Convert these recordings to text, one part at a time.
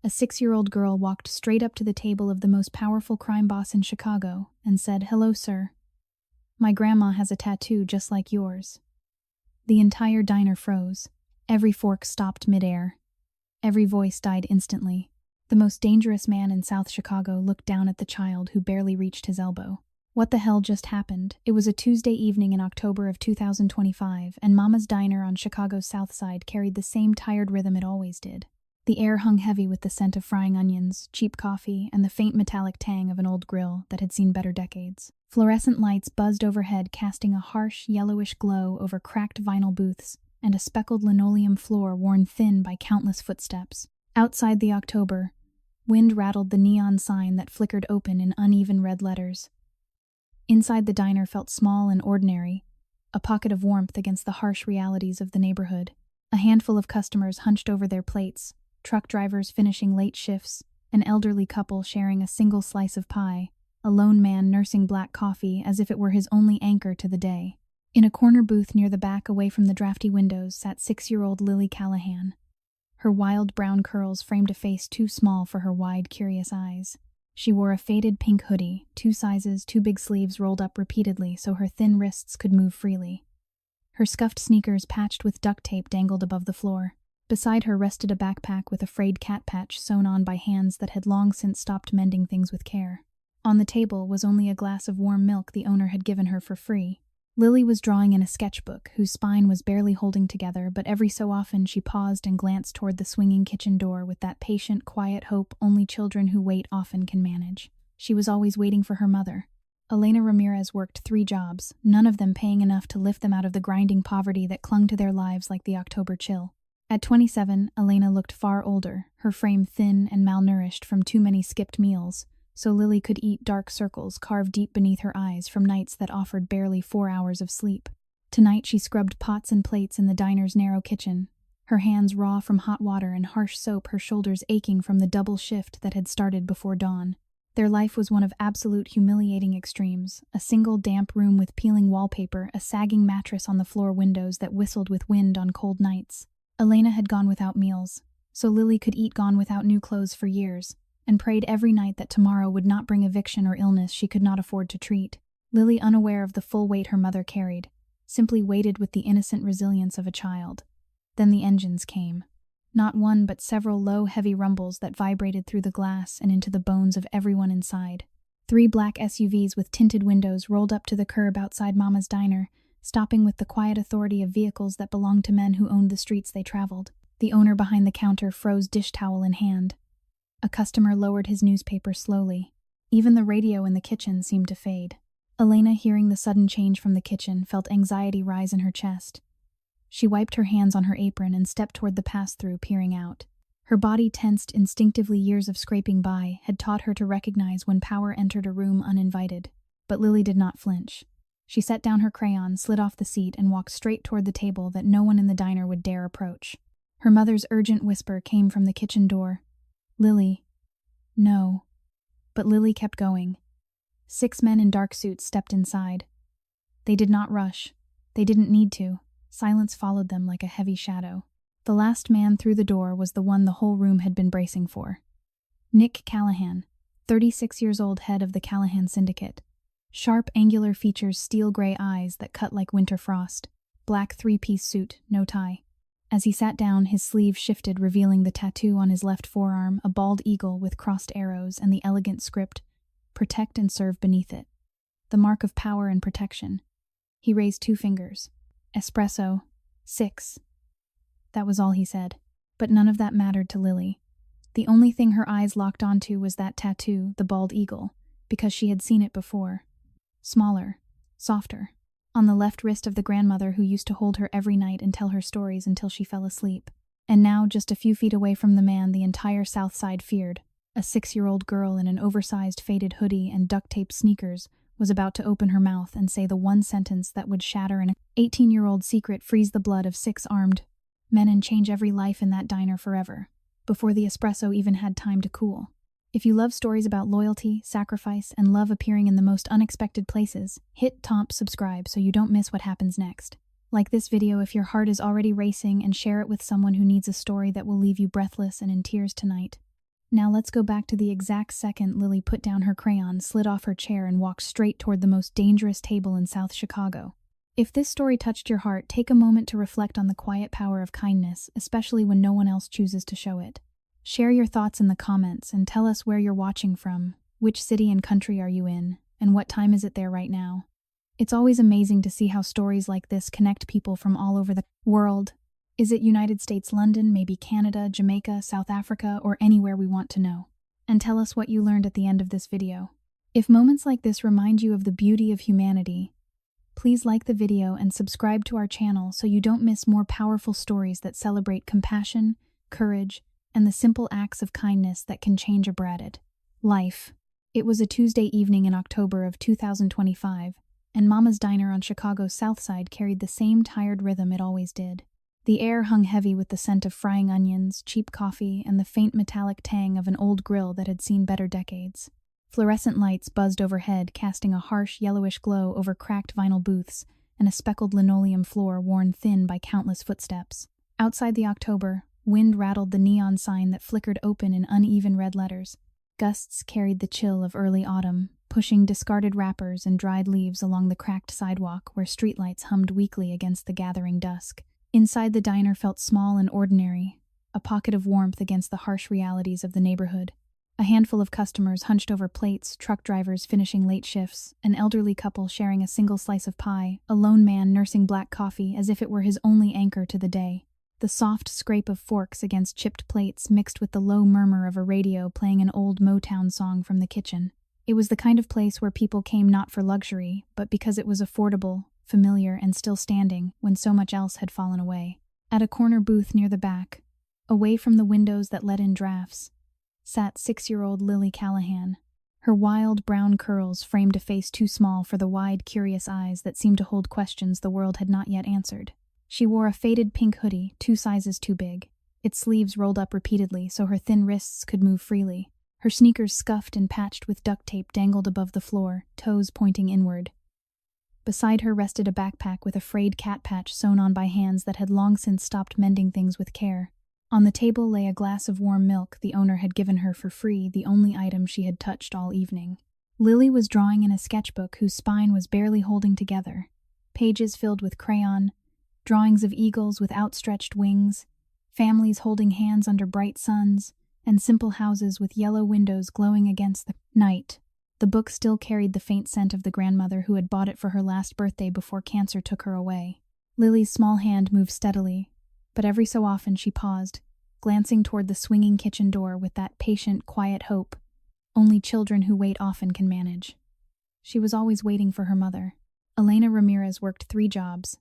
A 6-year-old girl walked straight up to the table of the most powerful crime boss in Chicago and said, "Hello, sir. My grandma has a tattoo just like yours." The entire diner froze. Every fork stopped midair. Every voice died instantly. The most dangerous man in South Chicago looked down at the child who barely reached his elbow. What the hell just happened? It was a Tuesday evening in October of 2025, and Mama's Diner on Chicago's South Side carried the same tired rhythm it always did. The air hung heavy with the scent of frying onions, cheap coffee, and the faint metallic tang of an old grill that had seen better decades. Fluorescent lights buzzed overhead, casting a harsh, yellowish glow over cracked vinyl booths and a speckled linoleum floor worn thin by countless footsteps. Outside the October, wind rattled the neon sign that flickered open in uneven red letters. Inside the diner felt small and ordinary, a pocket of warmth against the harsh realities of the neighborhood. A handful of customers hunched over their plates, truck drivers finishing late shifts, an elderly couple sharing a single slice of pie, a lone man nursing black coffee as if it were his only anchor to the day. In a corner booth near the back, away from the drafty windows, sat 6-year-old Lily Callahan. Her wild brown curls framed a face too small for her wide, curious eyes. She wore a faded pink hoodie, 2 sizes, 2 big sleeves rolled up repeatedly so her thin wrists could move freely. Her scuffed sneakers, patched with duct tape, dangled above the floor. Beside her rested a backpack with a frayed cat patch sewn on by hands that had long since stopped mending things with care. On the table was only a glass of warm milk the owner had given her for free. Lily was drawing in a sketchbook whose spine was barely holding together, but every so often she paused and glanced toward the swinging kitchen door with that patient, quiet hope only children who wait often can manage. She was always waiting for her mother. Elena Ramirez worked 3 jobs, none of them paying enough to lift them out of the grinding poverty that clung to their lives like the October chill. At 27, Elena looked far older, her frame thin and malnourished from too many skipped meals, so Lily could eat dark circles carved deep beneath her eyes from nights that offered barely 4 hours of sleep. Tonight she scrubbed pots and plates in the diner's narrow kitchen, her hands raw from hot water and harsh soap, her shoulders aching from the double shift that had started before dawn. Their life was one of absolute humiliating extremes, a single damp room with peeling wallpaper, a sagging mattress on the floor, windows that whistled with wind on cold nights. Elena had gone without meals, so Lily could eat gone without new clothes for years, and prayed every night that tomorrow would not bring eviction or illness she could not afford to treat. Lily, unaware of the full weight her mother carried, simply waited with the innocent resilience of a child. Then the engines came. Not one but several low, heavy rumbles that vibrated through the glass and into the bones of everyone inside. 3 black SUVs with tinted windows rolled up to the curb outside Mama's Diner, stopping with the quiet authority of vehicles that belonged to men who owned the streets they traveled. The owner behind the counter froze, dish towel in hand. A customer lowered his newspaper slowly. Even the radio in the kitchen seemed to fade. Elena, hearing the sudden change from the kitchen, felt anxiety rise in her chest. She wiped her hands on her apron and stepped toward the pass-through, peering out. Her body tensed instinctively. Years of scraping by had taught her to recognize when power entered a room uninvited. But Lily did not flinch. She set down her crayon, slid off the seat, and walked straight toward the table that no one in the diner would dare approach. Her mother's urgent whisper came from the kitchen door. "Lily." "No." But Lily kept going. 6 men in dark suits stepped inside. They did not rush. They didn't need to. Silence followed them like a heavy shadow. The last man through the door was the one the whole room had been bracing for. Nick Callahan, 36 years old, head of the Callahan Syndicate. Sharp, angular features, steel-gray eyes that cut like winter frost. Black 3-piece suit, no tie. As he sat down, his sleeve shifted, revealing the tattoo on his left forearm, a bald eagle with crossed arrows and the elegant script, "Protect and serve," beneath it. The mark of power and protection. He raised 2 fingers. "Espresso. 6. That was all he said. But none of that mattered to Lily. The only thing her eyes locked onto was that tattoo, the bald eagle, because she had seen it before. Smaller, softer, on the left wrist of the grandmother who used to hold her every night and tell her stories until she fell asleep. And now, just a few feet away from the man the entire South Side feared, a 6-year-old girl in an oversized faded hoodie and duct-tape sneakers was about to open her mouth and say the one sentence that would shatter an 18-year-old secret, freeze the blood of 6 armed men, and change every life in that diner forever, before the espresso even had time to cool. If you love stories about loyalty, sacrifice, and love appearing in the most unexpected places, hit subscribe so you don't miss what happens next. Like this video if your heart is already racing, and share it with someone who needs a story that will leave you breathless and in tears tonight. Now let's go back to the exact second Lily put down her crayon, slid off her chair, and walked straight toward the most dangerous table in South Chicago. If this story touched your heart, take a moment to reflect on the quiet power of kindness, especially when no one else chooses to show it. Share your thoughts in the comments and tell us where you're watching from, which city and country are you in, and what time is it there right now. It's always amazing to see how stories like this connect people from all over the world. Is it United States, London, maybe Canada, Jamaica, South Africa, or anywhere we want to know? And tell us what you learned at the end of this video. If moments like this remind you of the beauty of humanity, please like the video and subscribe to our channel so you don't miss more powerful stories that celebrate compassion, courage, and the simple acts of kindness that can change a bratted life. It was a Tuesday evening in October of 2025, and Mama's Diner on Chicago's South Side carried the same tired rhythm it always did. The air hung heavy with the scent of frying onions, cheap coffee, and the faint metallic tang of an old grill that had seen better decades. Fluorescent lights buzzed overhead, casting a harsh, yellowish glow over cracked vinyl booths and a speckled linoleum floor worn thin by countless footsteps. Outside the October, wind rattled the neon sign that flickered open in uneven red letters. Gusts carried the chill of early autumn, pushing discarded wrappers and dried leaves along the cracked sidewalk where streetlights hummed weakly against the gathering dusk. Inside the diner felt small and ordinary, a pocket of warmth against the harsh realities of the neighborhood. A handful of customers hunched over plates, truck drivers finishing late shifts, an elderly couple sharing a single slice of pie, a lone man nursing black coffee as if it were his only anchor to the day. The soft scrape of forks against chipped plates mixed with the low murmur of a radio playing an old Motown song from the kitchen. It was the kind of place where people came not for luxury, but because it was affordable, familiar, and still standing when so much else had fallen away. At a corner booth near the back, away from the windows that let in drafts, sat 6-year-old Lily Callahan. Her wild brown curls framed a face too small for the wide, curious eyes that seemed to hold questions the world had not yet answered. She wore a faded pink hoodie, 2 sizes too big. Its sleeves rolled up repeatedly so her thin wrists could move freely. Her sneakers, scuffed and patched with duct tape, dangled above the floor, toes pointing inward. Beside her rested a backpack with a frayed cat patch sewn on by hands that had long since stopped mending things with care. On the table lay a glass of warm milk the owner had given her for free, the only item she had touched all evening. Lily was drawing in a sketchbook whose spine was barely holding together. Pages filled with crayon, drawings of eagles with outstretched wings, families holding hands under bright suns, and simple houses with yellow windows glowing against the night. The book still carried the faint scent of the grandmother who had bought it for her last birthday before cancer took her away. Lily's small hand moved steadily, but every so often she paused, glancing toward the swinging kitchen door with that patient, quiet hope only children who wait often can manage. She was always waiting for her mother. Elena Ramirez worked 3 jobs,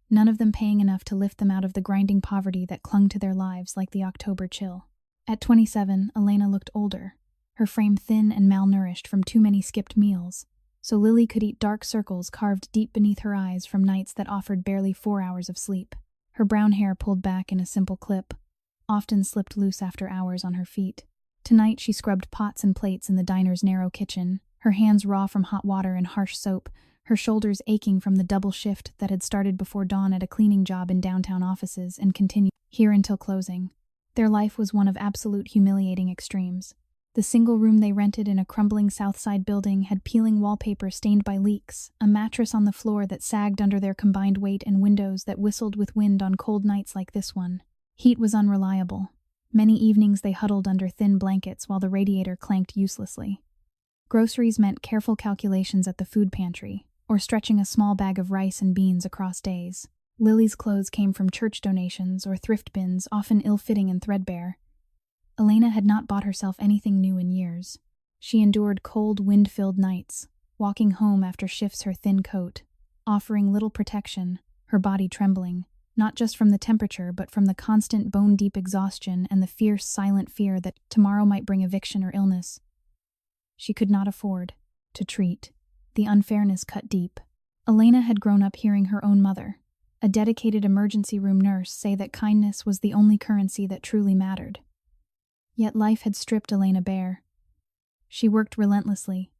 none of them paying enough to lift them out of the grinding poverty that clung to their lives like the October chill. At 27, Elena looked older, her frame thin and malnourished from too many skipped meals, so Lily could eat dark circles carved deep beneath her eyes from nights that offered barely 4 hours of sleep. Her brown hair pulled back in a simple clip, often slipped loose after hours on her feet. Tonight she scrubbed pots and plates in the diner's narrow kitchen, her hands raw from hot water and harsh soap, her shoulders aching from the double shift that had started before dawn at a cleaning job in downtown offices and continued here until closing. Their life was one of absolute humiliating extremes. The single room they rented in a crumbling South Side building had peeling wallpaper stained by leaks, a mattress on the floor that sagged under their combined weight, and windows that whistled with wind on cold nights like this one. Heat was unreliable. Many evenings they huddled under thin blankets while the radiator clanked uselessly. Groceries meant careful calculations at the food pantry, or stretching a small bag of rice and beans across days. Lily's clothes came from church donations or thrift bins, often ill-fitting and threadbare. Elena had not bought herself anything new in years. She endured cold, wind-filled nights, walking home after shifts her thin coat, offering little protection, her body trembling, not just from the temperature but from the constant bone-deep exhaustion and the fierce, silent fear that tomorrow might bring eviction or illness. She could not afford to treat. The unfairness cut deep. Elena had grown up hearing her own mother, a dedicated emergency room nurse, say that kindness was the only currency that truly mattered. Yet life had stripped Elena bare. She worked relentlessly.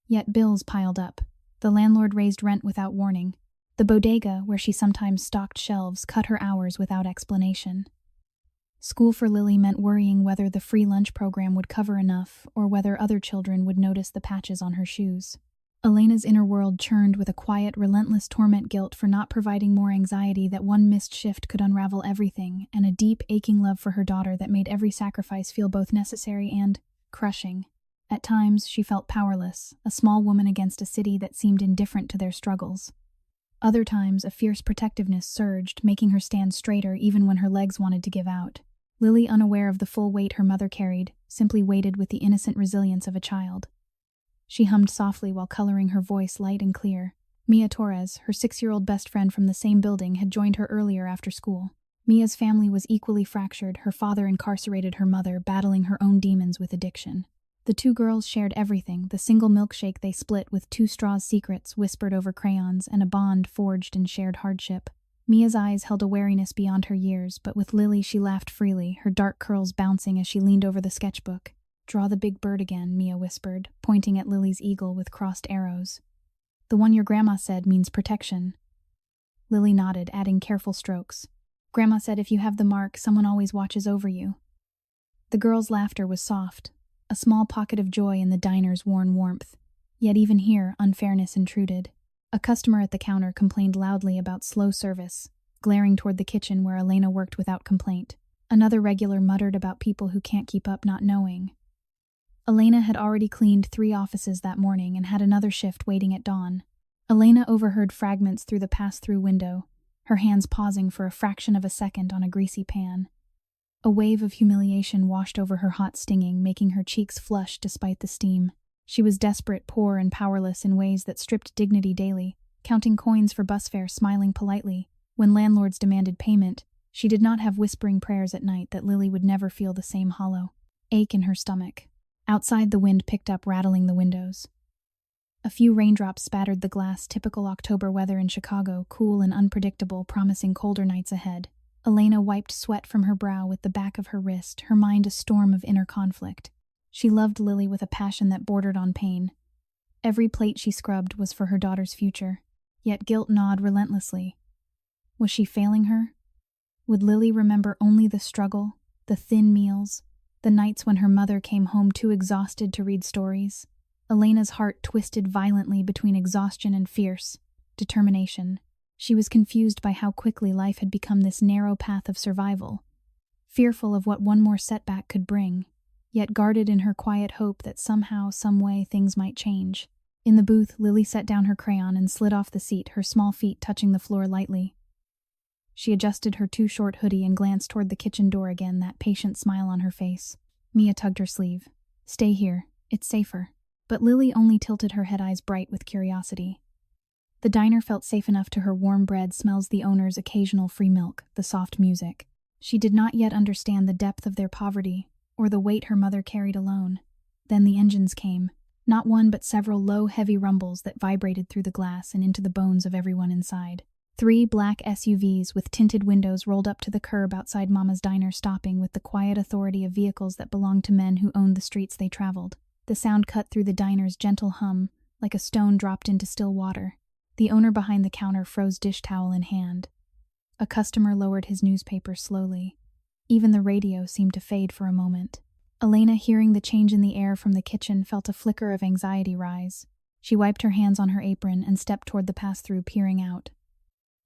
Yet bills piled up. The landlord raised rent without warning. The bodega, where she sometimes stocked shelves, cut her hours without explanation. School for Lily meant worrying whether the free lunch program would cover enough or whether other children would notice the patches on her shoes. Elena's inner world churned with a quiet, relentless torment guilt for not providing more anxiety that one missed shift could unravel everything, and a deep, aching love for her daughter that made every sacrifice feel both necessary and crushing. At times, she felt powerless, a small woman against a city that seemed indifferent to their struggles. Other times, a fierce protectiveness surged, making her stand straighter even when her legs wanted to give out. Lily, unaware of the full weight her mother carried, simply waited with the innocent resilience of a child. She hummed softly while coloring her voice light and clear. Mia Torres, her 6-year-old best friend from the same building, had joined her earlier after school. Mia's family was equally fractured, her father incarcerated, her mother battling her own demons with addiction. The two girls shared everything, the single milkshake they split with 2 straws, secrets whispered over crayons, and a bond forged in shared hardship. Mia's eyes held a wariness beyond her years, but with Lily she laughed freely, her dark curls bouncing as she leaned over the sketchbook. "Draw the big bird again," Mia whispered, pointing at Lily's eagle with crossed arrows. "The one your grandma said means protection." Lily nodded, adding careful strokes. "Grandma said if you have the mark, someone always watches over you." The girl's laughter was soft, a small pocket of joy in the diner's worn warmth. Yet even here, unfairness intruded. A customer at the counter complained loudly about slow service, glaring toward the kitchen where Elena worked without complaint. Another regular muttered about people who can't keep up not knowing. Elena had already cleaned 3 offices that morning and had another shift waiting at dawn. Elena overheard fragments through the pass-through window, her hands pausing for a fraction of a second on a greasy pan. A wave of humiliation washed over her hot stinging, making her cheeks flush despite the steam. She was desperate, poor, and powerless in ways that stripped dignity daily, counting coins for bus fare, smiling politely. When landlords demanded payment, she did not have whispering prayers at night that Lily would never feel the same hollow ache in her stomach. Outside, the wind picked up, rattling the windows. A few raindrops spattered the glass, typical October weather in Chicago, cool and unpredictable, promising colder nights ahead. Elena wiped sweat from her brow with the back of her wrist, her mind a storm of inner conflict. She loved Lily with a passion that bordered on pain. Every plate she scrubbed was for her daughter's future, yet guilt gnawed relentlessly. Was she failing her? Would Lily remember only the struggle, the thin meals, the nights when her mother came home too exhausted to read stories? Elena's heart twisted violently between exhaustion and fierce determination. She was confused by how quickly life had become this narrow path of survival, fearful of what one more setback could bring, yet guarded in her quiet hope that somehow, some way, things might change. In the booth, Lily set down her crayon and slid off the seat, her small feet touching the floor lightly. She adjusted her too short hoodie and glanced toward the kitchen door again, that patient smile on her face. Mia tugged her sleeve. "Stay here. It's safer." But Lily only tilted her head, eyes bright with curiosity. The diner felt safe enough to her. Warm bread, smells, the owner's occasional free milk, the soft music. She did not yet understand the depth of their poverty, or the weight her mother carried alone. Then the engines came. Not one but several low, heavy rumbles that vibrated through the glass and into the bones of everyone inside. 3 black SUVs with tinted windows rolled up to the curb outside Mama's diner, stopping with the quiet authority of vehicles that belonged to men who owned the streets they traveled. The sound cut through the diner's gentle hum, like a stone dropped into still water. The owner behind the counter froze, dish towel in hand. A customer lowered his newspaper slowly. Even the radio seemed to fade for a moment. Elena, hearing the change in the air from the kitchen, felt a flicker of anxiety rise. She wiped her hands on her apron and stepped toward the pass-through, peering out.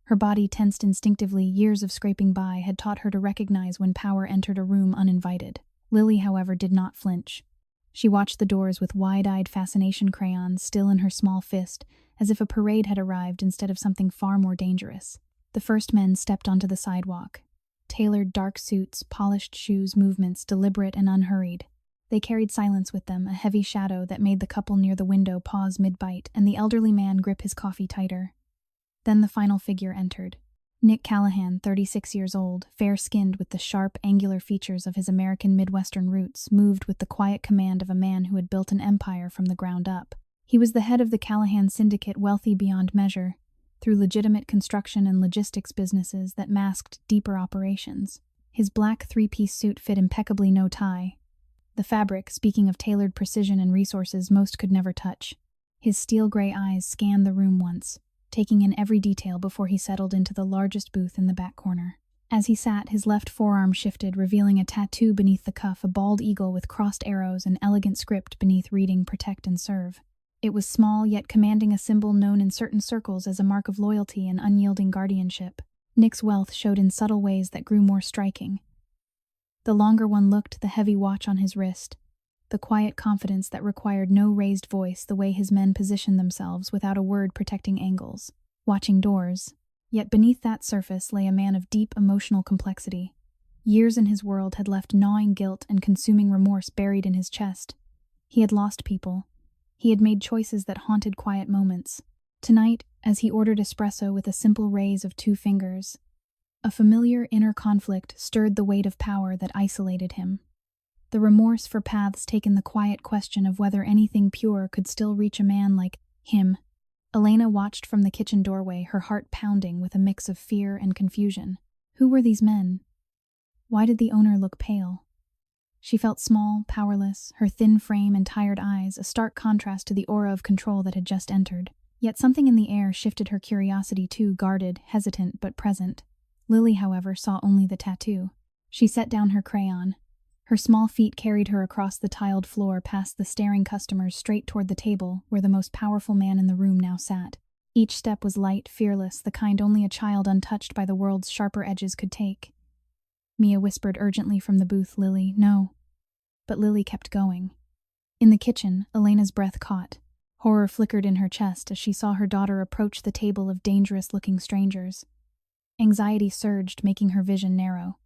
Her body tensed instinctively. Years of scraping by had taught her to recognize when power entered a room uninvited. Lily, however, did not flinch. She watched the doors with wide-eyed fascination, crayons still in her small fist, as if a parade had arrived instead of something far more dangerous. The first men stepped onto the sidewalk. Tailored dark suits, polished shoes, movements deliberate and unhurried. They carried silence with them, a heavy shadow that made the couple near the window pause mid-bite and the elderly man grip his coffee tighter. Then the final figure entered. Nick Callahan, 36 years old, fair-skinned with the sharp, angular features of his American Midwestern roots, moved with the quiet command of a man who had built an empire from the ground up. He was the head of the Callahan Syndicate, wealthy beyond measure, through legitimate construction and logistics businesses that masked deeper operations. His black 3-piece suit fit impeccably, no tie. The fabric, speaking of tailored precision and resources most could never touch. His steel-gray eyes scanned the room once, taking in every detail before he settled into the largest booth in the back corner. As he sat, his left forearm shifted, revealing a tattoo beneath the cuff, a bald eagle with crossed arrows and elegant script beneath reading "Protect and Serve." It was small, yet commanding, a symbol known in certain circles as a mark of loyalty and unyielding guardianship. Nick's wealth showed in subtle ways that grew more striking. The longer one looked, the heavy watch on his wrist, the quiet confidence that required no raised voice, the way his men positioned themselves without a word, protecting angles, watching doors. Yet beneath that surface lay a man of deep emotional complexity. Years in his world had left gnawing guilt and consuming remorse buried in his chest. He had lost people. He had made choices that haunted quiet moments. Tonight, as he ordered espresso with a simple raise of 2 fingers, a familiar inner conflict stirred the weight of power that isolated him. The remorse for paths taken, the quiet question of whether anything pure could still reach a man like him. Elena watched from the kitchen doorway, her heart pounding with a mix of fear and confusion. Who were these men? Why did the owner look pale? She felt small, powerless, her thin frame and tired eyes, a stark contrast to the aura of control that had just entered. Yet something in the air shifted her curiosity too, guarded, hesitant, but present. Lily, however, saw only the tattoo. She set down her crayon. Her small feet carried her across the tiled floor, past the staring customers, straight toward the table where the most powerful man in the room now sat. Each step was light, fearless, the kind only a child untouched by the world's sharper edges could take. Mia whispered urgently from the booth, "Lily, no." But Lily kept going. In the kitchen, Elena's breath caught. Horror flickered in her chest as she saw her daughter approach the table of dangerous-looking strangers. Anxiety surged, making her vision narrow.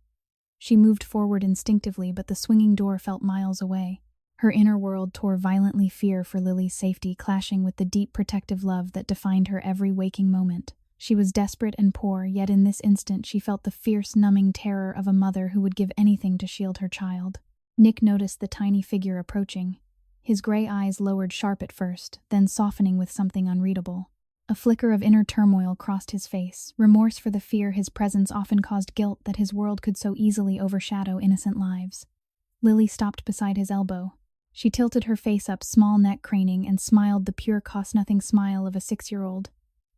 She moved forward instinctively, but the swinging door felt miles away. Her inner world tore violently, fear for Lily's safety clashing with the deep protective love that defined her every waking moment. She was desperate and poor, yet in this instant she felt the fierce, numbing terror of a mother who would give anything to shield her child. Nick noticed the tiny figure approaching. His gray eyes lowered sharp at first, then softening with something unreadable. A flicker of inner turmoil crossed his face, remorse for the fear his presence often caused, guilt that his world could so easily overshadow innocent lives. Lily stopped beside his elbow. She tilted her face up, small neck craning, and smiled the pure, cost-nothing smile of a 6-year-old.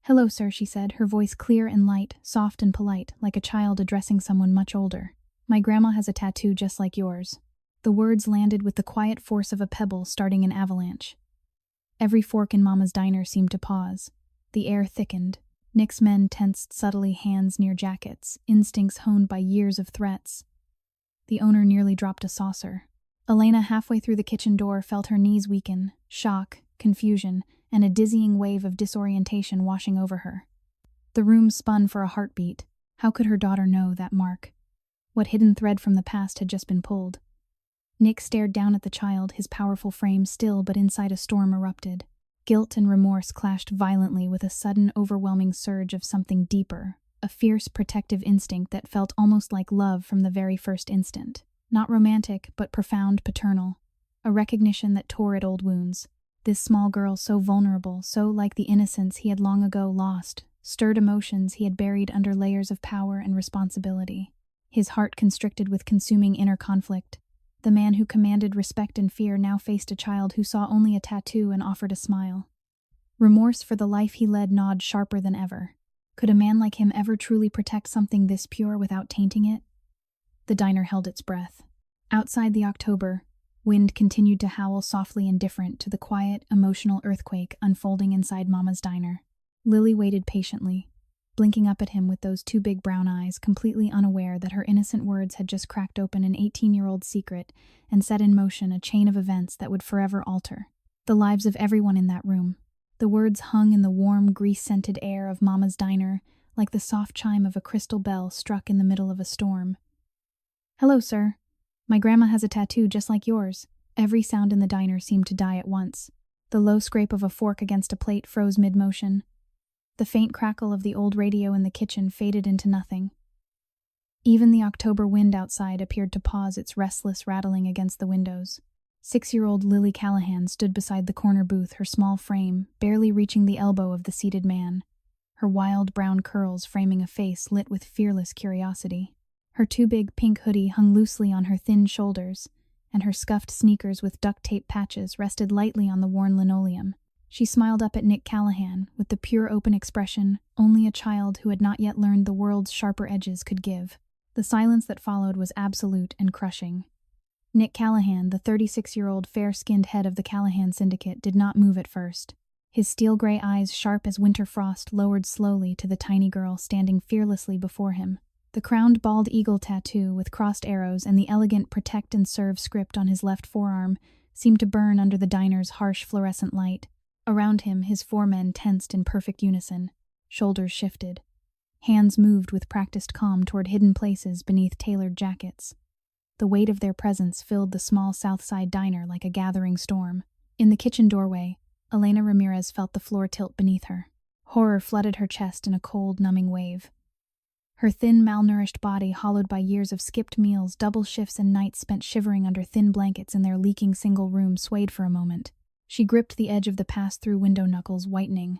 "Hello, sir," she said, her voice clear and light, soft and polite, like a child addressing someone much older. "My grandma has a tattoo just like yours." The words landed with the quiet force of a pebble starting an avalanche. Every fork in Mama's diner seemed to pause. The air thickened. Nick's men tensed subtly, hands near jackets, instincts honed by years of threats. The owner nearly dropped a saucer. Elena, halfway through the kitchen door, felt her knees weaken, shock, confusion, and a dizzying wave of disorientation washing over her. The room spun for a heartbeat. How could her daughter know that mark? What hidden thread from the past had just been pulled? Nick stared down at the child, his powerful frame still, but inside a storm erupted. Guilt and remorse clashed violently with a sudden, overwhelming surge of something deeper, a fierce, protective instinct that felt almost like love from the very first instant. Not romantic, but profound, paternal. A recognition that tore at old wounds. This small girl, so vulnerable, so like the innocence he had long ago lost, stirred emotions he had buried under layers of power and responsibility. His heart constricted with consuming inner conflict. The man who commanded respect and fear now faced a child who saw only a tattoo and offered a smile. Remorse for the life he led gnawed sharper than ever. Could a man like him ever truly protect something this pure without tainting it? The diner held its breath. Outside, the October wind continued to howl softly, indifferent to the quiet, emotional earthquake unfolding inside Mama's diner. Lily waited patiently, blinking up at him with those 2 big brown eyes, completely unaware that her innocent words had just cracked open an 18-year-old secret and set in motion a chain of events that would forever alter the lives of everyone in that room. The words hung in the warm, grease-scented air of Mama's diner, like the soft chime of a crystal bell struck in the middle of a storm. "Hello, sir. My grandma has a tattoo just like yours." Every sound in the diner seemed to die at once. The low scrape of a fork against a plate froze mid-motion. The faint crackle of the old radio in the kitchen faded into nothing. Even the October wind outside appeared to pause its restless rattling against the windows. 6-year-old Lily Callahan stood beside the corner booth, her small frame barely reaching the elbow of the seated man, her wild brown curls framing a face lit with fearless curiosity. Her 2 big pink hoodie hung loosely on her thin shoulders, and her scuffed sneakers with duct tape patches rested lightly on the worn linoleum. She smiled up at Nick Callahan with the pure, open expression only a child who had not yet learned the world's sharper edges could give. The silence that followed was absolute and crushing. Nick Callahan, the 36-year-old fair-skinned head of the Callahan Syndicate, did not move at first. His steel-gray eyes, sharp as winter frost, lowered slowly to the tiny girl standing fearlessly before him. The crowned bald eagle tattoo with crossed arrows and the elegant "Protect and Serve" script on his left forearm seemed to burn under the diner's harsh fluorescent light. Around him, his four men tensed in perfect unison. Shoulders shifted. Hands moved with practiced calm toward hidden places beneath tailored jackets. The weight of their presence filled the small Southside diner like a gathering storm. In the kitchen doorway, Elena Ramirez felt the floor tilt beneath her. Horror flooded her chest in a cold, numbing wave. Her thin, malnourished body, hollowed by years of skipped meals, double shifts, and nights spent shivering under thin blankets in their leaking single room, swayed for a moment. She gripped the edge of the pass-through window knuckles, whitening.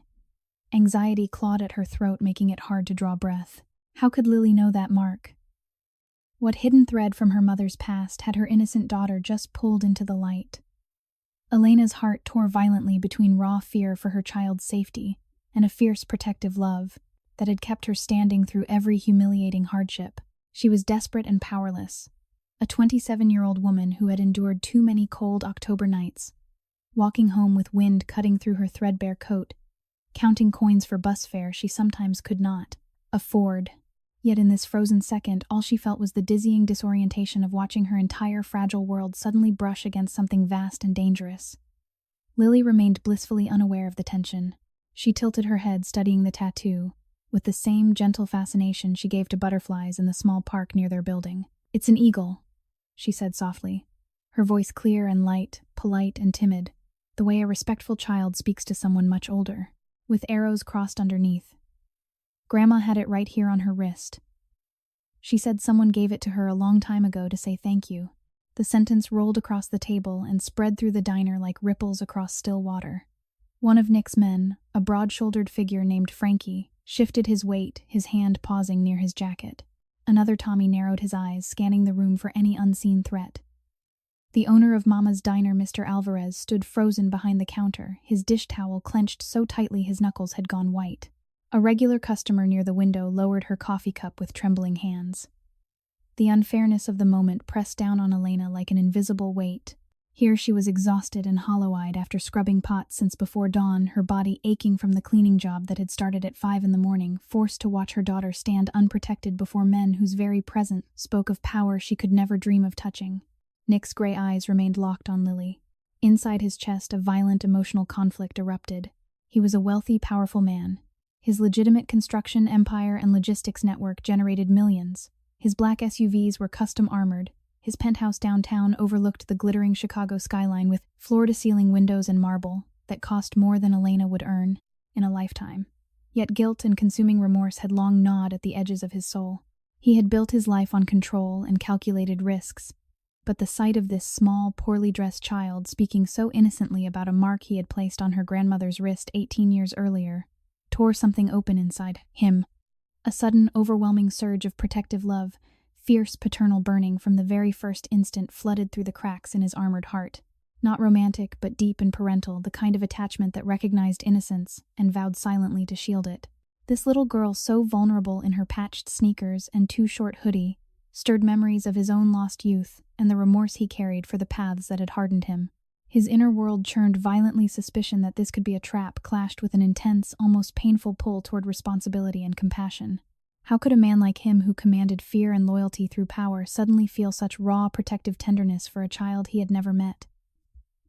Anxiety clawed at her throat, making it hard to draw breath. How could Lily know that mark? What hidden thread from her mother's past had her innocent daughter just pulled into the light? Elena's heart tore violently between raw fear for her child's safety and a fierce protective love that had kept her standing through every humiliating hardship. She was desperate and powerless, a 27-year-old woman who had endured too many cold October nights, walking home with wind cutting through her threadbare coat, counting coins for bus fare she sometimes could not afford. Yet in this frozen second, all she felt was the dizzying disorientation of watching her entire fragile world suddenly brush against something vast and dangerous. Lily remained blissfully unaware of the tension. She tilted her head, studying the tattoo, with the same gentle fascination she gave to butterflies in the small park near their building. "It's an eagle," she said softly, her voice clear and light, polite and timid, the way a respectful child speaks to someone much older, with arrows crossed underneath. Grandma had it right here on her wrist. She said someone gave it to her a long time ago to say thank you. The sentence rolled across the table and spread through the diner like ripples across still water. One of Nick's men, a broad-shouldered figure named Frankie, shifted his weight, his hand pausing near his jacket. Another Tommy narrowed his eyes, scanning the room for any unseen threat. The owner of Mama's Diner, Mr. Alvarez, stood frozen behind the counter, his dish towel clenched so tightly his knuckles had gone white. A regular customer near the window lowered her coffee cup with trembling hands. The unfairness of the moment pressed down on Elena like an invisible weight. Here she was exhausted and hollow-eyed after scrubbing pots since before dawn, her body aching from the cleaning job that had started at 5 a.m, forced to watch her daughter stand unprotected before men whose very presence spoke of power she could never dream of touching. Nick's gray eyes remained locked on Lily. Inside his chest, a violent emotional conflict erupted. He was a wealthy, powerful man. His legitimate construction empire and logistics network generated millions. His black SUVs were custom armored. His penthouse downtown overlooked the glittering Chicago skyline with floor-to-ceiling windows and marble that cost more than Elena would earn in a lifetime. Yet guilt and consuming remorse had long gnawed at the edges of his soul. He had built his life on control and calculated risks, but the sight of this small, poorly dressed child speaking so innocently about a mark he had placed on her grandmother's wrist 18 years earlier tore something open inside him. A sudden, overwhelming surge of protective love, fierce paternal burning from the very first instant, flooded through the cracks in his armored heart. Not romantic, but deep and parental, the kind of attachment that recognized innocence and vowed silently to shield it. This little girl, so vulnerable in her patched sneakers and too short hoodie, stirred memories of his own lost youth and the remorse he carried for the paths that had hardened him. His inner world churned violently. Suspicion that this could be a trap clashed with an intense, almost painful pull toward responsibility and compassion. How could a man like him, who commanded fear and loyalty through power, suddenly feel such raw, protective tenderness for a child he had never met?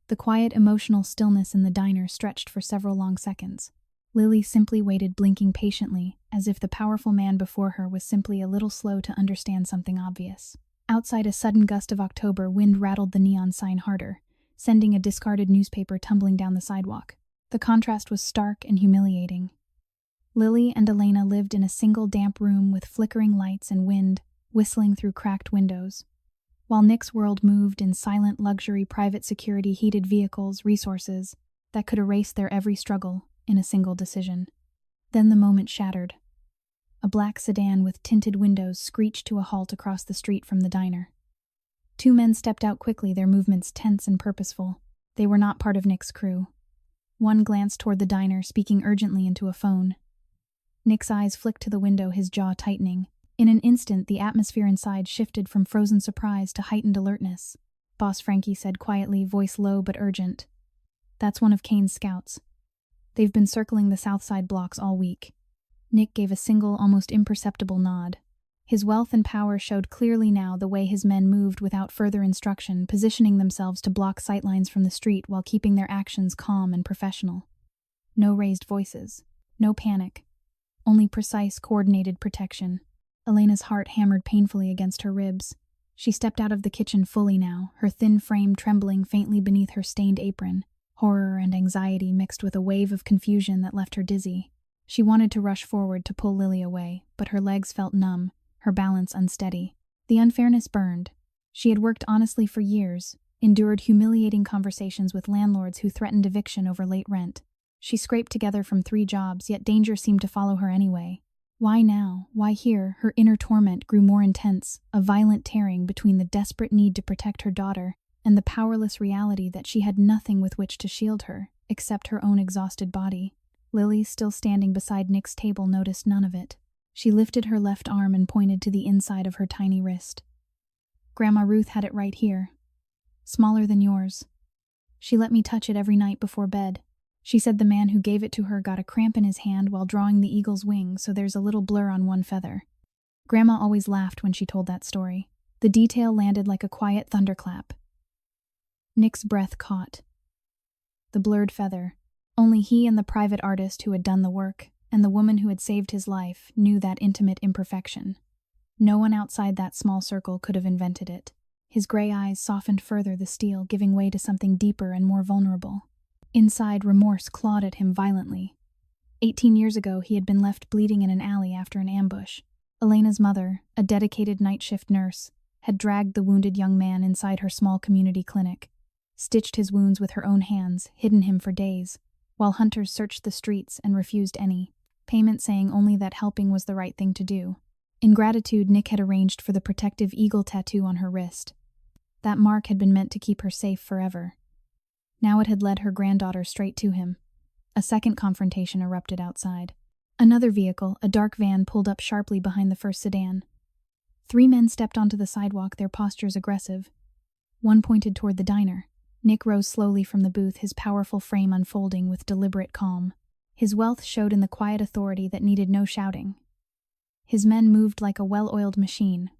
The quiet, emotional stillness in the diner stretched for several long seconds. Lily simply waited, blinking patiently, as if the powerful man before her was simply a little slow to understand something obvious. Outside, a sudden gust of October wind rattled the neon sign harder, sending a discarded newspaper tumbling down the sidewalk. The contrast was stark and humiliating. Lily and Elena lived in a single damp room with flickering lights and wind whistling through cracked windows, while Nick's world moved in silent luxury, private security, heated vehicles, resources that could erase their every struggle in a single decision. Then the moment shattered. A black sedan with tinted windows screeched to a halt across the street from the diner. Two men stepped out quickly, their movements tense and purposeful. They were not part of Nick's crew. One glanced toward the diner, speaking urgently into a phone. Nick's eyes flicked to the window, his jaw tightening. In an instant, the atmosphere inside shifted from frozen surprise to heightened alertness. Boss Frankie said quietly, voice low but urgent. That's one of Kane's scouts. They've been circling the south side blocks all week. Nick gave a single, almost imperceptible nod. His wealth and power showed clearly now the way his men moved without further instruction, positioning themselves to block sightlines from the street while keeping their actions calm and professional. No raised voices. No panic. Only precise, coordinated protection. Elena's heart hammered painfully against her ribs. She stepped out of the kitchen fully now, her thin frame trembling faintly beneath her stained apron. Horror and anxiety mixed with a wave of confusion that left her dizzy. She wanted to rush forward to pull Lily away, but her legs felt numb, her balance unsteady. The unfairness burned. She had worked honestly for years, endured humiliating conversations with landlords who threatened eviction over late rent. She scraped together from 3 jobs, yet danger seemed to follow her anyway. Why now? Why here? Her inner torment grew more intense, a violent tearing between the desperate need to protect her daughter and the powerless reality that she had nothing with which to shield her, except her own exhausted body. Lily, still standing beside Nick's table, noticed none of it. She lifted her left arm and pointed to the inside of her tiny wrist. Grandma Ruth had it right here. Smaller than yours. She let me touch it every night before bed. She said the man who gave it to her got a cramp in his hand while drawing the eagle's wing, so there's a little blur on one feather. Grandma always laughed when she told that story. The detail landed like a quiet thunderclap. Nick's breath caught. The blurred feather. Only he and the private artist who had done the work, and the woman who had saved his life, knew that intimate imperfection. No one outside that small circle could have invented it. His gray eyes softened further the steel, giving way to something deeper and more vulnerable. Inside, remorse clawed at him violently. 18 years ago, he had been left bleeding in an alley after an ambush. Elena's mother, a dedicated night shift nurse, had dragged the wounded young man inside her small community clinic, stitched his wounds with her own hands, hidden him for days, while hunters searched the streets and refused any payment, saying only that helping was the right thing to do. In gratitude, Nick had arranged for the protective eagle tattoo on her wrist. That mark had been meant to keep her safe forever. Now it had led her granddaughter straight to him. A second confrontation erupted outside. Another vehicle, a dark van, pulled up sharply behind the first sedan. 3 men stepped onto the sidewalk, their postures aggressive. One pointed toward the diner. Nick rose slowly from the booth, his powerful frame unfolding with deliberate calm. His wealth showed in the quiet authority that needed no shouting. His men moved like a well-oiled machine,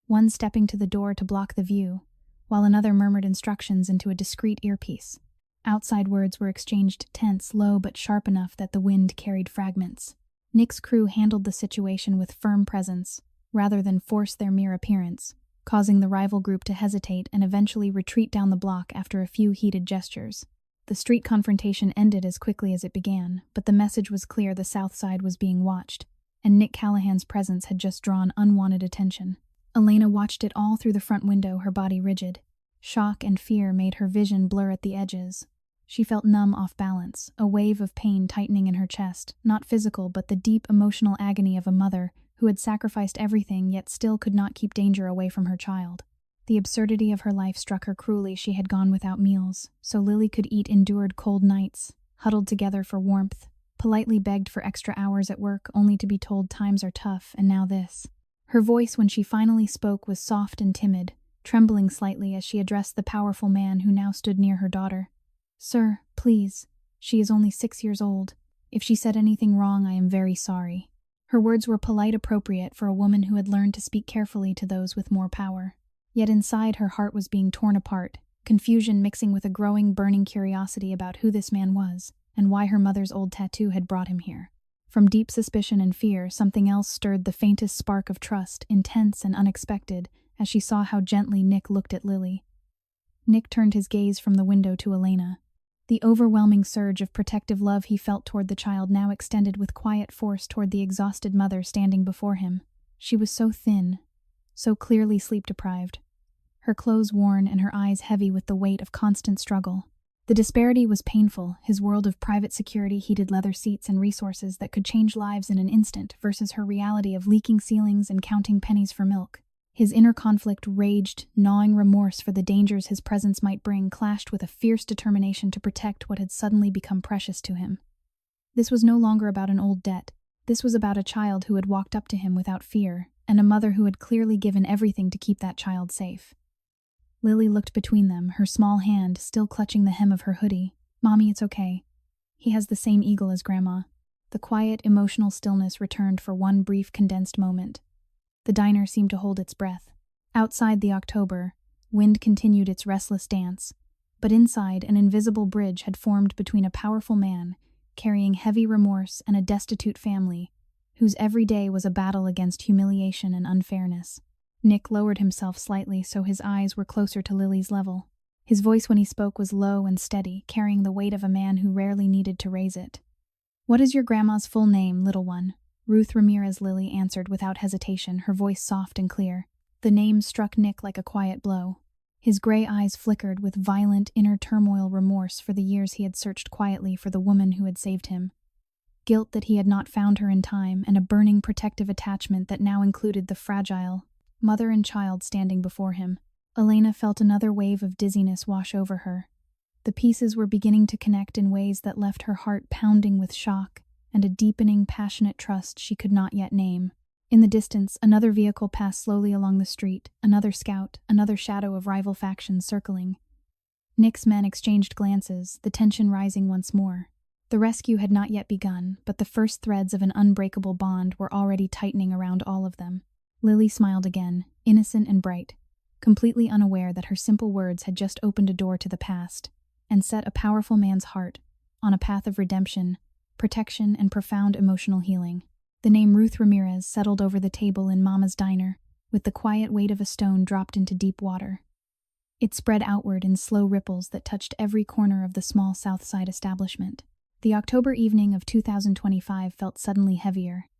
one stepping to the door to block the view, while another murmured instructions into a discreet earpiece. Outside words were exchanged, tense, low but sharp enough that the wind carried fragments. Nick's crew handled the situation with firm presence, rather than force their mere appearance, causing the rival group to hesitate and eventually retreat down the block after a few heated gestures. The street confrontation ended as quickly as it began, but the message was clear: the south side was being watched, and Nick Callahan's presence had just drawn unwanted attention. Elena watched it all through the front window, her body rigid. Shock and fear made her vision blur at the edges. She felt numb, off balance, a wave of pain tightening in her chest, not physical but the deep emotional agony of a mother who had sacrificed everything yet still could not keep danger away from her child. The absurdity of her life struck her cruelly. She had gone without meals, so Lily could eat, endured cold nights, huddled together for warmth, politely begged for extra hours at work only to be told times are tough, and now this. Her voice when she finally spoke was soft and timid, trembling slightly as she addressed the powerful man who now stood near her daughter. "Sir, please. She is only 6 years old. If she said anything wrong, I am very sorry." Her words were polite, appropriate for a woman who had learned to speak carefully to those with more power. Yet inside, her heart was being torn apart, confusion mixing with a growing, burning curiosity about who this man was, and why her mother's old tattoo had brought him here. From deep suspicion and fear, something else stirred the faintest spark of trust, intense and unexpected, as she saw how gently Nick looked at Lily. Nick turned his gaze from the window to Elena. The overwhelming surge of protective love he felt toward the child now extended with quiet force toward the exhausted mother standing before him. She was so thin, so clearly sleep-deprived, her clothes worn and her eyes heavy with the weight of constant struggle. The disparity was painful, his world of private security, heated leather seats, and resources that could change lives in an instant versus her reality of leaking ceilings and counting pennies for milk. His inner conflict raged, gnawing remorse for the dangers his presence might bring clashed with a fierce determination to protect what had suddenly become precious to him. This was no longer about an old debt. This was about a child who had walked up to him without fear, and a mother who had clearly given everything to keep that child safe. Lily looked between them, her small hand still clutching the hem of her hoodie. "Mommy, it's okay. He has the same eagle as Grandma." The quiet, emotional stillness returned for one brief, condensed moment. The diner seemed to hold its breath. Outside the October, wind continued its restless dance, but inside an invisible bridge had formed between a powerful man, carrying heavy remorse, and a destitute family, whose every day was a battle against humiliation and unfairness. Nick lowered himself slightly so his eyes were closer to Lily's level. His voice when he spoke was low and steady, carrying the weight of a man who rarely needed to raise it. "What is your grandma's full name, little one?" Ruth Ramirez. Lily answered without hesitation, her voice soft and clear. The name struck Nick like a quiet blow. His gray eyes flickered with violent inner turmoil, remorse for the years he had searched quietly for the woman who had saved him. Guilt that he had not found her in time, and a burning protective attachment that now included the fragile mother and child standing before him. Elena felt another wave of dizziness wash over her. The pieces were beginning to connect in ways that left her heart pounding with shock and a deepening, passionate trust she could not yet name. In the distance, another vehicle passed slowly along the street, another scout, another shadow of rival factions circling. Nick's men exchanged glances, the tension rising once more. The rescue had not yet begun, but the first threads of an unbreakable bond were already tightening around all of them. Lily smiled again, innocent and bright, completely unaware that her simple words had just opened a door to the past and set a powerful man's heart on a path of redemption, protection, and profound emotional healing. The name Ruth Ramirez settled over the table in Mama's diner, with the quiet weight of a stone dropped into deep water. It spread outward in slow ripples that touched every corner of the small South Side establishment. The October evening of 2025 felt suddenly heavier.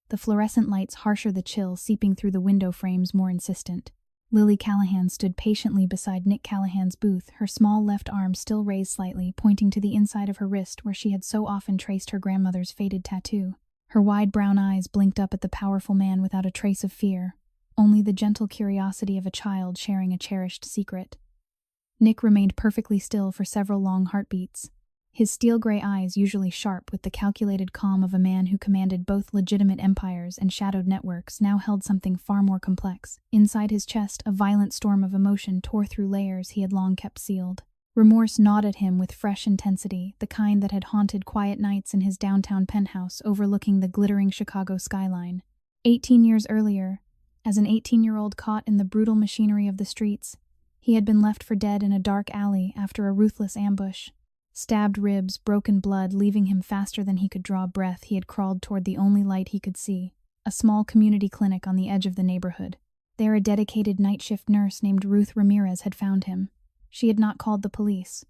The fluorescent lights harsher, the chill seeping through the window frames more insistent. Lily Callahan stood patiently beside Nick Callahan's booth, her small left arm still raised slightly, pointing to the inside of her wrist where she had so often traced her grandmother's faded tattoo. Her wide brown eyes blinked up at the powerful man without a trace of fear, only the gentle curiosity of a child sharing a cherished secret. Nick remained perfectly still for several long heartbeats. His steel-gray eyes, usually sharp with the calculated calm of a man who commanded both legitimate empires and shadowed networks, now held something far more complex. Inside his chest, a violent storm of emotion tore through layers he had long kept sealed. Remorse gnawed at him with fresh intensity, the kind that had haunted quiet nights in his downtown penthouse overlooking the glittering Chicago skyline. 18 years earlier, as an 18-year-old caught in the brutal machinery of the streets, he had been left for dead in a dark alley after a ruthless ambush. Stabbed ribs, broken blood, leaving him faster than he could draw breath, he had crawled toward the only light he could see, a small community clinic on the edge of the neighborhood. There, a dedicated night shift nurse named Ruth Ramirez had found him. She had not called the police.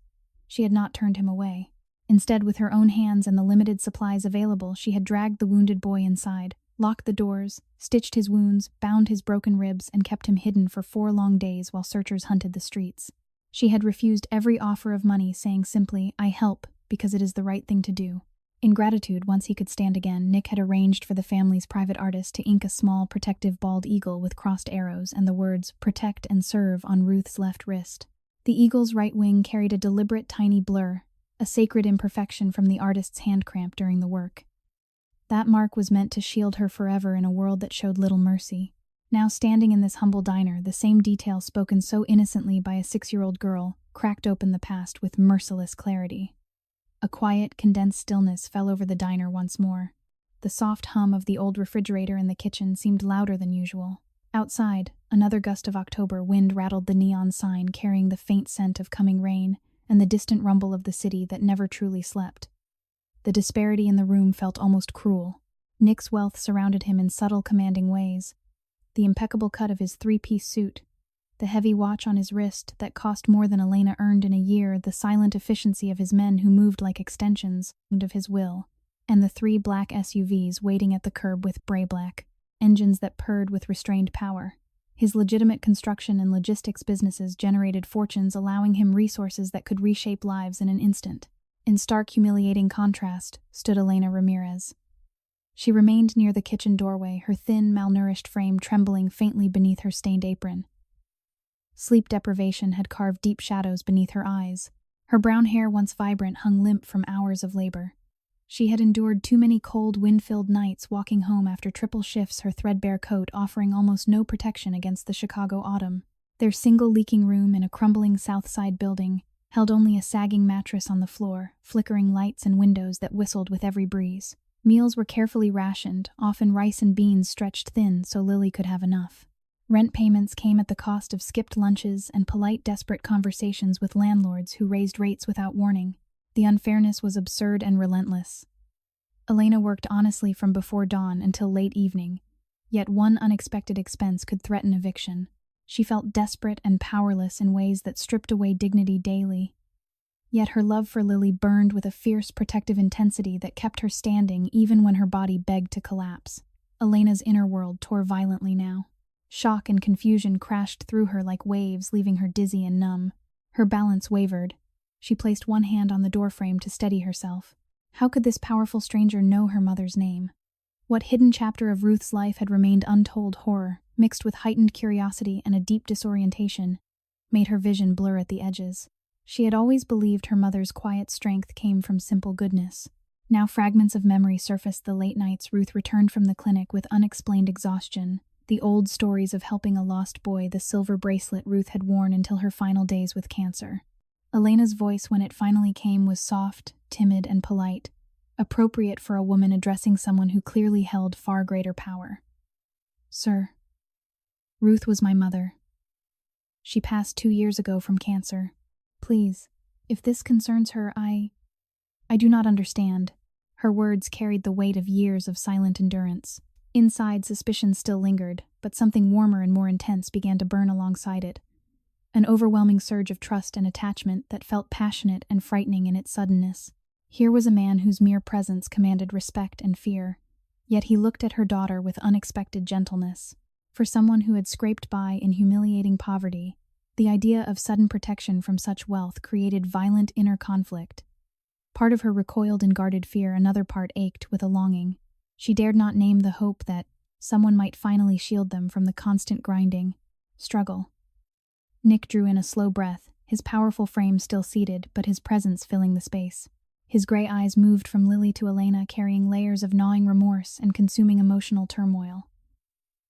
She had not turned him away. Instead, with her own hands and the limited supplies available, she had dragged the wounded boy inside, locked the doors, stitched his wounds, bound his broken ribs, and kept him hidden for 4 long days while searchers hunted the streets. She had refused every offer of money, saying simply, "I help because it is the right thing to do." In gratitude, once he could stand again, Nick had arranged for the family's private artist to ink a small, protective bald eagle with crossed arrows and the words, "Protect and Serve," on Ruth's left wrist. The eagle's right wing carried a deliberate tiny blur, a sacred imperfection from the artist's hand cramp during the work. That mark was meant to shield her forever in a world that showed little mercy. Now standing in this humble diner, the same detail spoken so innocently by a 6-year-old girl cracked open the past with merciless clarity. A quiet, condensed stillness fell over the diner once more. The soft hum of the old refrigerator in the kitchen seemed louder than usual. Outside, another gust of October wind rattled the neon sign carrying the faint scent of coming rain and the distant rumble of the city that never truly slept. The disparity in the room felt almost cruel. Nick's wealth surrounded him in subtle, commanding ways. The impeccable cut of his 3-piece suit, the heavy watch on his wrist that cost more than Elena earned in a year, the silent efficiency of his men who moved like extensions of his will, and the 3 black SUVs waiting at the curb with bray black engines that purred with restrained power. His legitimate construction and logistics businesses generated fortunes, allowing him resources that could reshape lives in an instant. In stark, humiliating contrast stood Elena Ramirez. She remained near the kitchen doorway, her thin, malnourished frame trembling faintly beneath her stained apron. Sleep deprivation had carved deep shadows beneath her eyes. Her brown hair, once vibrant, hung limp from hours of labor. She had endured too many cold, wind-filled nights walking home after triple shifts, her threadbare coat offering almost no protection against the Chicago autumn. Their single leaking room in a crumbling South Side building held only a sagging mattress on the floor, flickering lights and windows that whistled with every breeze. Meals were carefully rationed, often rice and beans stretched thin so Lily could have enough. Rent payments came at the cost of skipped lunches and polite, desperate conversations with landlords who raised rates without warning. The unfairness was absurd and relentless. Elena worked honestly from before dawn until late evening, yet one unexpected expense could threaten eviction. She felt desperate and powerless in ways that stripped away dignity daily. Yet her love for Lily burned with a fierce, protective intensity that kept her standing even when her body begged to collapse. Elena's inner world tore violently now. Shock and confusion crashed through her like waves, leaving her dizzy and numb. Her balance wavered. She placed one hand on the doorframe to steady herself. How could this powerful stranger know her mother's name? What hidden chapter of Ruth's life had remained untold? Horror, mixed with heightened curiosity and a deep disorientation, made her vision blur at the edges. She had always believed her mother's quiet strength came from simple goodness. Now fragments of memory surfaced. The late nights Ruth returned from the clinic with unexplained exhaustion, the old stories of helping a lost boy, the silver bracelet Ruth had worn until her final days with cancer. Elena's voice, when it finally came, was soft, timid, and polite, appropriate for a woman addressing someone who clearly held far greater power. "Sir, Ruth was my mother. She passed 2 years ago from cancer. Please, if this concerns her, I do not understand." Her words carried the weight of years of silent endurance. Inside, suspicion still lingered, but something warmer and more intense began to burn alongside it. An overwhelming surge of trust and attachment that felt passionate and frightening in its suddenness. Here was a man whose mere presence commanded respect and fear, yet he looked at her daughter with unexpected gentleness. For someone who had scraped by in humiliating poverty, the idea of sudden protection from such wealth created violent inner conflict. Part of her recoiled in guarded fear, another part ached with a longing. She dared not name the hope that someone might finally shield them from the constant grinding struggle. Nick drew in a slow breath, his powerful frame still seated, but his presence filling the space. His gray eyes moved from Lily to Elena, carrying layers of gnawing remorse and consuming emotional turmoil.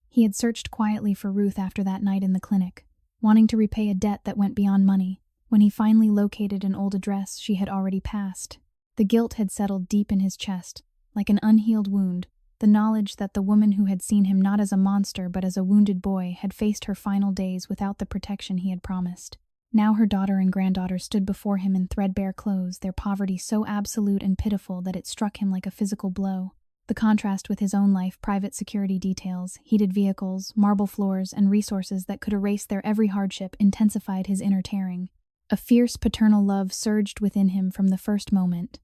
He had searched quietly for Ruth after that night in the clinic, wanting to repay a debt that went beyond money. When he finally located an old address she had already passed, the guilt had settled deep in his chest, like an unhealed wound. The knowledge that the woman who had seen him not as a monster but as a wounded boy had faced her final days without the protection he had promised. Now her daughter and granddaughter stood before him in threadbare clothes, their poverty so absolute and pitiful that it struck him like a physical blow. The contrast with his own life, private security details, heated vehicles, marble floors, and resources that could erase their every hardship intensified his inner tearing. A fierce paternal love surged within him from the first moment.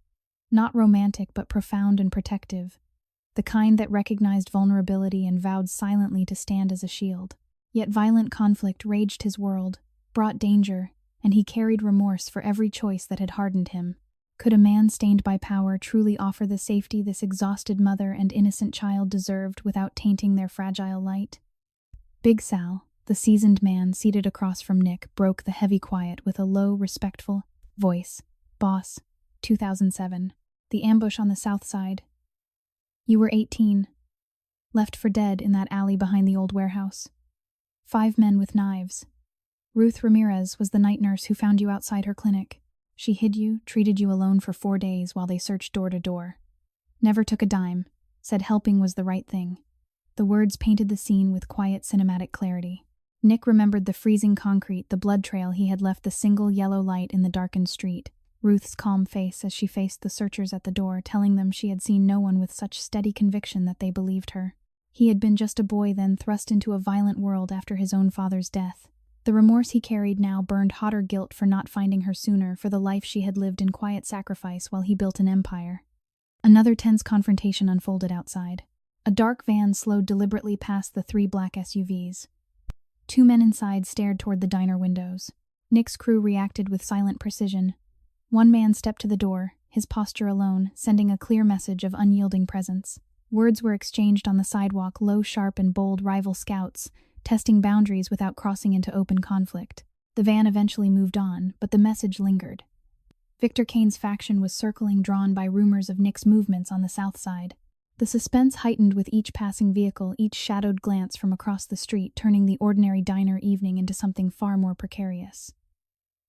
Not romantic but profound and protective. The kind that recognized vulnerability and vowed silently to stand as a shield. Yet violent conflict raged his world, brought danger, and he carried remorse for every choice that had hardened him. Could a man stained by power truly offer the safety this exhausted mother and innocent child deserved without tainting their fragile light? Big Sal, the seasoned man seated across from Nick, broke the heavy quiet with a low, respectful voice. "Boss, 2007. The ambush on the south side. You were 18. Left for dead in that alley behind the old warehouse. 5 men with knives. Ruth Ramirez was the night nurse who found you outside her clinic. She hid you, treated you alone for 4 days while they searched door to door. Never took a dime, said helping was the right thing." The words painted the scene with quiet cinematic clarity. Nick remembered the freezing concrete, the blood trail he had left, the single yellow light in the darkened street. Ruth's calm face as she faced the searchers at the door, telling them she had seen no one with such steady conviction that they believed her. He had been just a boy then, thrust into a violent world after his own father's death. The remorse he carried now burned hotter guilt for not finding her sooner, for the life she had lived in quiet sacrifice while he built an empire. Another tense confrontation unfolded outside. A dark van slowed deliberately past the 3 black SUVs. 2 men inside stared toward the diner windows. Nick's crew reacted with silent precision. One man stepped to the door, his posture alone, sending a clear message of unyielding presence. Words were exchanged on the sidewalk, low, sharp, and bold, rival scouts, testing boundaries without crossing into open conflict. The van eventually moved on, but the message lingered. Victor Kane's faction was circling, drawn by rumors of Nick's movements on the south side. The suspense heightened with each passing vehicle, each shadowed glance from across the street, turning the ordinary diner evening into something far more precarious.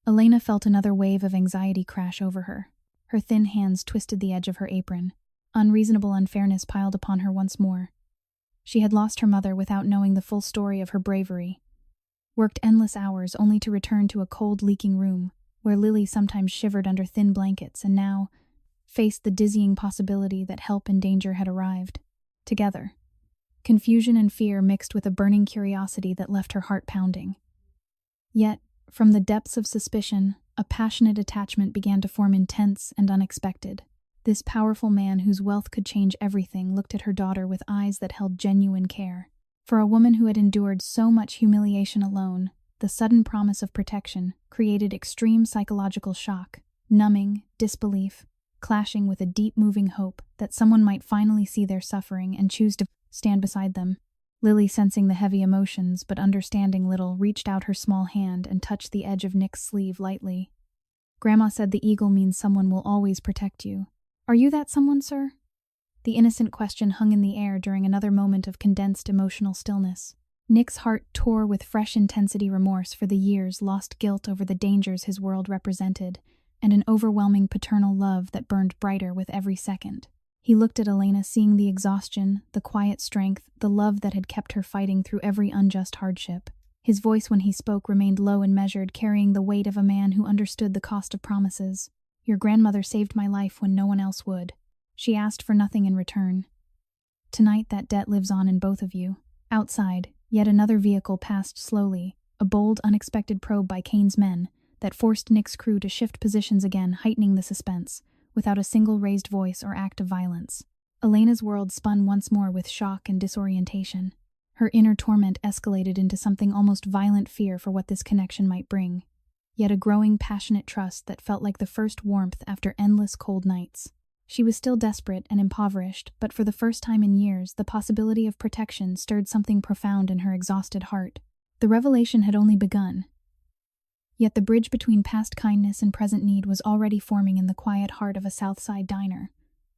Elena felt another wave of anxiety crash over her. Her thin hands twisted the edge of her apron. Unreasonable unfairness piled upon her once more. She had lost her mother without knowing the full story of her bravery. Worked endless hours only to return to a cold, leaking room, where Lily sometimes shivered under thin blankets, and now faced the dizzying possibility that help and danger had arrived. Together. Confusion and fear mixed with a burning curiosity that left her heart pounding. Yet, from the depths of suspicion, a passionate attachment began to form, intense and unexpected. This powerful man whose wealth could change everything looked at her daughter with eyes that held genuine care. For a woman who had endured so much humiliation alone, the sudden promise of protection created extreme psychological shock, numbing, disbelief, clashing with a deep-moving hope that someone might finally see their suffering and choose to stand beside them. Lily, sensing the heavy emotions but understanding little, reached out her small hand and touched the edge of Nick's sleeve lightly. "Grandma said the eagle means someone will always protect you. Are you that someone, sir?" The innocent question hung in the air during another moment of condensed emotional stillness. Nick's heart tore with fresh intensity, remorse for the years, lost guilt over the dangers his world represented, and an overwhelming paternal love that burned brighter with every second. He looked at Elena, seeing the exhaustion, the quiet strength, the love that had kept her fighting through every unjust hardship. His voice when he spoke remained low and measured, carrying the weight of a man who understood the cost of promises. "Your grandmother saved my life when no one else would. She asked for nothing in return. Tonight that debt lives on in both of you." Outside, yet another vehicle passed slowly, a bold, unexpected probe by Kane's men that forced Nick's crew to shift positions again, heightening the suspense, without a single raised voice or act of violence. Elena's world spun once more with shock and disorientation. Her inner torment escalated into something almost violent fear for what this connection might bring, yet a growing, passionate trust that felt like the first warmth after endless cold nights. She was still desperate and impoverished, but for the first time in years, the possibility of protection stirred something profound in her exhausted heart. The revelation had only begun. Yet the bridge between past kindness and present need was already forming in the quiet heart of a Southside diner,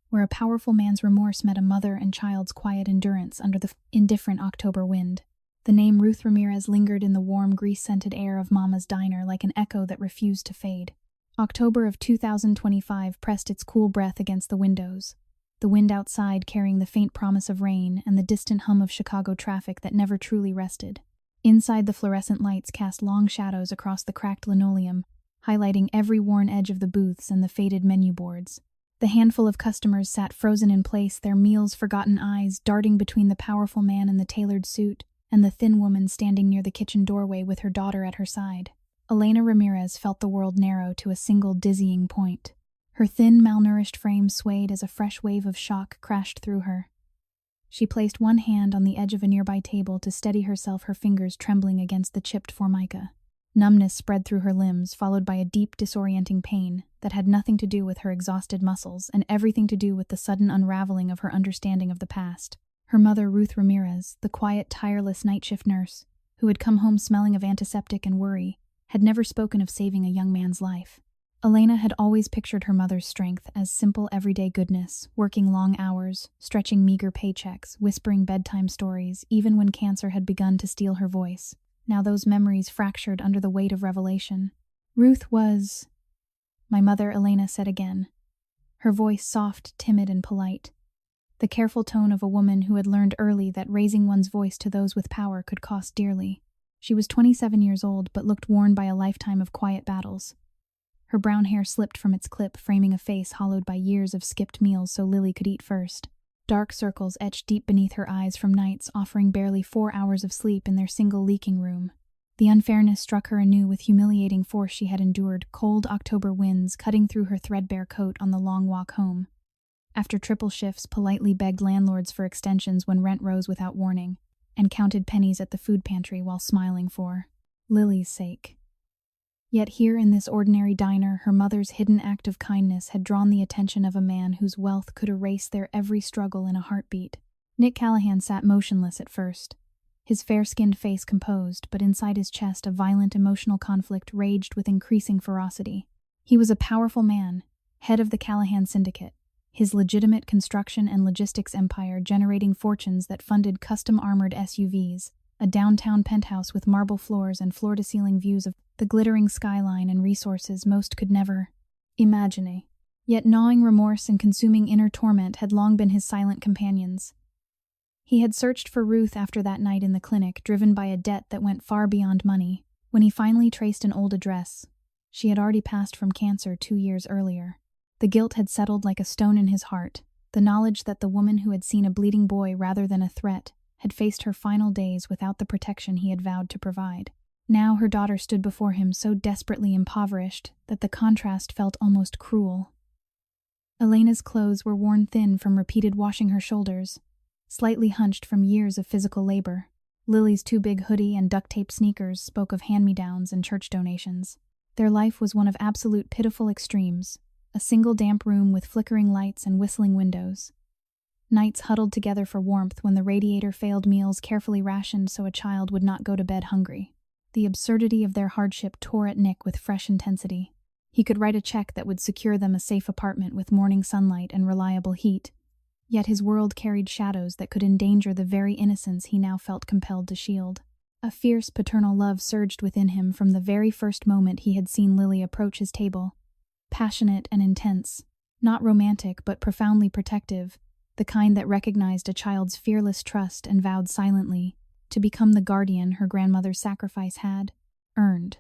where a powerful man's remorse met a mother and child's quiet endurance under the indifferent October wind. The name Ruth Ramirez lingered in the warm, grease-scented air of Mama's diner like an echo that refused to fade. October of 2025 pressed its cool breath against the windows, the wind outside carrying the faint promise of rain and the distant hum of Chicago traffic that never truly rested. Inside, the fluorescent lights cast long shadows across the cracked linoleum, highlighting every worn edge of the booths and the faded menu boards. The handful of customers sat frozen in place, their meals-forgotten eyes darting between the powerful man in the tailored suit and the thin woman standing near the kitchen doorway with her daughter at her side. Elena Ramirez felt the world narrow to a single dizzying point. Her thin, malnourished frame swayed as a fresh wave of shock crashed through her. She placed one hand on the edge of a nearby table to steady herself, her fingers trembling against the chipped formica. Numbness spread through her limbs, followed by a deep, disorienting pain that had nothing to do with her exhausted muscles and everything to do with the sudden unraveling of her understanding of the past. Her mother, Ruth Ramirez, the quiet, tireless night shift nurse, who had come home smelling of antiseptic and worry, had never spoken of saving a young man's life. Elena had always pictured her mother's strength as simple, everyday goodness, working long hours, stretching meager paychecks, whispering bedtime stories, even when cancer had begun to steal her voice. Now those memories fractured under the weight of revelation. Ruth was... "My mother," Elena said again, her voice soft, timid, and polite. The careful tone of a woman who had learned early that raising one's voice to those with power could cost dearly. She was 27 years old, but looked worn by a lifetime of quiet battles. Her brown hair slipped from its clip, framing a face hollowed by years of skipped meals so Lily could eat first. Dark circles etched deep beneath her eyes from nights offering barely 4 hours of sleep in their single leaking room. The unfairness struck her anew with humiliating force. She had endured cold October winds cutting through her threadbare coat on the long walk home. After triple shifts, politely begged landlords for extensions when rent rose without warning, and counted pennies at the food pantry while smiling for Lily's sake. Yet here in this ordinary diner, her mother's hidden act of kindness had drawn the attention of a man whose wealth could erase their every struggle in a heartbeat. Nick Callahan sat motionless at first, his fair-skinned face composed, but inside his chest a violent emotional conflict raged with increasing ferocity. He was a powerful man, head of the Callahan Syndicate, his legitimate construction and logistics empire generating fortunes that funded custom-armored SUVs, a downtown penthouse with marble floors and floor-to-ceiling views of the glittering skyline and resources most could never imagine. Yet gnawing remorse and consuming inner torment had long been his silent companions. He had searched for Ruth after that night in the clinic, driven by a debt that went far beyond money. When he finally traced an old address, she had already passed from cancer 2 years earlier. The guilt had settled like a stone in his heart, the knowledge that the woman who had seen a bleeding boy rather than a threat had faced her final days without the protection he had vowed to provide. Now her daughter stood before him so desperately impoverished that the contrast felt almost cruel. Elena's clothes were worn thin from repeated washing her shoulders, slightly hunched from years of physical labor. Lily's too big hoodie and duct-tape sneakers spoke of hand-me-downs and church donations. Their life was one of absolute pitiful extremes, a single damp room with flickering lights and whistling windows. Nights huddled together for warmth when the radiator failed, meals carefully rationed so a child would not go to bed hungry. The absurdity of their hardship tore at Nick with fresh intensity. He could write a check that would secure them a safe apartment with morning sunlight and reliable heat, yet his world carried shadows that could endanger the very innocence he now felt compelled to shield. A fierce paternal love surged within him from the very first moment he had seen Lily approach his table. Passionate and intense, not romantic but profoundly protective, the kind that recognized a child's fearless trust and vowed silently to become the guardian her grandmother's sacrifice had earned.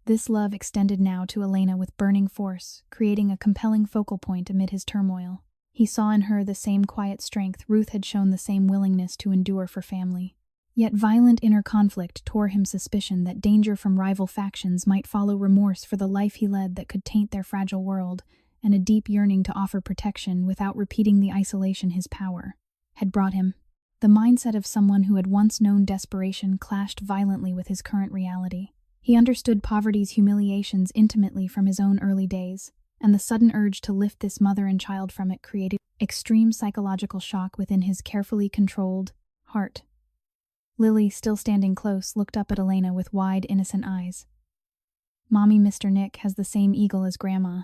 This love extended now to Elena with burning force, creating a compelling focal point amid his turmoil. He saw in her the same quiet strength Ruth had shown, the same willingness to endure for family. Yet violent inner conflict tore him suspicion that danger from rival factions might follow remorse for the life he led that could taint their fragile world, and a deep yearning to offer protection without repeating the isolation his power had brought him. The mindset of someone who had once known desperation clashed violently with his current reality. He understood poverty's humiliations intimately from his own early days, and the sudden urge to lift this mother and child from it created extreme psychological shock within his carefully controlled heart. Lily, still standing close, looked up at Elena with wide, innocent eyes. "Mommy, Mr. Nick has the same eagle as Grandma.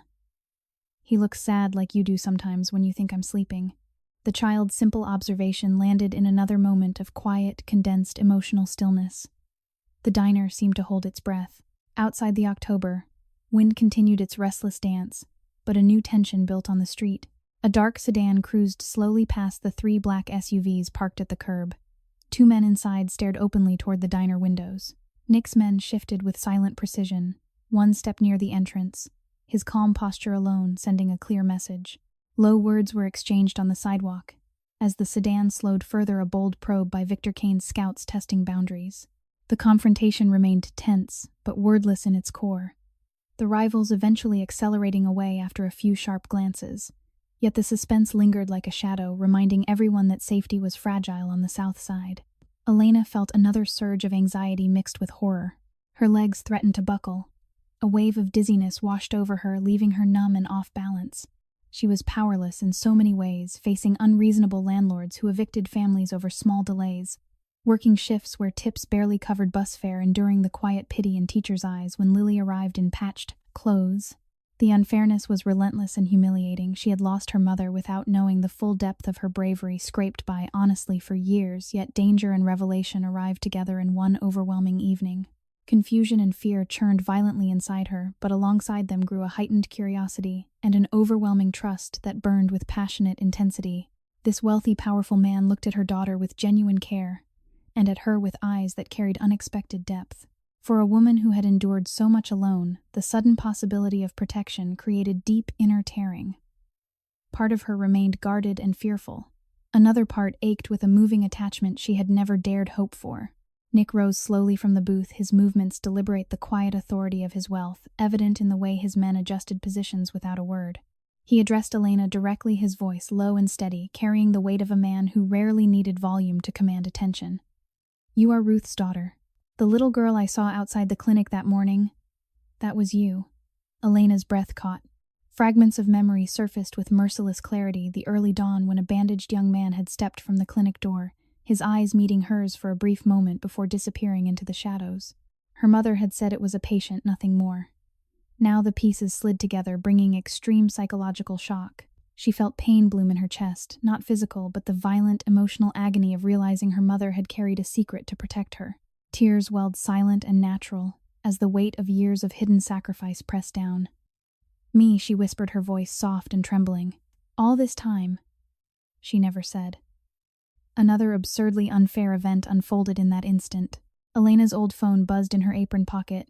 He looks sad like you do sometimes when you think I'm sleeping." The child's simple observation landed in another moment of quiet, condensed emotional stillness. The diner seemed to hold its breath. Outside the October, wind continued its restless dance, but a new tension built on the street. A dark sedan cruised slowly past the 3 black SUVs parked at the curb. 2 men inside stared openly toward the diner windows. Nick's men shifted with silent precision, one step near the entrance, his calm posture alone sending a clear message. Low words were exchanged on the sidewalk. As the sedan slowed further, a bold probe by Victor Kane's scouts testing boundaries. The confrontation remained tense, but wordless in its core, the rivals eventually accelerating away after a few sharp glances. Yet the suspense lingered like a shadow, reminding everyone that safety was fragile on the south side. Elena felt another surge of anxiety mixed with horror. Her legs threatened to buckle. A wave of dizziness washed over her, leaving her numb and off balance. She was powerless in so many ways, facing unreasonable landlords who evicted families over small delays, working shifts where tips barely covered bus fare, enduring the quiet pity in teachers' eyes when Lily arrived in patched clothes. The unfairness was relentless and humiliating. She had lost her mother without knowing the full depth of her bravery, scraped by honestly for years, yet danger and revelation arrived together in one overwhelming evening. Confusion and fear churned violently inside her, but alongside them grew a heightened curiosity and an overwhelming trust that burned with passionate intensity. This wealthy, powerful man looked at her daughter with genuine care, and at her with eyes that carried unexpected depth. For a woman who had endured so much alone, the sudden possibility of protection created deep inner tearing. Part of her remained guarded and fearful. Another part ached with a moving attachment she had never dared hope for. Nick rose slowly from the booth, his movements deliberate, the quiet authority of his wealth, evident in the way his men adjusted positions without a word. He addressed Elena directly, his voice low and steady, carrying the weight of a man who rarely needed volume to command attention. "You are Ruth's daughter. The little girl I saw outside the clinic that morning, that was you." Elena's breath caught. Fragments of memory surfaced with merciless clarity, the early dawn when a bandaged young man had stepped from the clinic door, his eyes meeting hers for a brief moment before disappearing into the shadows. Her mother had said it was a patient, nothing more. Now the pieces slid together, bringing extreme psychological shock. She felt pain bloom in her chest, not physical, but the violent emotional agony of realizing her mother had carried a secret to protect her. Tears welled silent and natural, as the weight of years of hidden sacrifice pressed down. "Me," she whispered, her voice soft and trembling. "All this time," she never said. Another absurdly unfair event unfolded in that instant. Elena's old phone buzzed in her apron pocket.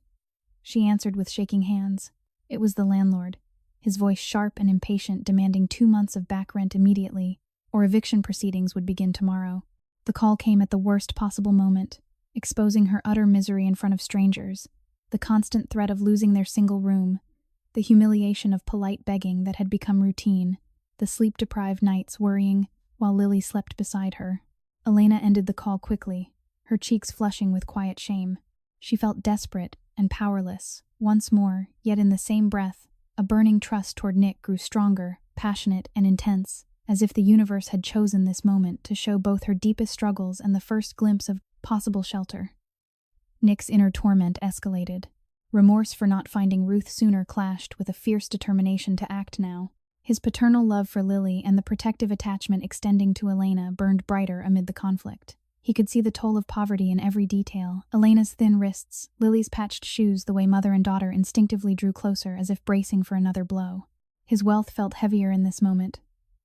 She answered with shaking hands. It was the landlord, his voice sharp and impatient, demanding 2 months of back rent immediately, or eviction proceedings would begin tomorrow. The call came at the worst possible moment, exposing her utter misery in front of strangers, the constant threat of losing their single room, the humiliation of polite begging that had become routine, the sleep-deprived nights worrying while Lily slept beside her. Elena ended the call quickly, her cheeks flushing with quiet shame. She felt desperate and powerless, once more, yet in the same breath, a burning trust toward Nick grew stronger, passionate, and intense, as if the universe had chosen this moment to show both her deepest struggles and the first glimpse of possible shelter. Nick's inner torment escalated. Remorse for not finding Ruth sooner clashed with a fierce determination to act now. His paternal love for Lily and the protective attachment extending to Elena burned brighter amid the conflict. He could see the toll of poverty in every detail: Elena's thin wrists, Lily's patched shoes, the way mother and daughter instinctively drew closer as if bracing for another blow. His wealth felt heavier in this moment.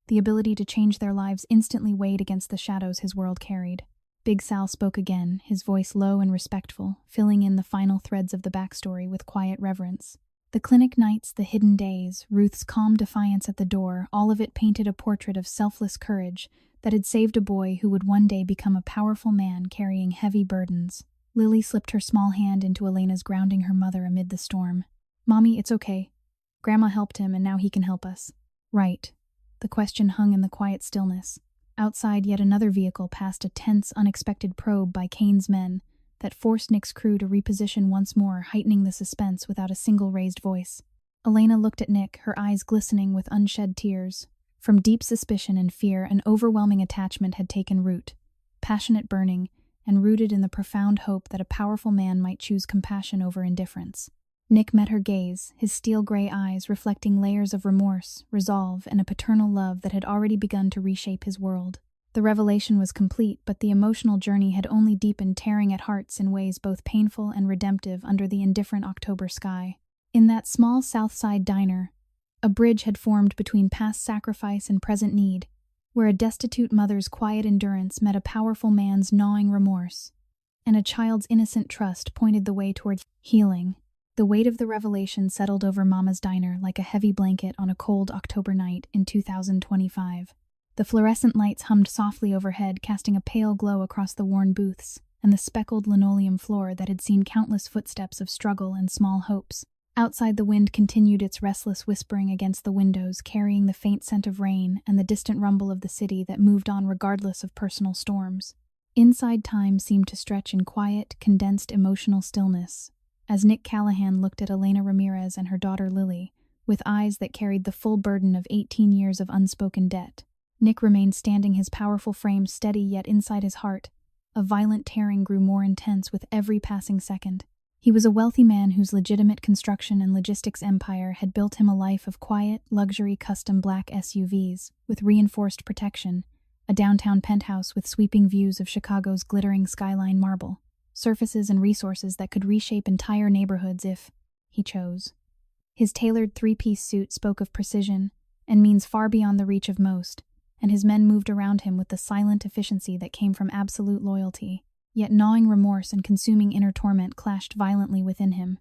The ability to change their lives instantly weighed against the shadows his world carried. Big Sal spoke again, his voice low and respectful, filling in the final threads of the backstory with quiet reverence. The clinic nights, the hidden days, Ruth's calm defiance at the door, all of it painted a portrait of selfless courage that had saved a boy who would one day become a powerful man carrying heavy burdens. Lily slipped her small hand into Elena's, grounding her mother amid the storm. "Mommy, it's okay. Grandma helped him, and now he can help us." "Right." The question hung in the quiet stillness. Outside, yet another vehicle passed, a tense, unexpected probe by Kane's men that forced Nick's crew to reposition once more, heightening the suspense without a single raised voice. Elena looked at Nick, her eyes glistening with unshed tears. From deep suspicion and fear, an overwhelming attachment had taken root, passionate, burning, and rooted in the profound hope that a powerful man might choose compassion over indifference. Nick met her gaze, his steel-gray eyes reflecting layers of remorse, resolve, and a paternal love that had already begun to reshape his world. The revelation was complete, but the emotional journey had only deepened, tearing at hearts in ways both painful and redemptive under the indifferent October sky. In that small South Side diner, a bridge had formed between past sacrifice and present need, where a destitute mother's quiet endurance met a powerful man's gnawing remorse, and a child's innocent trust pointed the way toward healing. The weight of the revelation settled over Mama's diner like a heavy blanket on a cold October night in 2025. The fluorescent lights hummed softly overhead, casting a pale glow across the worn booths and the speckled linoleum floor that had seen countless footsteps of struggle and small hopes. Outside, the wind continued its restless whispering against the windows, carrying the faint scent of rain and the distant rumble of the city that moved on regardless of personal storms. Inside, time seemed to stretch in quiet, condensed emotional stillness, as Nick Callahan looked at Elena Ramirez and her daughter Lily, with eyes that carried the full burden of 18 years of unspoken debt. Nick remained standing, his powerful frame steady, yet inside his heart, a violent tearing grew more intense with every passing second. He was a wealthy man whose legitimate construction and logistics empire had built him a life of quiet, luxury custom black SUVs, with reinforced protection, a downtown penthouse with sweeping views of Chicago's glittering skyline marble, surfaces and resources that could reshape entire neighborhoods if he chose. His tailored three-piece suit spoke of precision and means far beyond the reach of most, and his men moved around him with the silent efficiency that came from absolute loyalty. Yet gnawing remorse and consuming inner torment clashed violently within him.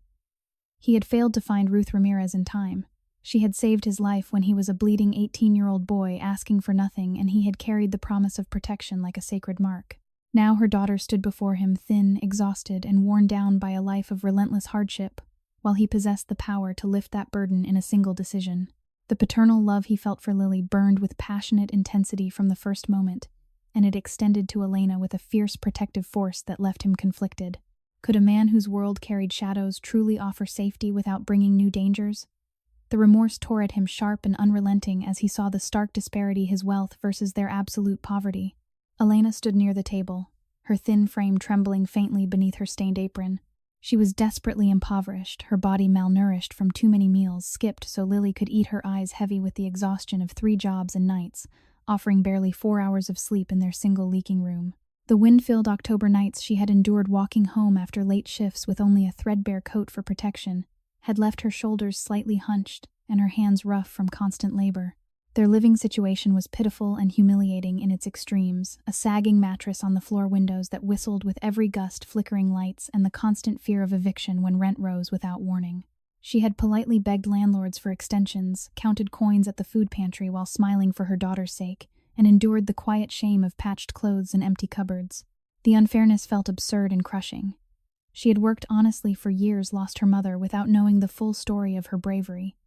He had failed to find Ruth Ramirez in time. She had saved his life when he was a bleeding 18-year-old boy asking for nothing, and he had carried the promise of protection like a sacred mark. Now her daughter stood before him, thin, exhausted, and worn down by a life of relentless hardship, while he possessed the power to lift that burden in a single decision. The paternal love he felt for Lily burned with passionate intensity from the first moment, and it extended to Elena with a fierce protective force that left him conflicted. Could a man whose world carried shadows truly offer safety without bringing new dangers? The remorse tore at him, sharp and unrelenting, as he saw the stark disparity, his wealth versus their absolute poverty. Elena stood near the table, her thin frame trembling faintly beneath her stained apron. She was desperately impoverished, her body malnourished from too many meals skipped so Lily could eat, her eyes heavy with the exhaustion of 3 jobs and nights, offering barely 4 hours of sleep in their single leaking room. The wind-filled October nights she had endured walking home after late shifts with only a threadbare coat for protection had left her shoulders slightly hunched and her hands rough from constant labor. Their living situation was pitiful and humiliating in its extremes, a sagging mattress on the floor windows that whistled with every gust, flickering lights, and the constant fear of eviction when rent rose without warning. She had politely begged landlords for extensions, counted coins at the food pantry while smiling for her daughter's sake, and endured the quiet shame of patched clothes and empty cupboards. The unfairness felt absurd and crushing. She had worked honestly for years, lost her mother without knowing the full story of her bravery.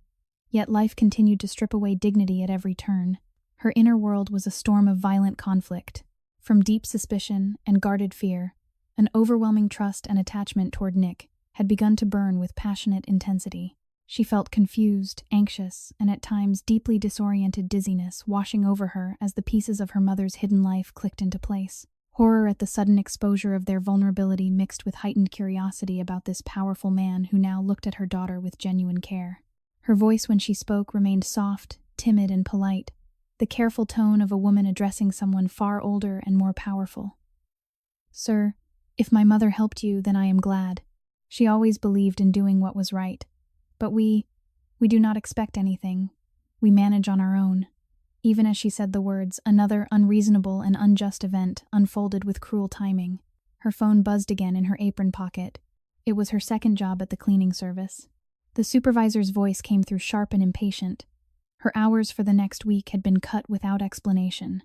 Yet life continued to strip away dignity at every turn. Her inner world was a storm of violent conflict. From deep suspicion and guarded fear, an overwhelming trust and attachment toward Nick had begun to burn with passionate intensity. She felt confused, anxious, and at times deeply disoriented dizziness washing over her as the pieces of her mother's hidden life clicked into place. Horror at the sudden exposure of their vulnerability mixed with heightened curiosity about this powerful man who now looked at her daughter with genuine care. Her voice when she spoke remained soft, timid, and polite, the careful tone of a woman addressing someone far older and more powerful. "Sir, if my mother helped you, then I am glad. She always believed in doing what was right. But we do not expect anything. We manage on our own." Even as she said the words, another unreasonable and unjust event unfolded with cruel timing. Her phone buzzed again in her apron pocket. It was her second job at the cleaning service. The supervisor's voice came through sharp and impatient. Her hours for the next week had been cut without explanation,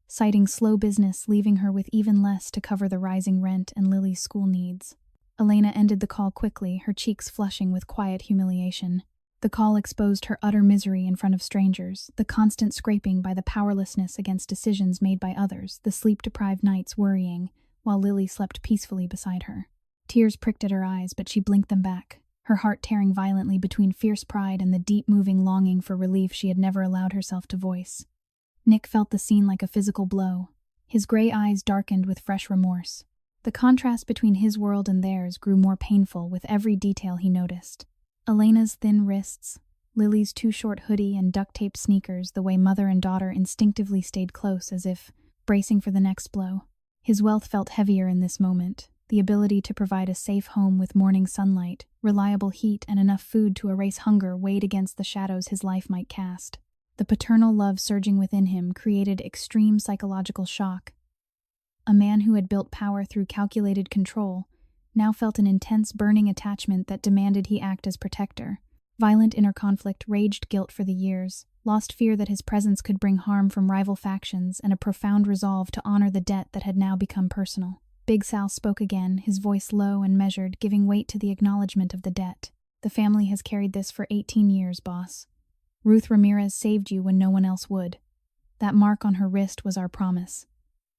citing slow business, leaving her with even less to cover the rising rent and Lily's school needs. Elena ended the call quickly, her cheeks flushing with quiet humiliation. The call exposed her utter misery in front of strangers, the constant scraping by the powerlessness against decisions made by others, the sleep-deprived nights worrying, while Lily slept peacefully beside her. Tears pricked at her eyes, but she blinked them back, her heart tearing violently between fierce pride and the deep-moving longing for relief she had never allowed herself to voice. Nick felt the scene like a physical blow. His gray eyes darkened with fresh remorse. The contrast between his world and theirs grew more painful with every detail he noticed. Elena's thin wrists, Lily's too short hoodie and duct-taped sneakers, the way mother and daughter instinctively stayed close as if bracing for the next blow. His wealth felt heavier in this moment. The ability to provide a safe home with morning sunlight, reliable heat, and enough food to erase hunger weighed against the shadows his life might cast. The paternal love surging within him created extreme psychological shock. A man who had built power through calculated control now felt an intense burning attachment that demanded he act as protector. Violent inner conflict, raged guilt for the years, lost fear that his presence could bring harm from rival factions, and a profound resolve to honor the debt that had now become personal. Big Sal spoke again, his voice low and measured, giving weight to the acknowledgement of the debt. "The family has carried this for 18 years, boss. Ruth Ramirez saved you when no one else would. That mark on her wrist was our promise.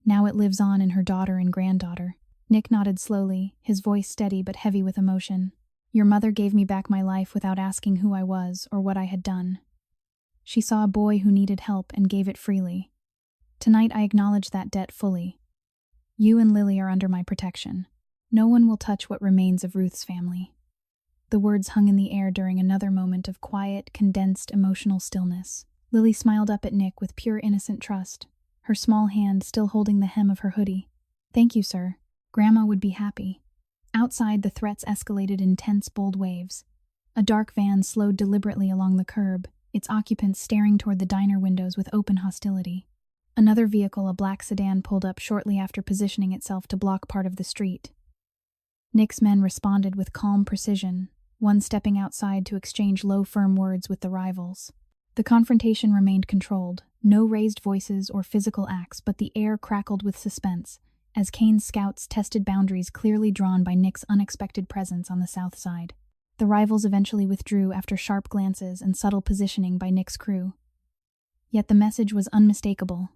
Now it lives on in her daughter and granddaughter." Nick nodded slowly, his voice steady but heavy with emotion. "Your mother gave me back my life without asking who I was or what I had done. She saw a boy who needed help and gave it freely. Tonight I acknowledge that debt fully. You and Lily are under my protection. No one will touch what remains of Ruth's family." The words hung in the air during another moment of quiet, condensed, emotional stillness. Lily smiled up at Nick with pure innocent trust, her small hand still holding the hem of her hoodie. "Thank you, sir. Grandma would be happy." Outside, the threats escalated in tense, bold waves. A dark van slowed deliberately along the curb, its occupants staring toward the diner windows with open hostility. Another vehicle, a black sedan, pulled up shortly after, positioning itself to block part of the street. Nick's men responded with calm precision, one stepping outside to exchange low, firm words with the rivals. The confrontation remained controlled, no raised voices or physical acts, but the air crackled with suspense, as Kane's scouts tested boundaries clearly drawn by Nick's unexpected presence on the south side. The rivals eventually withdrew after sharp glances and subtle positioning by Nick's crew. Yet the message was unmistakable.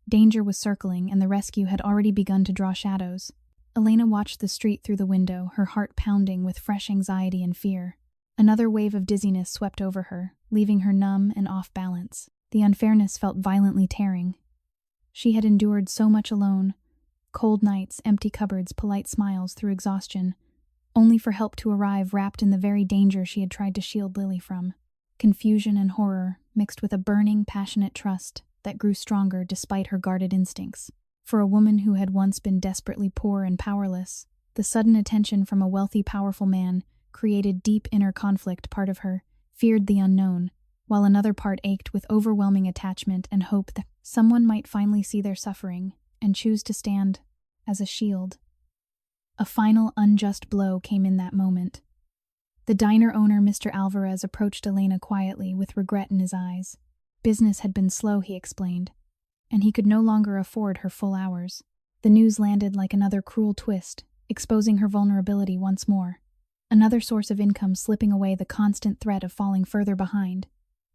Danger was circling, and the rescue had already begun to draw shadows. Elena watched the street through the window, her heart pounding with fresh anxiety and fear. Another wave of dizziness swept over her, leaving her numb and off balance. The unfairness felt violently tearing. She had endured so much alone, cold nights, empty cupboards, polite smiles through exhaustion, only for help to arrive wrapped in the very danger she had tried to shield Lily from. Confusion and horror, mixed with a burning, passionate trust that grew stronger despite her guarded instincts. For a woman who had once been desperately poor and powerless, the sudden attention from a wealthy, powerful man created deep inner conflict. Part of her feared the unknown, while another part ached with overwhelming attachment and hope that someone might finally see their suffering and choose to stand as a shield. A final unjust blow came in that moment. The diner owner, Mr. Alvarez, approached Elena quietly with regret in his eyes. Business had been slow, he explained, and he could no longer afford her full hours. The news landed like another cruel twist, exposing her vulnerability once more. Another source of income slipping away, the constant threat of falling further behind.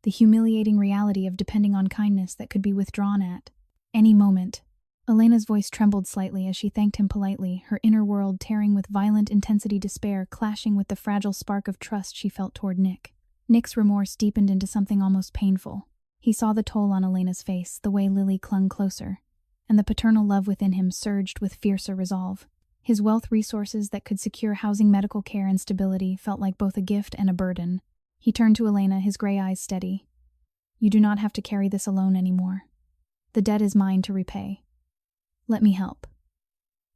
The humiliating reality of depending on kindness that could be withdrawn at any moment. Elena's voice trembled slightly as she thanked him politely, her inner world tearing with violent intensity, despair clashing with the fragile spark of trust she felt toward Nick. Nick's remorse deepened into something almost painful. He saw the toll on Elena's face, the way Lily clung closer, and the paternal love within him surged with fiercer resolve. His wealth, resources that could secure housing, medical care, and stability felt like both a gift and a burden. He turned to Elena, his gray eyes steady. "You do not have to carry this alone anymore. The debt is mine to repay. Let me help."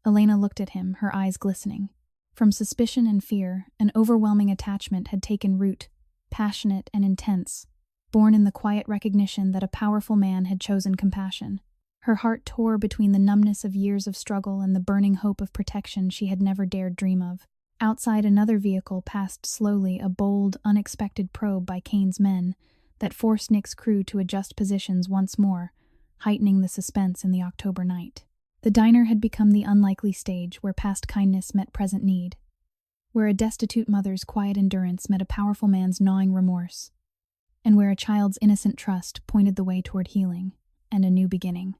Elena looked at him, her eyes glistening. From suspicion and fear, an overwhelming attachment had taken root, passionate and intense, born in the quiet recognition that a powerful man had chosen compassion. Her heart tore between the numbness of years of struggle and the burning hope of protection she had never dared dream of. Outside, another vehicle passed slowly, a bold, unexpected probe by Kane's men that forced Nick's crew to adjust positions once more, heightening the suspense in the October night. The diner had become the unlikely stage where past kindness met present need, where a destitute mother's quiet endurance met a powerful man's gnawing remorse, and where a child's innocent trust pointed the way toward healing and a new beginning.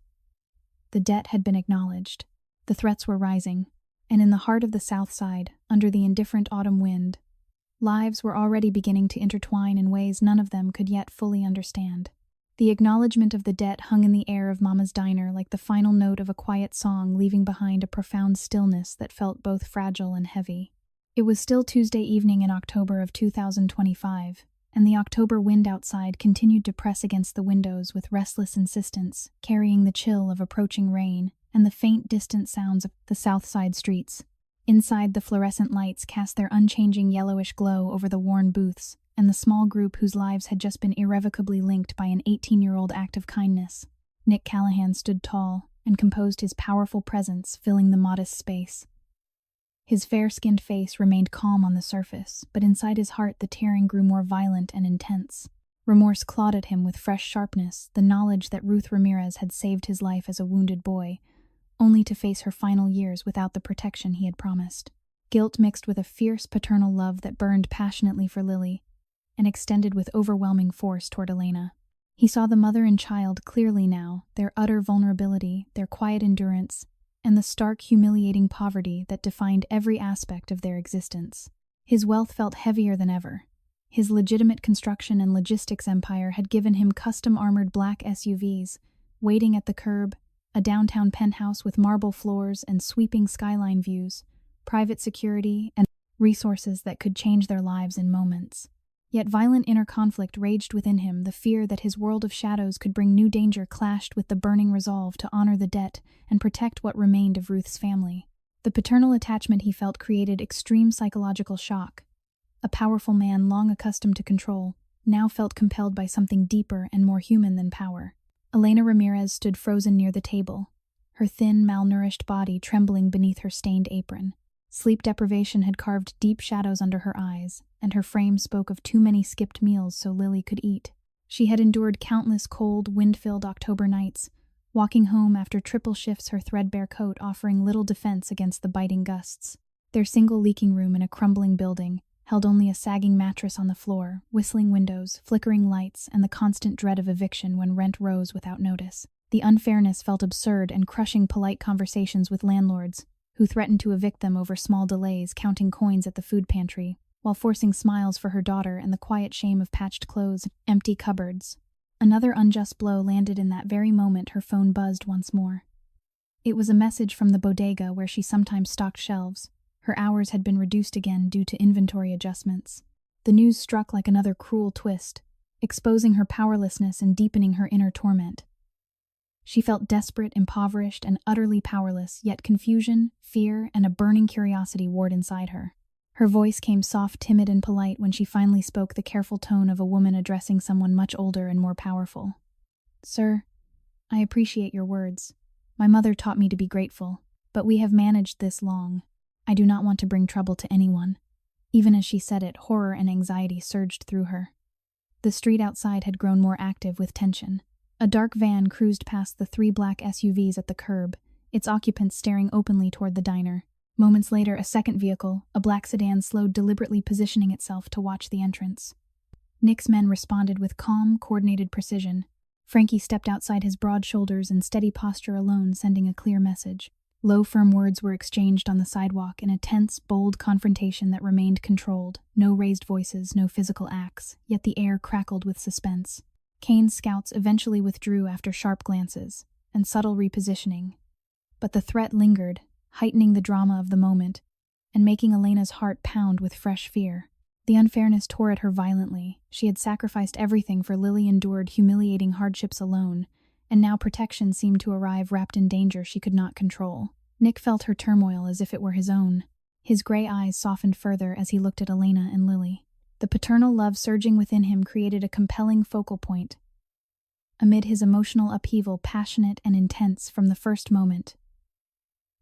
The debt had been acknowledged, the threats were rising, and in the heart of the South Side, under the indifferent autumn wind, lives were already beginning to intertwine in ways none of them could yet fully understand. The acknowledgement of the debt hung in the air of Mama's diner like the final note of a quiet song, leaving behind a profound stillness that felt both fragile and heavy. It was still Tuesday evening in October of 2025, and the October wind outside continued to press against the windows with restless insistence, carrying the chill of approaching rain and the faint distant sounds of the South Side streets. Inside, the fluorescent lights cast their unchanging yellowish glow over the worn booths, and the small group whose lives had just been irrevocably linked by an 18-year-old act of kindness. Nick Callahan stood tall and composed, his powerful presence filling the modest space. His fair-skinned face remained calm on the surface, but inside his heart the tearing grew more violent and intense. Remorse clawed at him with fresh sharpness, the knowledge that Ruth Ramirez had saved his life as a wounded boy, only to face her final years without the protection he had promised. Guilt mixed with a fierce paternal love that burned passionately for Lily and extended with overwhelming force toward Elena. He saw the mother and child clearly now, their utter vulnerability, their quiet endurance, and the stark, humiliating poverty that defined every aspect of their existence. His wealth felt heavier than ever. His legitimate construction and logistics empire had given him custom-armored black SUVs, waiting at the curb, a downtown penthouse with marble floors and sweeping skyline views, private security, and resources that could change their lives in moments. Yet violent inner conflict raged within him, the fear that his world of shadows could bring new danger clashed with the burning resolve to honor the debt and protect what remained of Ruth's family. The paternal attachment he felt created extreme psychological shock. A powerful man long accustomed to control now felt compelled by something deeper and more human than power. Elena Ramirez stood frozen near the table, her thin, malnourished body trembling beneath her stained apron. Sleep deprivation had carved deep shadows under her eyes, and her frame spoke of too many skipped meals so Lily could eat. She had endured countless cold, wind-filled October nights, walking home after triple shifts, her threadbare coat offering little defense against the biting gusts. Their single leaking room in a crumbling building held only a sagging mattress on the floor, whistling windows, flickering lights, and the constant dread of eviction when rent rose without notice. The unfairness felt absurd, and crushing polite conversations with landlords who threatened to evict them over small delays, counting coins at the food pantry, while forcing smiles for her daughter, and the quiet shame of patched clothes and empty cupboards. Another unjust blow landed in that very moment. Her phone buzzed once more. It was a message from the bodega where she sometimes stocked shelves, Her hours had been reduced again due to inventory adjustments. The news struck like another cruel twist, exposing her powerlessness and deepening her inner torment. She felt desperate, impoverished, and utterly powerless, yet confusion, fear, and a burning curiosity warred inside her. Her voice came soft, timid, and polite when she finally spoke, the careful tone of a woman addressing someone much older and more powerful. "Sir, I appreciate your words. My mother taught me to be grateful, but we have managed this long. I do not want to bring trouble to anyone." Even as she said it, horror and anxiety surged through her. The street outside had grown more active with tension. A dark van cruised past the 3 black SUVs at the curb, its occupants staring openly toward the diner. Moments later, a second vehicle, a black sedan, slowed, deliberately positioning itself to watch the entrance. Nick's men responded with calm, coordinated precision. Frankie stepped outside his broad shoulders and steady posture alone, sending a clear message. Low, firm words were exchanged on the sidewalk in a tense, bold confrontation that remained controlled. No raised voices, no physical acts, yet the air crackled with suspense. Kane's scouts eventually withdrew after sharp glances and subtle repositioning. But the threat lingered, heightening the drama of the moment and making Elena's heart pound with fresh fear. The unfairness tore at her violently. She had sacrificed everything for Lily, endured humiliating hardships alone, and now protection seemed to arrive wrapped in danger she could not control. Nick felt her turmoil as if it were his own. His gray eyes softened further as he looked at Elena and Lily. The paternal love surging within him created a compelling focal point. Amid his emotional upheaval, passionate and intense from the first moment.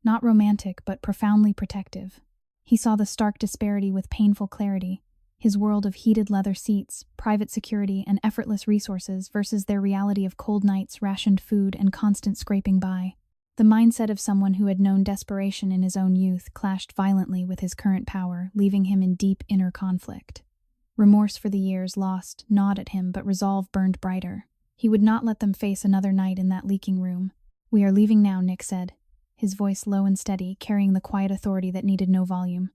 Not romantic, but profoundly protective. He saw the stark disparity with painful clarity. His world of heated leather seats, private security, and effortless resources versus their reality of cold nights, rationed food, and constant scraping by. The mindset of someone who had known desperation in his own youth clashed violently with his current power, leaving him in deep inner conflict. Remorse for the years lost gnawed at him, but resolve burned brighter. He would not let them face another night in that leaking room. "We are leaving now," Nick said, his voice low and steady, carrying the quiet authority that needed no volume.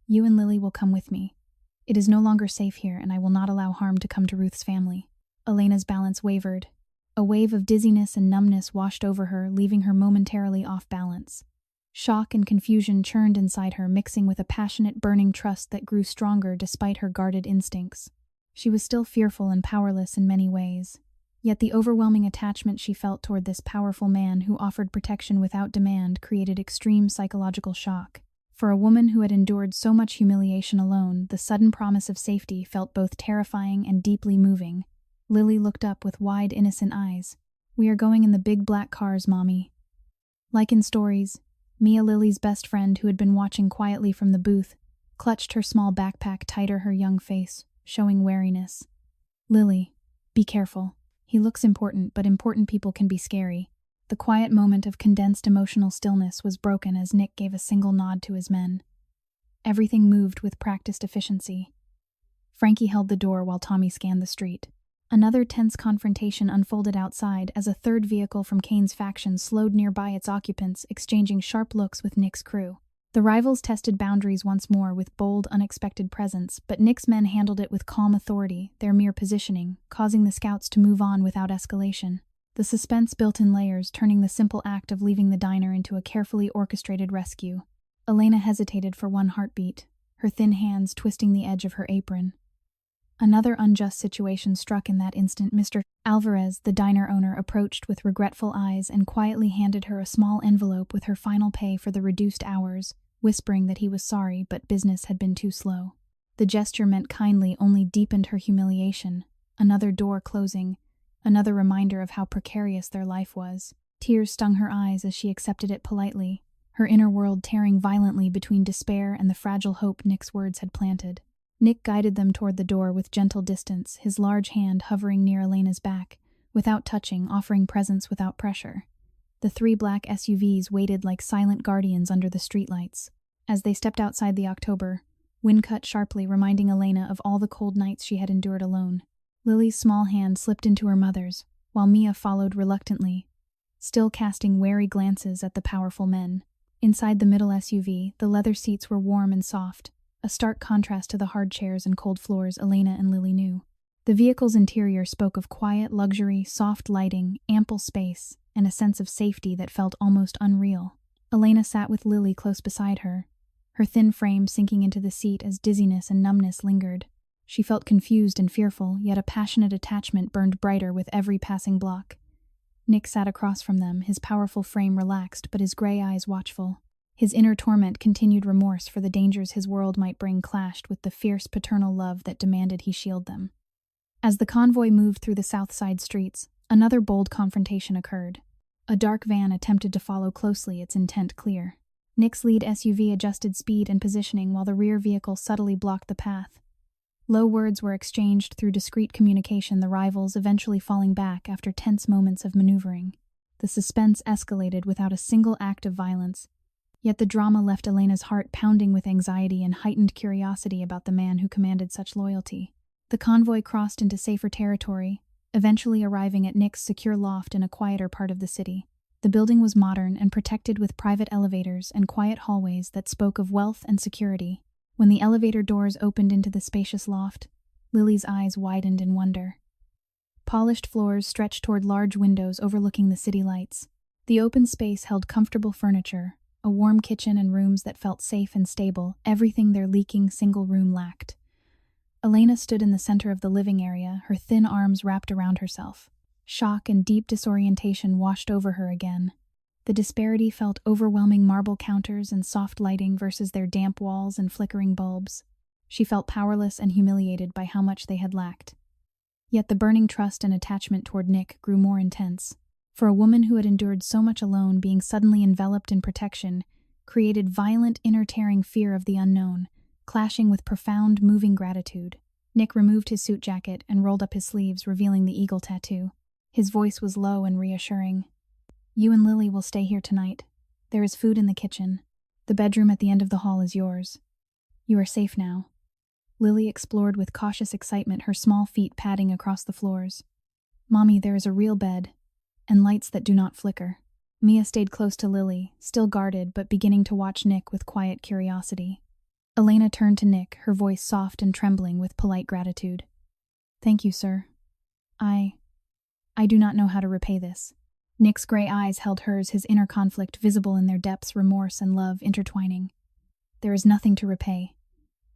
"You and Lily will come with me. It is no longer safe here, and I will not allow harm to come to Ruth's family." Elena's balance wavered. A wave of dizziness and numbness washed over her, leaving her momentarily off balance. Shock and confusion churned inside her, mixing with a passionate, burning trust that grew stronger despite her guarded instincts. She was still fearful and powerless in many ways. Yet the overwhelming attachment she felt toward this powerful man who offered protection without demand created extreme psychological shock. For a woman who had endured so much humiliation alone, the sudden promise of safety felt both terrifying and deeply moving. Lily looked up with wide, innocent eyes. "We are going in the big black cars, Mommy." Like in stories, Mia, Lily's best friend who had been watching quietly from the booth, clutched her small backpack tighter her young face, showing wariness. "Lily, be careful. He looks important, but important people can be scary." The quiet moment of condensed emotional stillness was broken as Nick gave a single nod to his men. Everything moved with practiced efficiency. Frankie held the door while Tommy scanned the street. Another tense confrontation unfolded outside as a third vehicle from Kane's faction slowed nearby its occupants, exchanging sharp looks with Nick's crew. The rivals tested boundaries once more with bold, unexpected presence, but Nick's men handled it with calm authority, their mere positioning, causing the scouts to move on without escalation. The suspense built in layers, turning the simple act of leaving the diner into a carefully orchestrated rescue. Elena hesitated for one heartbeat, her thin hands twisting the edge of her apron. Another unjust situation struck in that instant. Mr. Alvarez, the diner owner, approached with regretful eyes and quietly handed her a small envelope with her final pay for the reduced hours, whispering that he was sorry, but business had been too slow. The gesture meant kindly only deepened her humiliation. Another door closing, another reminder of how precarious their life was. Tears stung her eyes as she accepted it politely, her inner world tearing violently between despair and the fragile hope Nick's words had planted. Nick guided them toward the door with gentle distance, his large hand hovering near Elena's back, without touching, offering presence without pressure. The 3 black SUVs waited like silent guardians under the streetlights. As they stepped outside the October, wind cut sharply, reminding Elena of all the cold nights she had endured alone. Lily's small hand slipped into her mother's, while Mia followed reluctantly, still casting wary glances at the powerful men. Inside the middle SUV, the leather seats were warm and soft, a stark contrast to the hard chairs and cold floors Elena and Lily knew. The vehicle's interior spoke of quiet luxury, soft lighting, ample space, and a sense of safety that felt almost unreal. Elena sat with Lily close beside her, her thin frame sinking into the seat as dizziness and numbness lingered. She felt confused and fearful, yet a passionate attachment burned brighter with every passing block. Nick sat across from them, his powerful frame relaxed but his gray eyes watchful. His inner torment continued remorse for the dangers his world might bring clashed with the fierce paternal love that demanded he shield them. As the convoy moved through the South Side streets, another bold confrontation occurred. A dark van attempted to follow closely, its intent clear. Nick's lead SUV adjusted speed and positioning while the rear vehicle subtly blocked the path. Low words were exchanged through discreet communication, the rivals eventually falling back after tense moments of maneuvering. The suspense escalated without a single act of violence, yet the drama left Elena's heart pounding with anxiety and heightened curiosity about the man who commanded such loyalty. The convoy crossed into safer territory, eventually arriving at Nick's secure loft in a quieter part of the city. The building was modern and protected with private elevators and quiet hallways that spoke of wealth and security. When the elevator doors opened into the spacious loft, Lily's eyes widened in wonder. Polished floors stretched toward large windows overlooking the city lights. The open space held comfortable furniture, a warm kitchen and rooms that felt safe and stable, everything their leaking single room lacked. Elena stood in the center of the living area, her thin arms wrapped around herself. Shock and deep disorientation washed over her again. The disparity felt overwhelming: marble counters and soft lighting versus their damp walls and flickering bulbs. She felt powerless and humiliated by how much they had lacked. Yet the burning trust and attachment toward Nick grew more intense. For a woman who had endured so much alone, being suddenly enveloped in protection created violent, inner-tearing fear of the unknown, clashing with profound, moving gratitude. Nick removed his suit jacket and rolled up his sleeves, revealing the eagle tattoo. His voice was low and reassuring. "You and Lily will stay here tonight. There is food in the kitchen. The bedroom at the end of the hall is yours. You are safe now." Lily explored with cautious excitement, her small feet padding across the floors. "Mommy, there is a real bed, and lights that do not flicker." Mia stayed close to Lily, still guarded but beginning to watch Nick with quiet curiosity. Elena turned to Nick, her voice soft and trembling with polite gratitude. "Thank you, sir. I do not know how to repay this." Nick's gray eyes held hers, his inner conflict visible in their depths, remorse and love intertwining. "There is nothing to repay.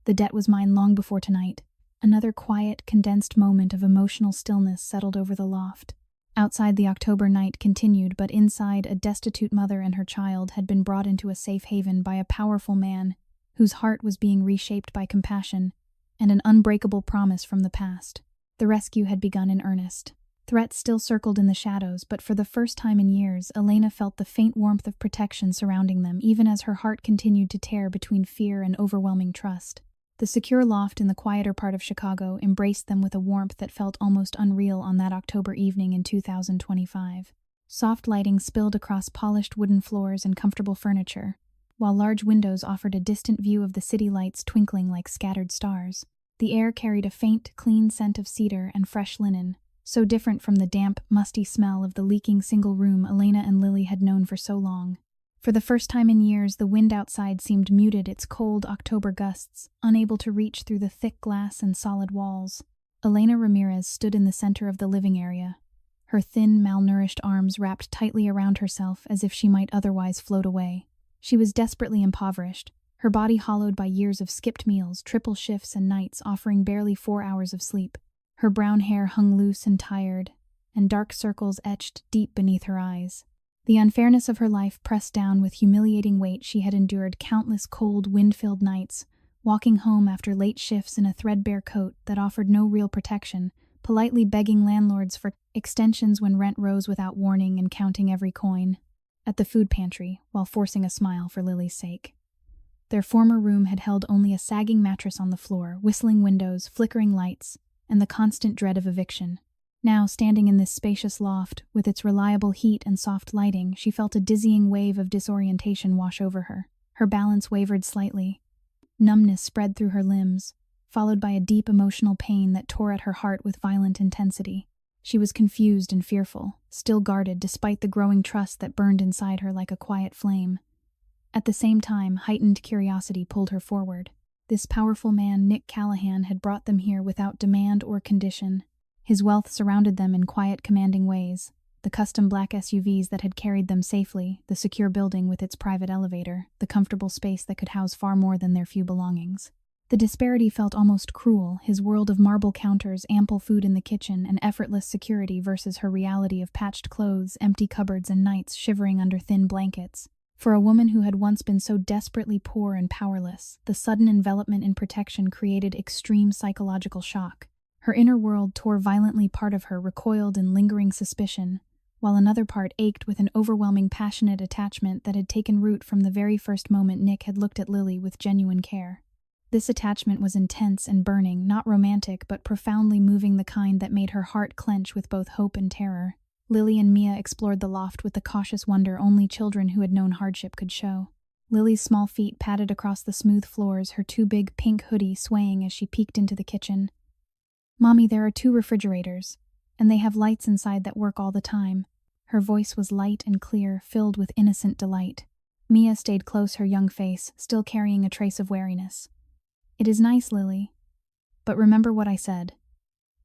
The debt was mine long before tonight." Another quiet, condensed moment of emotional stillness settled over the loft. Outside, the October night continued, but inside, a destitute mother and her child had been brought into a safe haven by a powerful man whose heart was being reshaped by compassion and an unbreakable promise from the past. The rescue had begun in earnest. Threats still circled in the shadows, but for the first time in years, Elena felt the faint warmth of protection surrounding them, even as her heart continued to tear between fear and overwhelming trust. The secure loft in the quieter part of Chicago embraced them with a warmth that felt almost unreal on that October evening in 2025. Soft lighting spilled across polished wooden floors and comfortable furniture, while large windows offered a distant view of the city lights twinkling like scattered stars. The air carried a faint, clean scent of cedar and fresh linen, so different from the damp, musty smell of the leaking single room Elena and Lily had known for so long. For the first time in years, the wind outside seemed muted, its cold October gusts unable to reach through the thick glass and solid walls. Elena Ramirez stood in the center of the living area, her thin, malnourished arms wrapped tightly around herself as if she might otherwise float away. She was desperately impoverished, her body hollowed by years of skipped meals, triple shifts, and nights offering barely 4 hours of sleep. Her brown hair hung loose and tired, and dark circles etched deep beneath her eyes. The unfairness of her life pressed down with humiliating weight. She had endured countless cold, wind-filled nights, walking home after late shifts in a threadbare coat that offered no real protection, politely begging landlords for extensions when rent rose without warning, and counting every coin at the food pantry while forcing a smile for Lily's sake. Their former room had held only a sagging mattress on the floor, whistling windows, flickering lights, and the constant dread of eviction. Now, standing in this spacious loft, with its reliable heat and soft lighting, she felt a dizzying wave of disorientation wash over her. Her balance wavered slightly. Numbness spread through her limbs, followed by a deep emotional pain that tore at her heart with violent intensity. She was confused and fearful, still guarded despite the growing trust that burned inside her like a quiet flame. At the same time, heightened curiosity pulled her forward. This powerful man, Nick Callahan, had brought them here without demand or condition. His wealth surrounded them in quiet, commanding ways, the the custom black SUVs that had carried them safely, the secure building with its private elevator, the comfortable space that could house far more than their few belongings. The disparity felt almost cruel, his world of marble counters, ample food in the kitchen, and effortless security versus her reality of patched clothes, empty cupboards, and nights shivering under thin blankets. For a woman who had once been so desperately poor and powerless, the sudden envelopment in protection created extreme psychological shock. Her inner world tore violently, part of her recoiled in lingering suspicion, while another part ached with an overwhelming passionate attachment that had taken root from the very first moment Nick had looked at Lily with genuine care. This attachment was intense and burning, not romantic but profoundly moving, the kind that made her heart clench with both hope and terror. Lily and Mia explored the loft with the cautious wonder only children who had known hardship could show. Lily's small feet patted across the smooth floors, her too big pink hoodie swaying as she peeked into the kitchen. "Mommy, there are 2 refrigerators, and they have lights inside that work all the time." Her voice was light and clear, filled with innocent delight. Mia stayed close, her young face still carrying a trace of wariness. "It is nice, Lily. But remember what I said.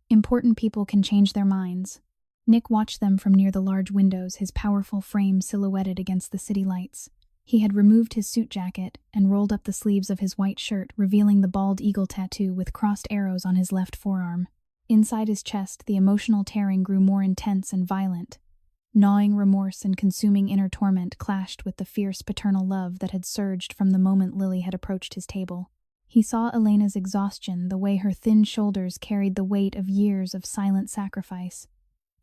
Important people can change their minds." Nick watched them from near the large windows, his powerful frame silhouetted against the city lights. He had removed his suit jacket and rolled up the sleeves of his white shirt, revealing the bald eagle tattoo with crossed arrows on his left forearm. Inside his chest, the emotional tearing grew more intense and violent. Gnawing remorse and consuming inner torment clashed with the fierce paternal love that had surged from the moment Lily had approached his table. He saw Elena's exhaustion, the way her thin shoulders carried the weight of years of silent sacrifice,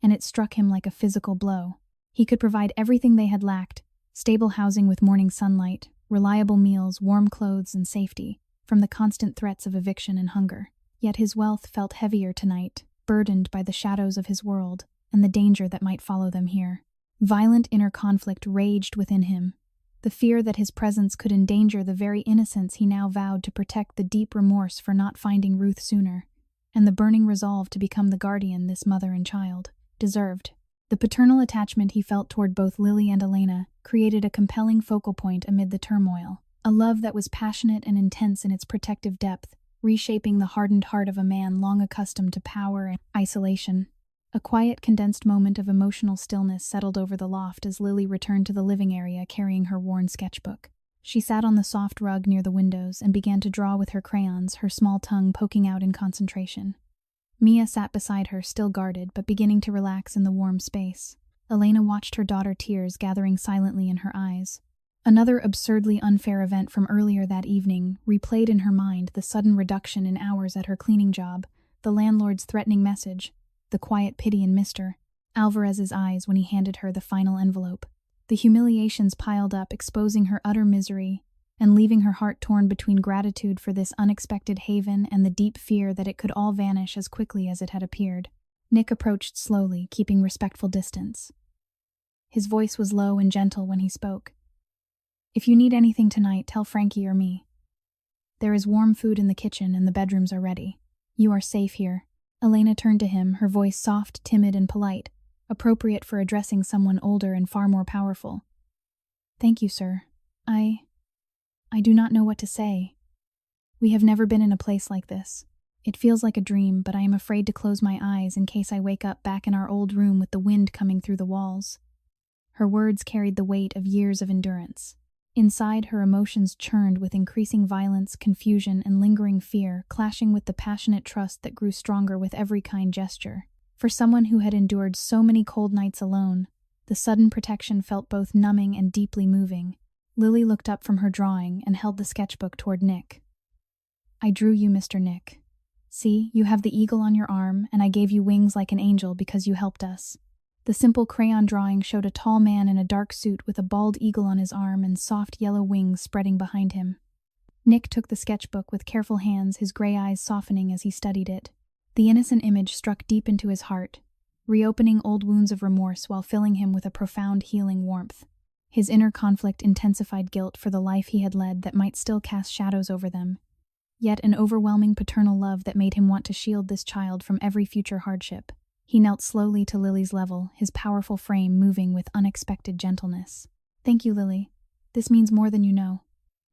and it struck him like a physical blow. He could provide everything they had lacked: stable housing with morning sunlight, reliable meals, warm clothes, and safety from the constant threats of eviction and hunger. Yet his wealth felt heavier tonight, burdened by the shadows of his world and the danger that might follow them here. Violent inner conflict raged within him. The fear that his presence could endanger the very innocence he now vowed to protect, the deep remorse for not finding Ruth sooner, and the burning resolve to become the guardian this mother and child deserved. The paternal attachment he felt toward both Lily and Elena created a compelling focal point amid the turmoil, a love that was passionate and intense in its protective depth, reshaping the hardened heart of a man long accustomed to power and isolation. A quiet, condensed moment of emotional stillness settled over the loft as Lily returned to the living area carrying her worn sketchbook. She sat on the soft rug near the windows and began to draw with her crayons, her small tongue poking out in concentration. Mia sat beside her, still guarded, but beginning to relax in the warm space. Elena watched her daughter, tears gathering silently in her eyes. Another absurdly unfair event from earlier that evening replayed in her mind: the sudden reduction in hours at her cleaning job, the landlord's threatening message, the quiet pity in Mr. Alvarez's eyes when he handed her the final envelope. The humiliations piled up, exposing her utter misery and leaving her heart torn between gratitude for this unexpected haven and the deep fear that it could all vanish as quickly as it had appeared. Nick approached slowly, keeping respectful distance. His voice was low and gentle when he spoke. "If you need anything tonight, tell Frankie or me. There is warm food in the kitchen and the bedrooms are ready. You are safe here." Elena turned to him, her voice soft, timid, and polite, appropriate for addressing someone older and far more powerful. "Thank you, sir. I do not know what to say. We have never been in a place like this. It feels like a dream, but I am afraid to close my eyes in case I wake up back in our old room with the wind coming through the walls." Her words carried the weight of years of endurance. Inside, her emotions churned with increasing violence, confusion, and lingering fear, clashing with the passionate trust that grew stronger with every kind gesture. For someone who had endured so many cold nights alone, the sudden protection felt both numbing and deeply moving. Lily looked up from her drawing and held the sketchbook toward Nick. "I drew you, Mr. Nick. See, you have the eagle on your arm, and I gave you wings like an angel because you helped us." The simple crayon drawing showed a tall man in a dark suit with a bald eagle on his arm and soft yellow wings spreading behind him. Nick took the sketchbook with careful hands, his gray eyes softening as he studied it. The innocent image struck deep into his heart, reopening old wounds of remorse while filling him with a profound healing warmth. His inner conflict intensified guilt for the life he had led that might still cast shadows over them, yet an overwhelming paternal love that made him want to shield this child from every future hardship. He knelt slowly to Lily's level, his powerful frame moving with unexpected gentleness. "Thank you, Lily. This means more than you know."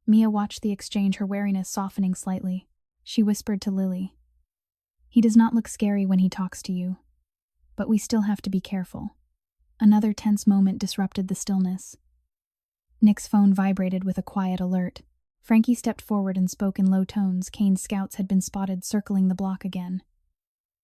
Mia watched the exchange, her wariness softening slightly. She whispered to Lily, "He does not look scary when he talks to you, but we still have to be careful. Another tense moment disrupted the stillness. Nick's phone vibrated with a quiet alert. Frankie stepped forward and spoke in low tones. Kane's scouts had been spotted circling the block again.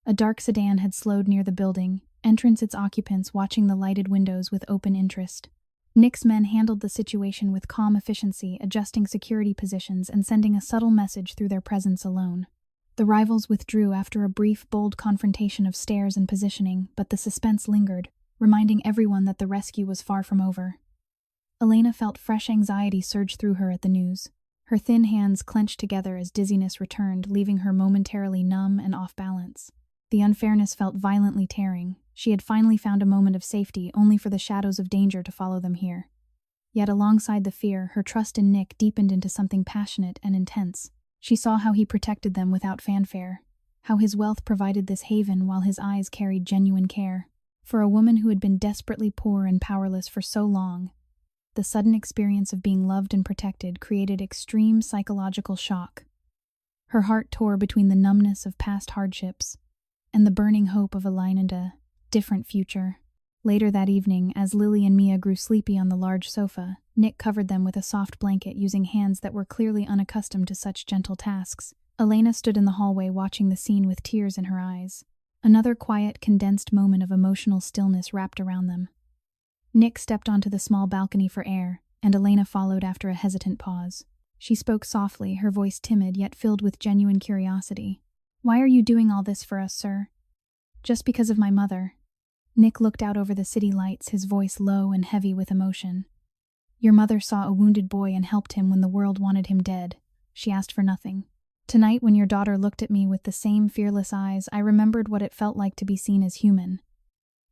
A dark sedan had slowed near the building, entrance its occupants watching the lighted windows with open interest. Nick's men handled the situation with calm efficiency, adjusting security positions and sending a subtle message through their presence alone. The rivals withdrew after a brief, bold confrontation of stares and positioning, but the suspense lingered, reminding everyone that the rescue was far from over. Elena felt fresh anxiety surge through her at the news. Her thin hands clenched together as dizziness returned, leaving her momentarily numb and off balance. The unfairness felt violently tearing. She had finally found a moment of safety, only for the shadows of danger to follow them here. Yet alongside the fear, her trust in Nick deepened into something passionate and intense. She saw how he protected them without fanfare, how his wealth provided this haven while his eyes carried genuine care. For a woman who had been desperately poor and powerless for so long, the sudden experience of being loved and protected created extreme psychological shock. Her heart tore between the numbness of past hardships and the burning hope of a line and a different future. Later that evening, as Lily and Mia grew sleepy on the large sofa, Nick covered them with a soft blanket using hands that were clearly unaccustomed to such gentle tasks. Elena stood in the hallway watching the scene with tears in her eyes. Another quiet, condensed moment of emotional stillness wrapped around them. Nick stepped onto the small balcony for air, and Elena followed after a hesitant pause. She spoke softly, her voice timid yet filled with genuine curiosity. "Why are you doing all this for us, sir?" "Just because of my mother." Nick looked out over the city lights, his voice low and heavy with emotion. "Your mother saw a wounded boy and helped him when the world wanted him dead. She asked for nothing. Tonight, when your daughter looked at me with the same fearless eyes, I remembered what it felt like to be seen as human.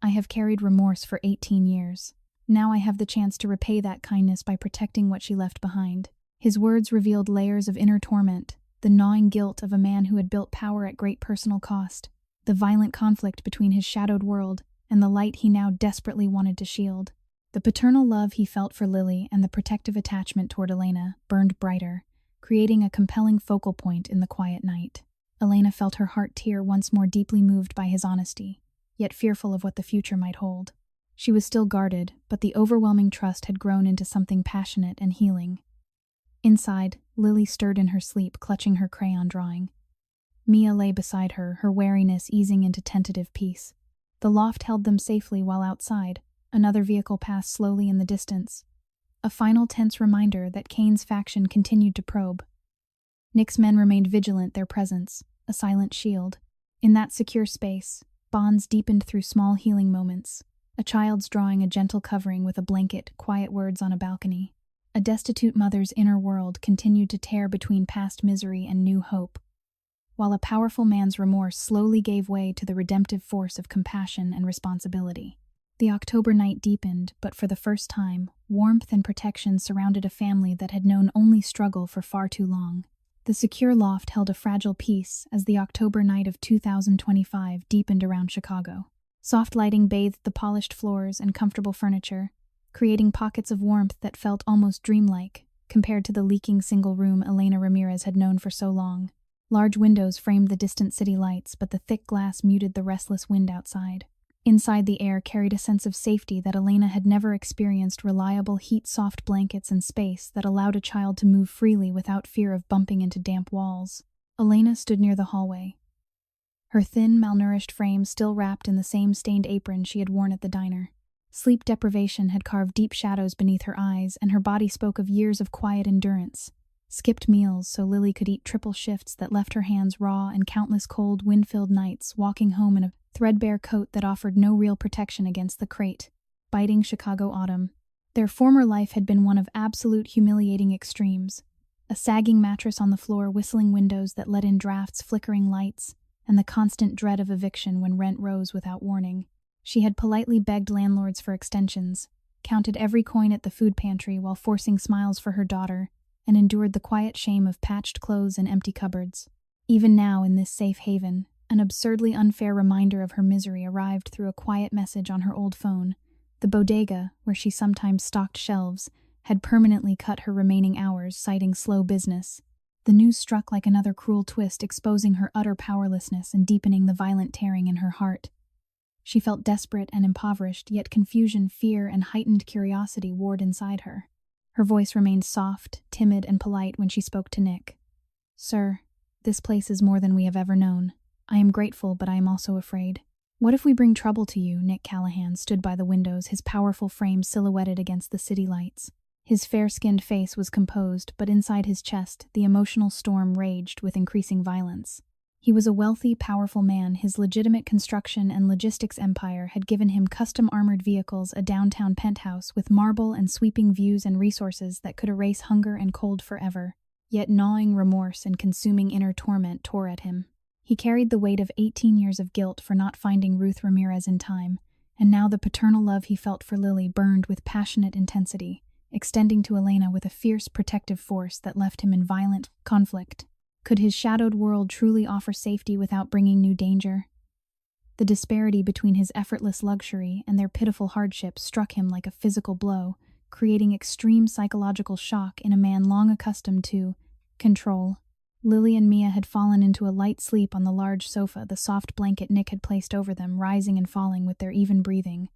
I have carried remorse for 18 years. Now I have the chance to repay that kindness by protecting what she left behind." His words revealed layers of inner torment, the gnawing guilt of a man who had built power at great personal cost, the violent conflict between his shadowed world and the light he now desperately wanted to shield. The paternal love he felt for Lily and the protective attachment toward Elena burned brighter, creating a compelling focal point in the quiet night. Elena felt her heart tear, once more deeply moved by his honesty, yet fearful of what the future might hold. She was still guarded, but the overwhelming trust had grown into something passionate and healing. Inside, Lily stirred in her sleep, clutching her crayon drawing. Mia lay beside her, her wariness easing into tentative peace. The loft held them safely while outside, another vehicle passed slowly in the distance. A final tense reminder that Kane's faction continued to probe. Nick's men remained vigilant, their presence, a silent shield. In that secure space, bonds deepened through small healing moments. A child's drawing a gentle covering with a blanket, quiet words on a balcony. A destitute mother's inner world continued to tear between past misery and new hope, while a powerful man's remorse slowly gave way to the redemptive force of compassion and responsibility. The October night deepened, but for the first time, warmth and protection surrounded a family that had known only struggle for far too long. The secure loft held a fragile peace as the October night of 2025 deepened around Chicago. Soft lighting bathed the polished floors and comfortable furniture, creating pockets of warmth that felt almost dreamlike compared to the leaking single room Elena Ramirez had known for so long. Large windows framed the distant city lights, but the thick glass muted the restless wind outside. Inside, the air carried a sense of safety that Elena had never experienced, reliable, heat-soft blankets and space that allowed a child to move freely without fear of bumping into damp walls. Elena stood near the hallway, her thin, malnourished frame still wrapped in the same stained apron she had worn at the diner. Sleep deprivation had carved deep shadows beneath her eyes, and her body spoke of years of quiet endurance. Skipped meals so Lily could eat triple shifts that left her hands raw, and countless cold, wind-filled nights walking home in a threadbare coat that offered no real protection against the crate, biting Chicago autumn. Their former life had been one of absolute humiliating extremes. A sagging mattress on the floor, whistling windows that let in drafts, flickering lights, and the constant dread of eviction when rent rose without warning. She had politely begged landlords for extensions, counted every coin at the food pantry while forcing smiles for her daughter, and endured the quiet shame of patched clothes and empty cupboards. Even now, in this safe haven, an absurdly unfair reminder of her misery arrived through a quiet message on her old phone. The bodega, where she sometimes stocked shelves, had permanently cut her remaining hours, citing slow business. The news struck like another cruel twist, exposing her utter powerlessness and deepening the violent tearing in her heart. She felt desperate and impoverished, yet confusion, fear, and heightened curiosity warred inside her. Her voice remained soft, timid, and polite when she spoke to Nick. "Sir, this place is more than we have ever known. I am grateful, but I am also afraid." "What if we bring trouble to you?" Nick Callahan stood by the windows, his powerful frame silhouetted against the city lights. His fair-skinned face was composed, but inside his chest, the emotional storm raged with increasing violence. He was a wealthy, powerful man. His legitimate construction and logistics empire had given him custom-armored vehicles, a downtown penthouse with marble and sweeping views and resources that could erase hunger and cold forever. Yet gnawing remorse and consuming inner torment tore at him. He carried the weight of 18 years of guilt for not finding Ruth Ramirez in time, and now the paternal love he felt for Lily burned with passionate intensity, extending to Elena with a fierce protective force that left him in violent conflict. Could his shadowed world truly offer safety without bringing new danger? The disparity between his effortless luxury and their pitiful hardship struck him like a physical blow, creating extreme psychological shock in a man long accustomed to control. Lily and Mia had fallen into a light sleep on the large sofa, the soft blanket Nick had placed over them rising and falling with their even breathing.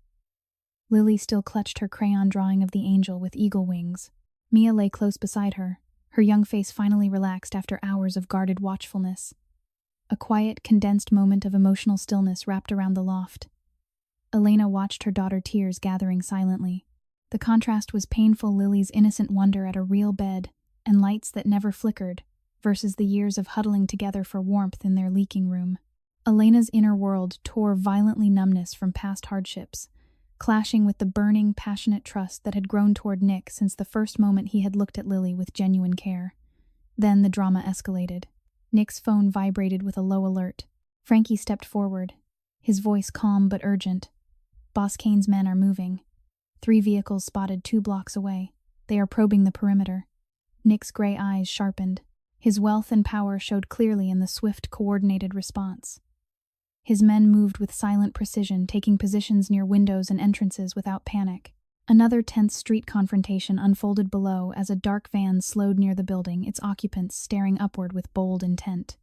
Lily still clutched her crayon drawing of the angel with eagle wings. Mia lay close beside her, her young face finally relaxed after hours of guarded watchfulness. A quiet, condensed moment of emotional stillness wrapped around the loft. Elena watched her daughter, tears gathering silently. The contrast was painful: Lily's innocent wonder at a real bed and lights that never flickered, versus the years of huddling together for warmth in their leaking room. Elena's inner world tore violently, numbness from past hardships, clashing with the burning, passionate trust that had grown toward Nick since the first moment he had looked at Lily with genuine care. Then the drama escalated. Nick's phone vibrated with a low alert. Frankie stepped forward, his voice calm but urgent. "Boss Kane's men are moving. 3 vehicles spotted 2 blocks away. They are probing the perimeter." Nick's gray eyes sharpened. His wealth and power showed clearly in the swift, coordinated response. His men moved with silent precision, taking positions near windows and entrances without panic. Another tense street confrontation unfolded below as a dark van slowed near the building, its occupants staring upward with bold intent.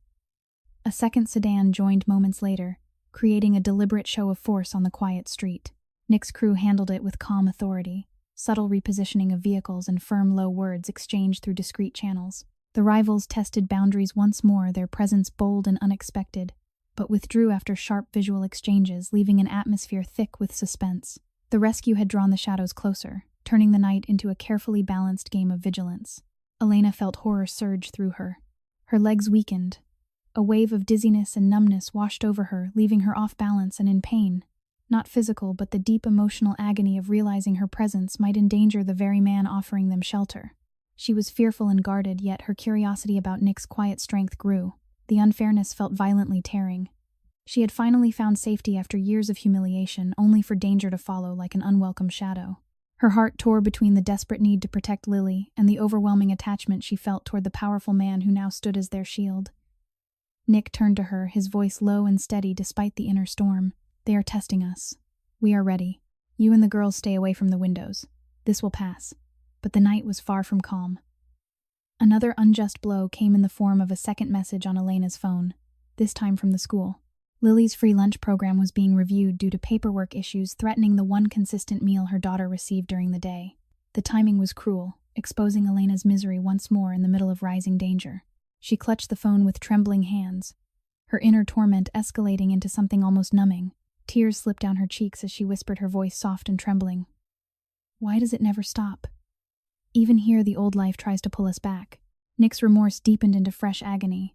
A second sedan joined moments later, creating a deliberate show of force on the quiet street. Nick's crew handled it with calm authority, subtle repositioning of vehicles and firm, low words exchanged through discreet channels. The rivals tested boundaries once more, their presence bold and unexpected, but withdrew after sharp visual exchanges, leaving an atmosphere thick with suspense. The rescue had drawn the shadows closer, turning the night into a carefully balanced game of vigilance. Elena felt horror surge through her. Her legs weakened. A wave of dizziness and numbness washed over her, leaving her off balance and in pain. Not physical, but the deep emotional agony of realizing her presence might endanger the very man offering them shelter. She was fearful and guarded, yet her curiosity about Nick's quiet strength grew. The unfairness felt violently tearing. She had finally found safety after years of humiliation, only for danger to follow like an unwelcome shadow. Her heart tore between the desperate need to protect Lily and the overwhelming attachment she felt toward the powerful man who now stood as their shield. Nick turned to her, his voice low and steady despite the inner storm. "They are testing us. We are ready. You and the girls stay away from the windows. This will pass." But the night was far from calm. Another unjust blow came in the form of a second message on Elena's phone, this time from the school. Lily's free lunch program was being reviewed due to paperwork issues threatening the one consistent meal her daughter received during the day. The timing was cruel, exposing Elena's misery once more in the middle of rising danger. She clutched the phone with trembling hands, her inner torment escalating into something almost numbing. Tears slipped down her cheeks as she whispered, her voice soft and trembling. "Why does it never stop? Even here, the old life tries to pull us back." Nick's remorse deepened into fresh agony.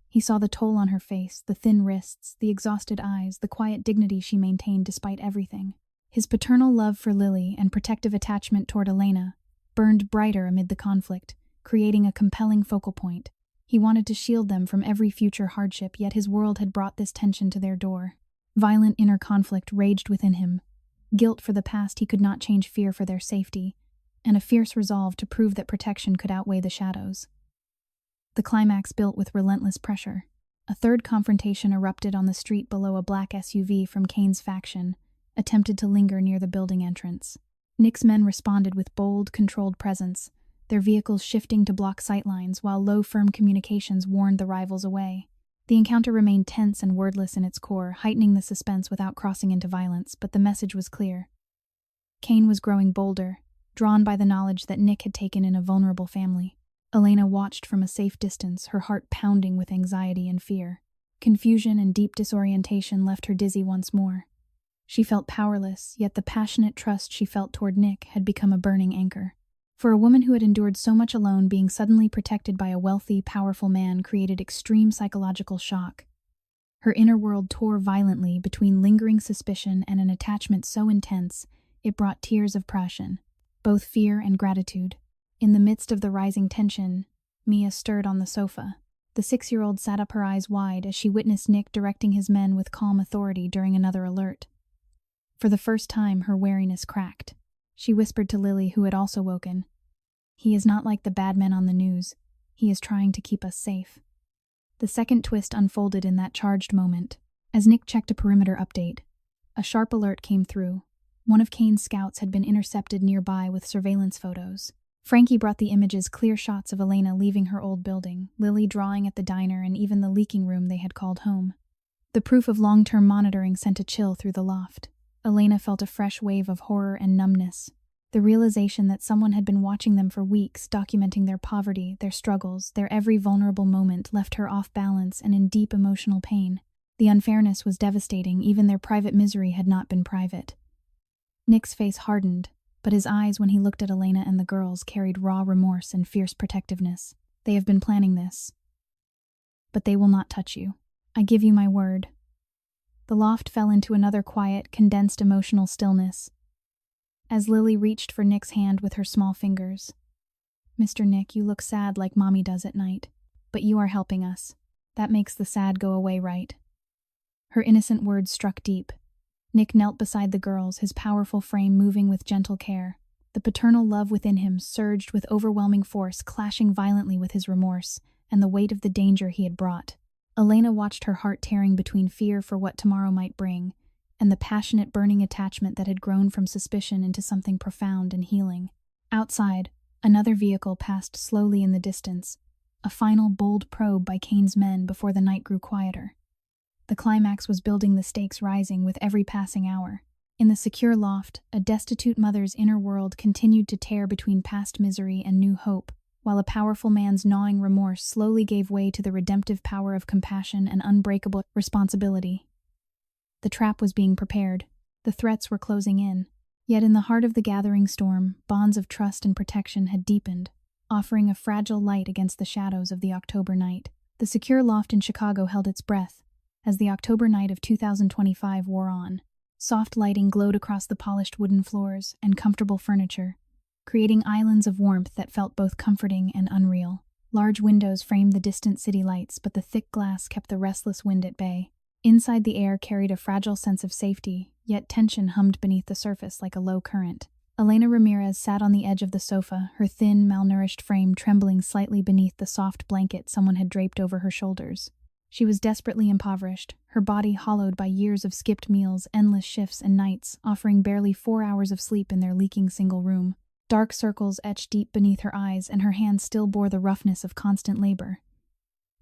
He saw the toll on her face, the thin wrists, the exhausted eyes, the quiet dignity she maintained despite everything. His paternal love for Lily and protective attachment toward Elena burned brighter amid the conflict, creating a compelling focal point. He wanted to shield them from every future hardship, yet his world had brought this tension to their door. Violent inner conflict raged within him. Guilt for the past he could not change, fear for their safety, and a fierce resolve to prove that protection could outweigh the shadows. The climax built with relentless pressure. A third confrontation erupted on the street below. A black SUV from Kane's faction attempted to linger near the building entrance. Nick's men responded with bold, controlled presence, their vehicles shifting to block sightlines while low, firm communications warned the rivals away. The encounter remained tense and wordless in its core, heightening the suspense without crossing into violence, but the message was clear. Kane was growing bolder, drawn by the knowledge that Nick had taken in a vulnerable family. Elena watched from a safe distance, her heart pounding with anxiety and fear. Confusion and deep disorientation left her dizzy once more. She felt powerless, yet the passionate trust she felt toward Nick had become a burning anchor. For a woman who had endured so much alone, being suddenly protected by a wealthy, powerful man created extreme psychological shock. Her inner world tore violently between lingering suspicion and an attachment so intense it brought tears of passion, both fear and gratitude. In the midst of the rising tension, Mia stirred on the sofa. The 6-year-old sat up, her eyes wide, as she witnessed Nick directing his men with calm authority during another alert. For the first time, her wariness cracked. She whispered to Lily, who had also woken, "He is not like the bad men on the news. He is trying to keep us safe." The second twist unfolded in that charged moment. As Nick checked a perimeter update, a sharp alert came through. One of Kane's scouts had been intercepted nearby with surveillance photos. Frankie brought the images, clear shots of Elena leaving her old building, Lily drawing at the diner, and even the leaking room they had called home. The proof of long-term monitoring sent a chill through the loft. Elena felt a fresh wave of horror and numbness. The realization that someone had been watching them for weeks, documenting their poverty, their struggles, their every vulnerable moment, left her off balance and in deep emotional pain. The unfairness was devastating. Even their private misery had not been private. Nick's face hardened, but his eyes, when he looked at Elena and the girls, carried raw remorse and fierce protectiveness. "They have been planning this. But they will not touch you. I give you my word." The loft fell into another quiet, condensed emotional stillness, as Lily reached for Nick's hand with her small fingers. "Mr. Nick, you look sad like Mommy does at night. But you are helping us. That makes the sad go away, right?" Her innocent words struck deep. Nick knelt beside the girls, his powerful frame moving with gentle care. The paternal love within him surged with overwhelming force, clashing violently with his remorse and the weight of the danger he had brought. Elena watched, her heart tearing between fear for what tomorrow might bring and the passionate, burning attachment that had grown from suspicion into something profound and healing. Outside, another vehicle passed slowly in the distance, a final bold probe by Kane's men before the night grew quieter. The climax was building, the stakes rising with every passing hour. In the secure loft, a destitute mother's inner world continued to tear between past misery and new hope, while a powerful man's gnawing remorse slowly gave way to the redemptive power of compassion and unbreakable responsibility. The trap was being prepared. The threats were closing in. Yet in the heart of the gathering storm, bonds of trust and protection had deepened, offering a fragile light against the shadows of the October night. The secure loft in Chicago held its breath as the October night of 2025 wore on. Soft lighting glowed across the polished wooden floors and comfortable furniture, creating islands of warmth that felt both comforting and unreal. Large windows framed the distant city lights, but the thick glass kept the restless wind at bay. Inside, the air carried a fragile sense of safety, yet tension hummed beneath the surface like a low current. Elena Ramirez sat on the edge of the sofa, her thin, malnourished frame trembling slightly beneath the soft blanket someone had draped over her shoulders. She was desperately impoverished, her body hollowed by years of skipped meals, endless shifts and nights, offering barely 4 hours of sleep in their leaking single room. Dark circles etched deep beneath her eyes, and her hands still bore the roughness of constant labor.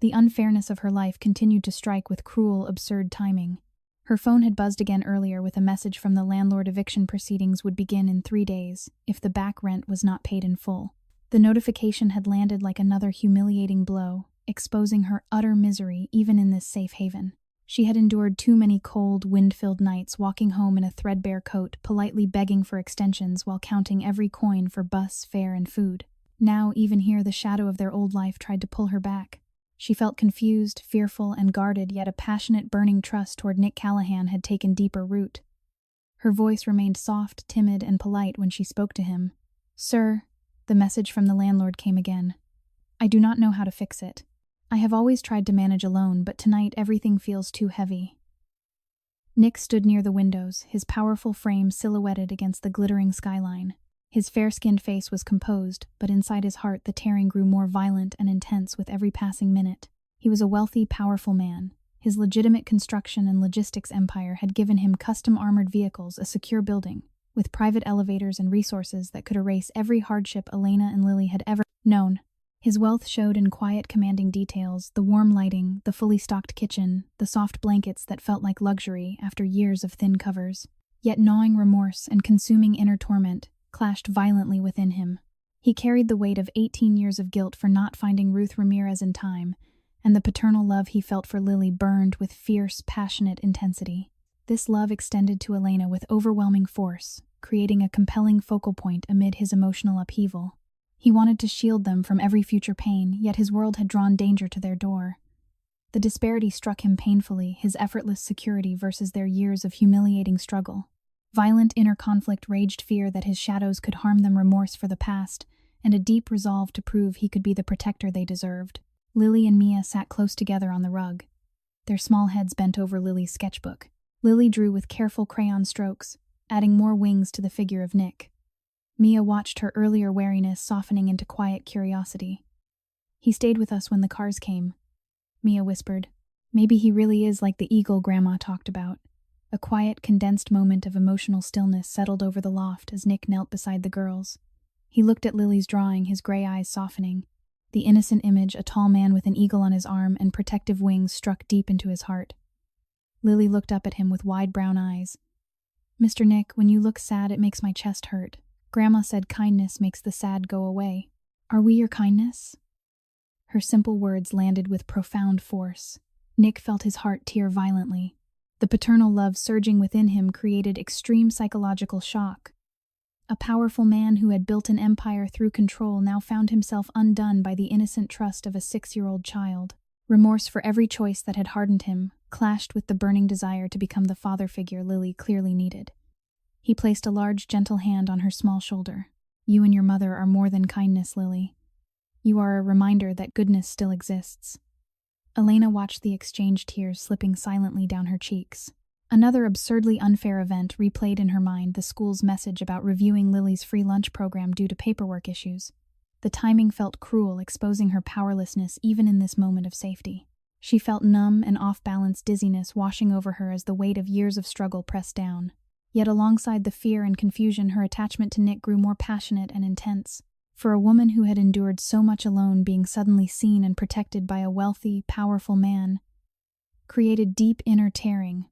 The unfairness of her life continued to strike with cruel, absurd timing. Her phone had buzzed again earlier with a message from the landlord. Eviction proceedings would begin in 3 days if the back rent was not paid in full. The notification had landed like another humiliating blow, exposing her utter misery even in this safe haven. She had endured too many cold, wind-filled nights, walking home in a threadbare coat, politely begging for extensions while counting every coin for bus, fare, and food. Now, even here, the shadow of their old life tried to pull her back. She felt confused, fearful, and guarded, yet a passionate, burning trust toward Nick Callahan had taken deeper root. Her voice remained soft, timid, and polite when she spoke to him. "Sir," the message from the landlord came again. "I do not know how to fix it. I have always tried to manage alone, but tonight everything feels too heavy." Nick stood near the windows, his powerful frame silhouetted against the glittering skyline. His fair-skinned face was composed, but inside his heart the tearing grew more violent and intense with every passing minute. He was a wealthy, powerful man. His legitimate construction and logistics empire had given him custom armored vehicles, a secure building, with private elevators and resources that could erase every hardship Elena and Lily had ever known. His wealth showed in quiet, commanding details: the warm lighting, the fully stocked kitchen, the soft blankets that felt like luxury after years of thin covers. Yet gnawing remorse and consuming inner torment clashed violently within him. He carried the weight of 18 years of guilt for not finding Ruth Ramirez in time, and the paternal love he felt for Lily burned with fierce, passionate intensity. This love extended to Elena with overwhelming force, creating a compelling focal point amid his emotional upheaval. He wanted to shield them from every future pain, yet his world had drawn danger to their door. The disparity struck him painfully, his effortless security versus their years of humiliating struggle. Violent inner conflict raged, fear that his shadows could harm them, remorse for the past, and a deep resolve to prove he could be the protector they deserved. Lily and Mia sat close together on the rug, their small heads bent over Lily's sketchbook. Lily drew with careful crayon strokes, adding more wings to the figure of Nick. Mia watched her earlier wariness softening into quiet curiosity. "He stayed with us when the cars came," Mia whispered. "Maybe he really is like the eagle Grandma talked about." A quiet, condensed moment of emotional stillness settled over the loft as Nick knelt beside the girls. He looked at Lily's drawing, his gray eyes softening. The innocent image, a tall man with an eagle on his arm and protective wings, struck deep into his heart. Lily looked up at him with wide brown eyes. "Mr. Nick, when you look sad, it makes my chest hurt. Grandma said kindness makes the sad go away. Are we your kindness?" Her simple words landed with profound force. Nick felt his heart tear violently. The paternal love surging within him created extreme psychological shock. A powerful man who had built an empire through control now found himself undone by the innocent trust of a 6-year-old child. Remorse for every choice that had hardened him clashed with the burning desire to become the father figure Lily clearly needed. He placed a large, gentle hand on her small shoulder. "You and your mother are more than kindness, Lily. You are a reminder that goodness still exists." Elena watched the exchanged tears slipping silently down her cheeks. Another absurdly unfair event replayed in her mind: the school's message about reviewing Lily's free lunch program due to paperwork issues. The timing felt cruel, exposing her powerlessness even in this moment of safety. She felt numb and off-balance dizziness washing over her as the weight of years of struggle pressed down. Yet alongside the fear and confusion, her attachment to Nick grew more passionate and intense. For a woman who had endured so much alone, being suddenly seen and protected by a wealthy, powerful man created deep inner tearing.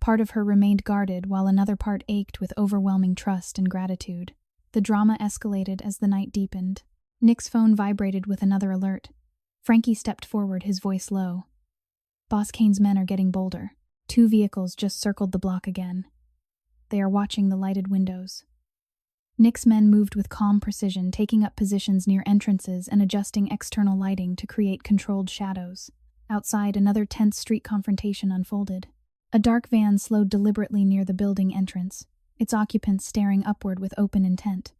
Part of her remained guarded, while another part ached with overwhelming trust and gratitude. The drama escalated as the night deepened. Nick's phone vibrated with another alert. Frankie stepped forward, his voice low. "Boss Kane's men are getting bolder. 2 vehicles just circled the block again. They are watching the lighted windows." Nick's men moved with calm precision, taking up positions near entrances and adjusting external lighting to create controlled shadows. Outside, another tense street confrontation unfolded. A dark van slowed deliberately near the building entrance, its occupants staring upward with open intent.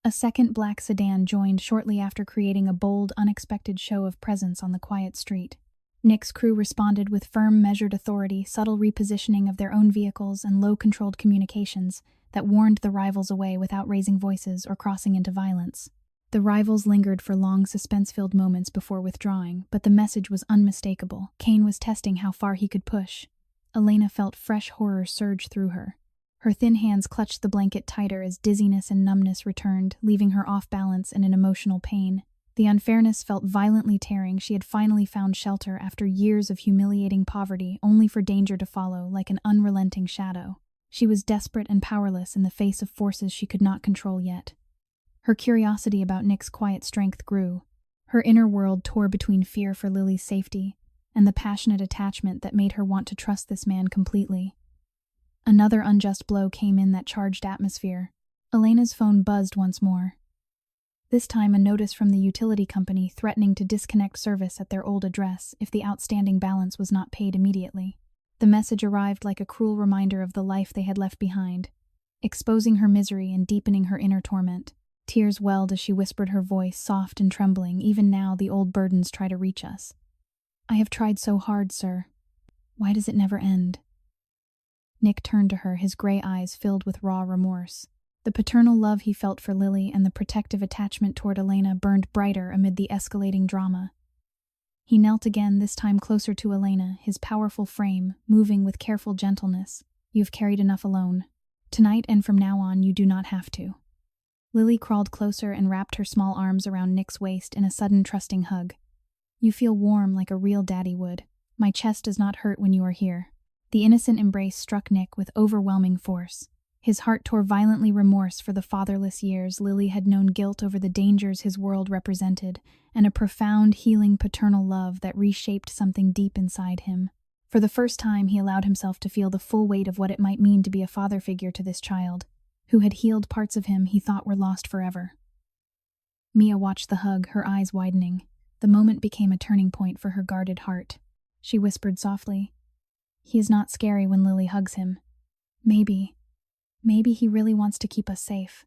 A second black sedan joined shortly after, creating a bold, unexpected show of presence on the quiet street. Nick's crew responded with firm, measured authority, subtle repositioning of their own vehicles, and low-controlled communications that warned the rivals away without raising voices or crossing into violence. The rivals lingered for long, suspense-filled moments before withdrawing, but the message was unmistakable. Kane was testing how far he could push. Elena felt fresh horror surge through her. Her thin hands clutched the blanket tighter as dizziness and numbness returned, leaving her off balance and in emotional pain. The unfairness felt violently tearing. She had finally found shelter after years of humiliating poverty, only for danger to follow like an unrelenting shadow. She was desperate and powerless in the face of forces she could not control yet. Her curiosity about Nick's quiet strength grew. Her inner world tore between fear for Lily's safety and the passionate attachment that made her want to trust this man completely. Another unjust blow came in that charged atmosphere. Elena's phone buzzed once more. This time, a notice from the utility company threatening to disconnect service at their old address if the outstanding balance was not paid immediately. The message arrived like a cruel reminder of the life they had left behind, exposing her misery and deepening her inner torment. Tears welled as she whispered, her voice soft and trembling. "Even now, the old burdens try to reach us. I have tried so hard, sir. Why does it never end?" Nick turned to her, his gray eyes filled with raw remorse. The paternal love he felt for Lily and the protective attachment toward Elena burned brighter amid the escalating drama. He knelt again, this time closer to Elena, his powerful frame moving with careful gentleness. "You've carried enough alone. Tonight and from now on, you do not have to." Lily crawled closer and wrapped her small arms around Nick's waist in a sudden trusting hug. "You feel warm like a real daddy would. My chest does not hurt when you are here." The innocent embrace struck Nick with overwhelming force. His heart tore violently, remorse for the fatherless years Lily had known, guilt over the dangers his world represented, and a profound, healing paternal love that reshaped something deep inside him. For the first time, he allowed himself to feel the full weight of what it might mean to be a father figure to this child, who had healed parts of him he thought were lost forever. Mia watched the hug, her eyes widening. The moment became a turning point for her guarded heart. She whispered softly, "He is not scary when Lily hugs him. Maybe he really wants to keep us safe."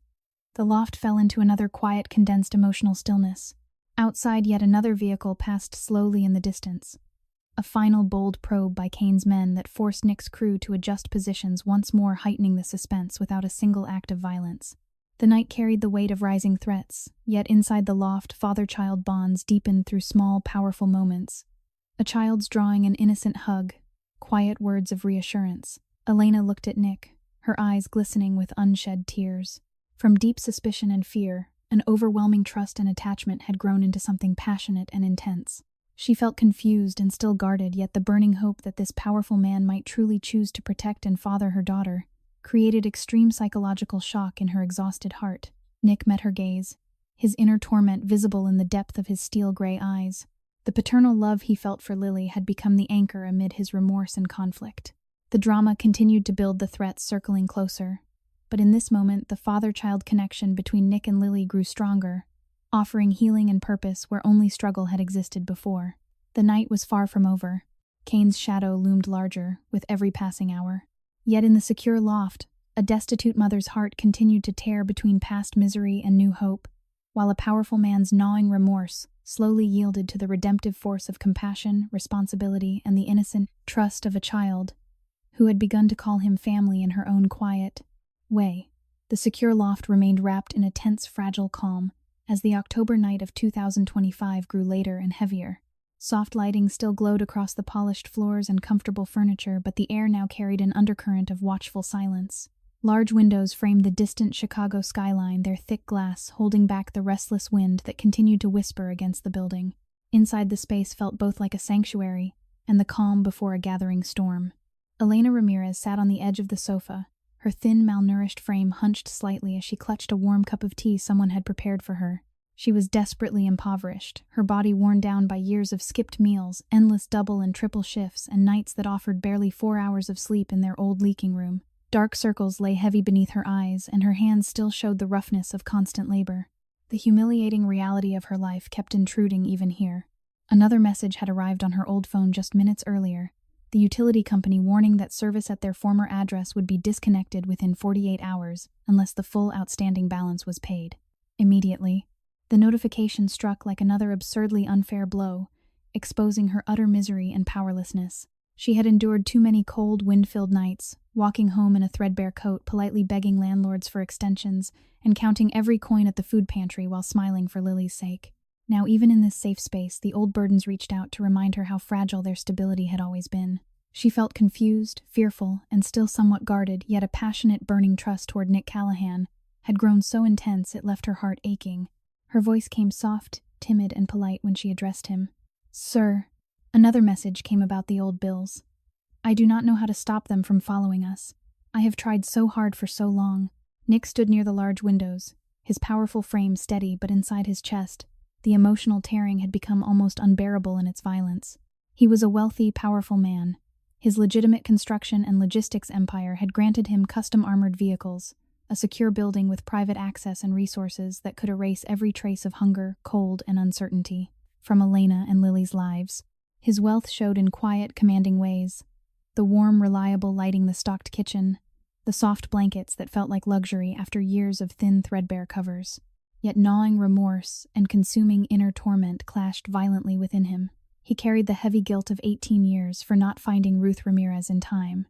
The loft fell into another quiet, condensed emotional stillness. Outside, yet another vehicle passed slowly in the distance. A final bold probe by Kane's men that forced Nick's crew to adjust positions, once more heightening the suspense without a single act of violence. The night carried the weight of rising threats, yet inside the loft, father-child bonds deepened through small, powerful moments. A child's drawing, an innocent hug, quiet words of reassurance. Elena looked at Nick, her eyes glistening with unshed tears. From deep suspicion and fear, an overwhelming trust and attachment had grown into something passionate and intense. She felt confused and still guarded, yet the burning hope that this powerful man might truly choose to protect and father her daughter created extreme psychological shock in her exhausted heart. Nick met her gaze, his inner torment visible in the depth of his steel-gray eyes. The paternal love he felt for Lily had become the anchor amid his remorse and conflict. The drama continued to build, the threats circling closer. But in this moment, the father-child connection between Nick and Lily grew stronger, offering healing and purpose where only struggle had existed before. The night was far from over. Kane's shadow loomed larger with every passing hour. Yet in the secure loft, a destitute mother's heart continued to tear between past misery and new hope, while a powerful man's gnawing remorse slowly yielded to the redemptive force of compassion, responsibility, and the innocent trust of a child who had begun to call him family in her own quiet way. The secure loft remained wrapped in a tense, fragile calm as the October night of 2025 grew later and heavier. Soft lighting still glowed across the polished floors and comfortable furniture, but the air now carried an undercurrent of watchful silence. Large windows framed the distant Chicago skyline, their thick glass holding back the restless wind that continued to whisper against the building. Inside, the space felt both like a sanctuary and the calm before a gathering storm. Elena Ramirez sat on the edge of the sofa, her thin, malnourished frame hunched slightly as she clutched a warm cup of tea someone had prepared for her. She was desperately impoverished, her body worn down by years of skipped meals, endless double and triple shifts, and nights that offered barely 4 hours of sleep in their old leaking room. Dark circles lay heavy beneath her eyes, and her hands still showed the roughness of constant labor. The humiliating reality of her life kept intruding even here. Another message had arrived on her old phone just minutes earlier, the utility company warning that service at their former address would be disconnected within 48 hours unless the full outstanding balance was paid. Immediately, the notification struck like another absurdly unfair blow, exposing her utter misery and powerlessness. She had endured too many cold, wind-filled nights, walking home in a threadbare coat, politely begging landlords for extensions, and counting every coin at the food pantry while smiling for Lily's sake. Now, even in this safe space, the old burdens reached out to remind her how fragile their stability had always been. She felt confused, fearful, and still somewhat guarded, yet a passionate, burning trust toward Nick Callahan had grown so intense it left her heart aching. Her voice came soft, timid, and polite when she addressed him. "Sir." Another message came about the old bills. "I do not know how to stop them from following us. I have tried so hard for so long." Nick stood near the large windows, his powerful frame steady, but inside his chest, the emotional tearing had become almost unbearable in its violence. He was a wealthy, powerful man. His legitimate construction and logistics empire had granted him custom-armored vehicles, a secure building with private access and resources that could erase every trace of hunger, cold, and uncertainty from Elena and Lily's lives. His wealth showed in quiet, commanding ways: the warm, reliable lighting, the stocked kitchen, the soft blankets that felt like luxury after years of thin, threadbare covers. Yet gnawing remorse and consuming inner torment clashed violently within him. He carried the heavy guilt of 18 years for not finding Ruth Ramirez in time,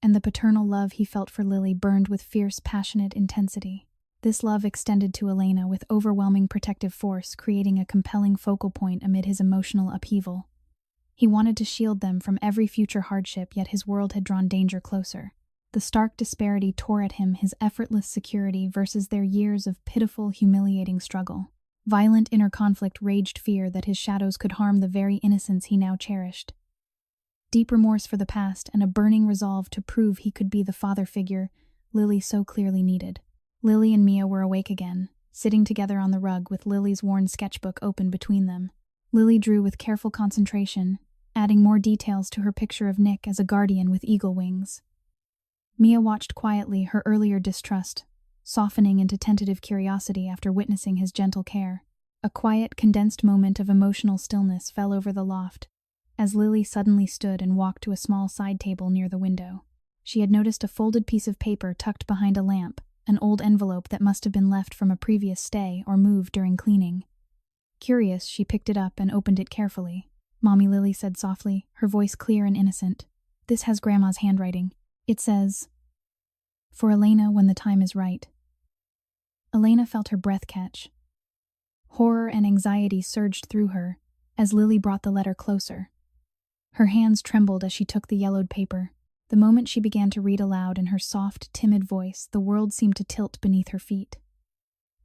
and the paternal love he felt for Lily burned with fierce, passionate intensity. This love extended to Elena with overwhelming protective force, creating a compelling focal point amid his emotional upheaval. He wanted to shield them from every future hardship, yet his world had drawn danger closer. The stark disparity tore at him, his effortless security versus their years of pitiful, humiliating struggle. Violent inner conflict raged fear that his shadows could harm the very innocence he now cherished. Deep remorse for the past and a burning resolve to prove he could be the father figure Lily so clearly needed. Lily and Mia were awake again, sitting together on the rug with Lily's worn sketchbook open between them. Lily drew with careful concentration, adding more details to her picture of Nick as a guardian with eagle wings. Mia watched quietly, her earlier distrust softening into tentative curiosity after witnessing his gentle care. A quiet, condensed moment of emotional stillness fell over the loft as Lily suddenly stood and walked to a small side table near the window. She had noticed a folded piece of paper tucked behind a lamp, an old envelope that must have been left from a previous stay or moved during cleaning. Curious, she picked it up and opened it carefully. "Mommy," Lily said softly, her voice clear and innocent. "This has Grandma's handwriting. It says, 'For Elena when the time is right.'" Elena felt her breath catch. Horror and anxiety surged through her as Lily brought the letter closer. Her hands trembled as she took the yellowed paper. The moment she began to read aloud in her soft, timid voice, the world seemed to tilt beneath her feet.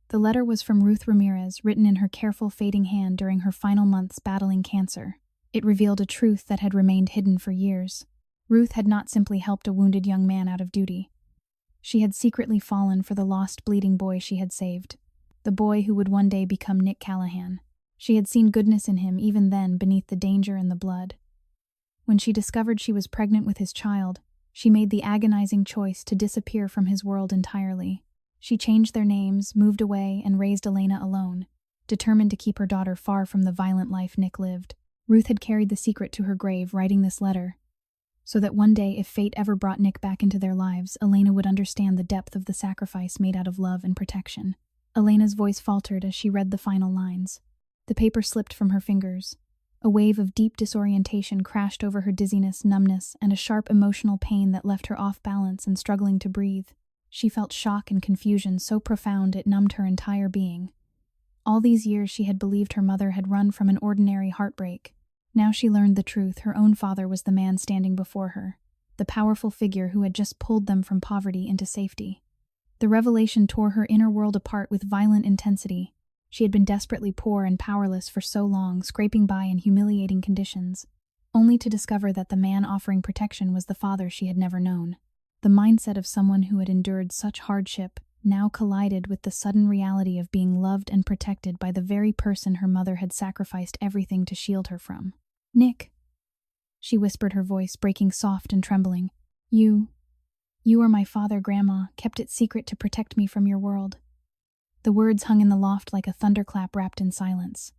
The letter was from Ruth Ramirez, written in her careful, fading hand during her final months battling cancer. It revealed a truth that had remained hidden for years. Ruth had not simply helped a wounded young man out of duty. She had secretly fallen for the lost, bleeding boy she had saved, the boy who would one day become Nick Callahan. She had seen goodness in him even then, beneath the danger and the blood. When she discovered she was pregnant with his child, she made the agonizing choice to disappear from his world entirely. She changed their names, moved away, and raised Elena alone, determined to keep her daughter far from the violent life Nick lived. Ruth had carried the secret to her grave, writing this letter, so that one day, if fate ever brought Nick back into their lives, Elena would understand the depth of the sacrifice made out of love and protection. Elena's voice faltered as she read the final lines. The paper slipped from her fingers. A wave of deep disorientation crashed over her, dizziness, numbness, and a sharp emotional pain that left her off balance and struggling to breathe. She felt shock and confusion so profound it numbed her entire being. All these years she had believed her mother had run from an ordinary heartbreak. Now she learned the truth. Her own father was the man standing before her, the powerful figure who had just pulled them from poverty into safety. The revelation tore her inner world apart with violent intensity. She had been desperately poor and powerless for so long, scraping by in humiliating conditions, only to discover that the man offering protection was the father she had never known. The mindset of someone who had endured such hardship now collided with the sudden reality of being loved and protected by the very person her mother had sacrificed everything to shield her from. "Nick," she whispered, her voice breaking soft and trembling. You are my father. Grandma kept it secret to protect me from your world." The words hung in the loft like a thunderclap wrapped in silence.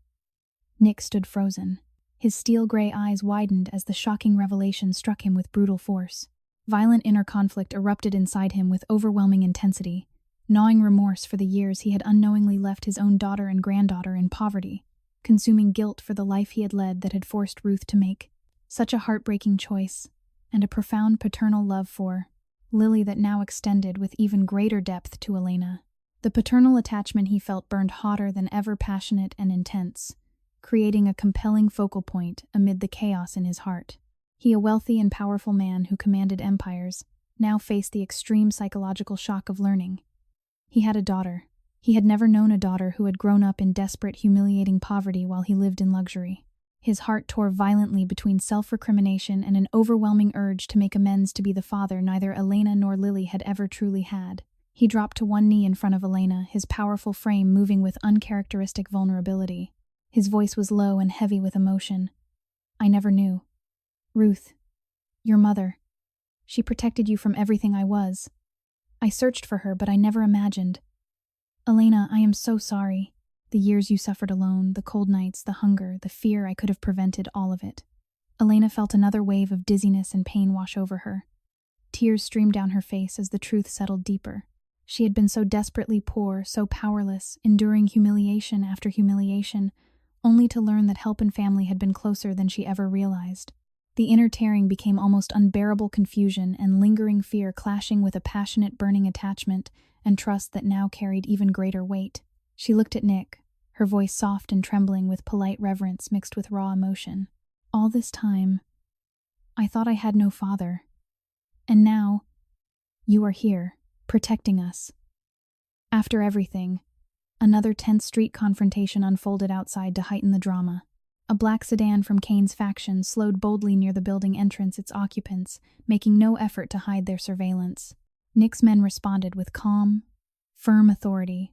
Nick stood frozen. His steel-gray eyes widened as the shocking revelation struck him with brutal force. Violent inner conflict erupted inside him with overwhelming intensity, gnawing remorse for the years he had unknowingly left his own daughter and granddaughter in poverty, consuming guilt for the life he had led that had forced Ruth to make such a heartbreaking choice, and a profound paternal love for Lily that now extended with even greater depth to Elena. The paternal attachment he felt burned hotter than ever, passionate and intense, creating a compelling focal point amid the chaos in his heart. He, a wealthy and powerful man who commanded empires, now faced the extreme psychological shock of learning he had a daughter. He had never known a daughter who had grown up in desperate, humiliating poverty while he lived in luxury. His heart tore violently between self-recrimination and an overwhelming urge to make amends to be the father neither Elena nor Lily had ever truly had. He dropped to one knee in front of Elena, his powerful frame moving with uncharacteristic vulnerability. His voice was low and heavy with emotion. "I never knew. Ruth, your mother. She protected you from everything I was. I searched for her, but I never imagined. Elena, I am so sorry. The years you suffered alone, the cold nights, the hunger, the fear, I could have prevented all of it." Elena felt another wave of dizziness and pain wash over her. Tears streamed down her face as the truth settled deeper. She had been so desperately poor, so powerless, enduring humiliation after humiliation, only to learn that help and family had been closer than she ever realized. The inner tearing became almost unbearable confusion and lingering fear clashing with a passionate, burning attachment and trust that now carried even greater weight. She looked at Nick, her voice soft and trembling with polite reverence mixed with raw emotion. "All this time, I thought I had no father. And now, You are here, protecting us. After everything, another tense street confrontation unfolded outside to heighten the drama. A black sedan from Kane's faction slowed boldly near the building entrance, its occupants making no effort to hide their surveillance. Nick's men responded with calm, firm authority,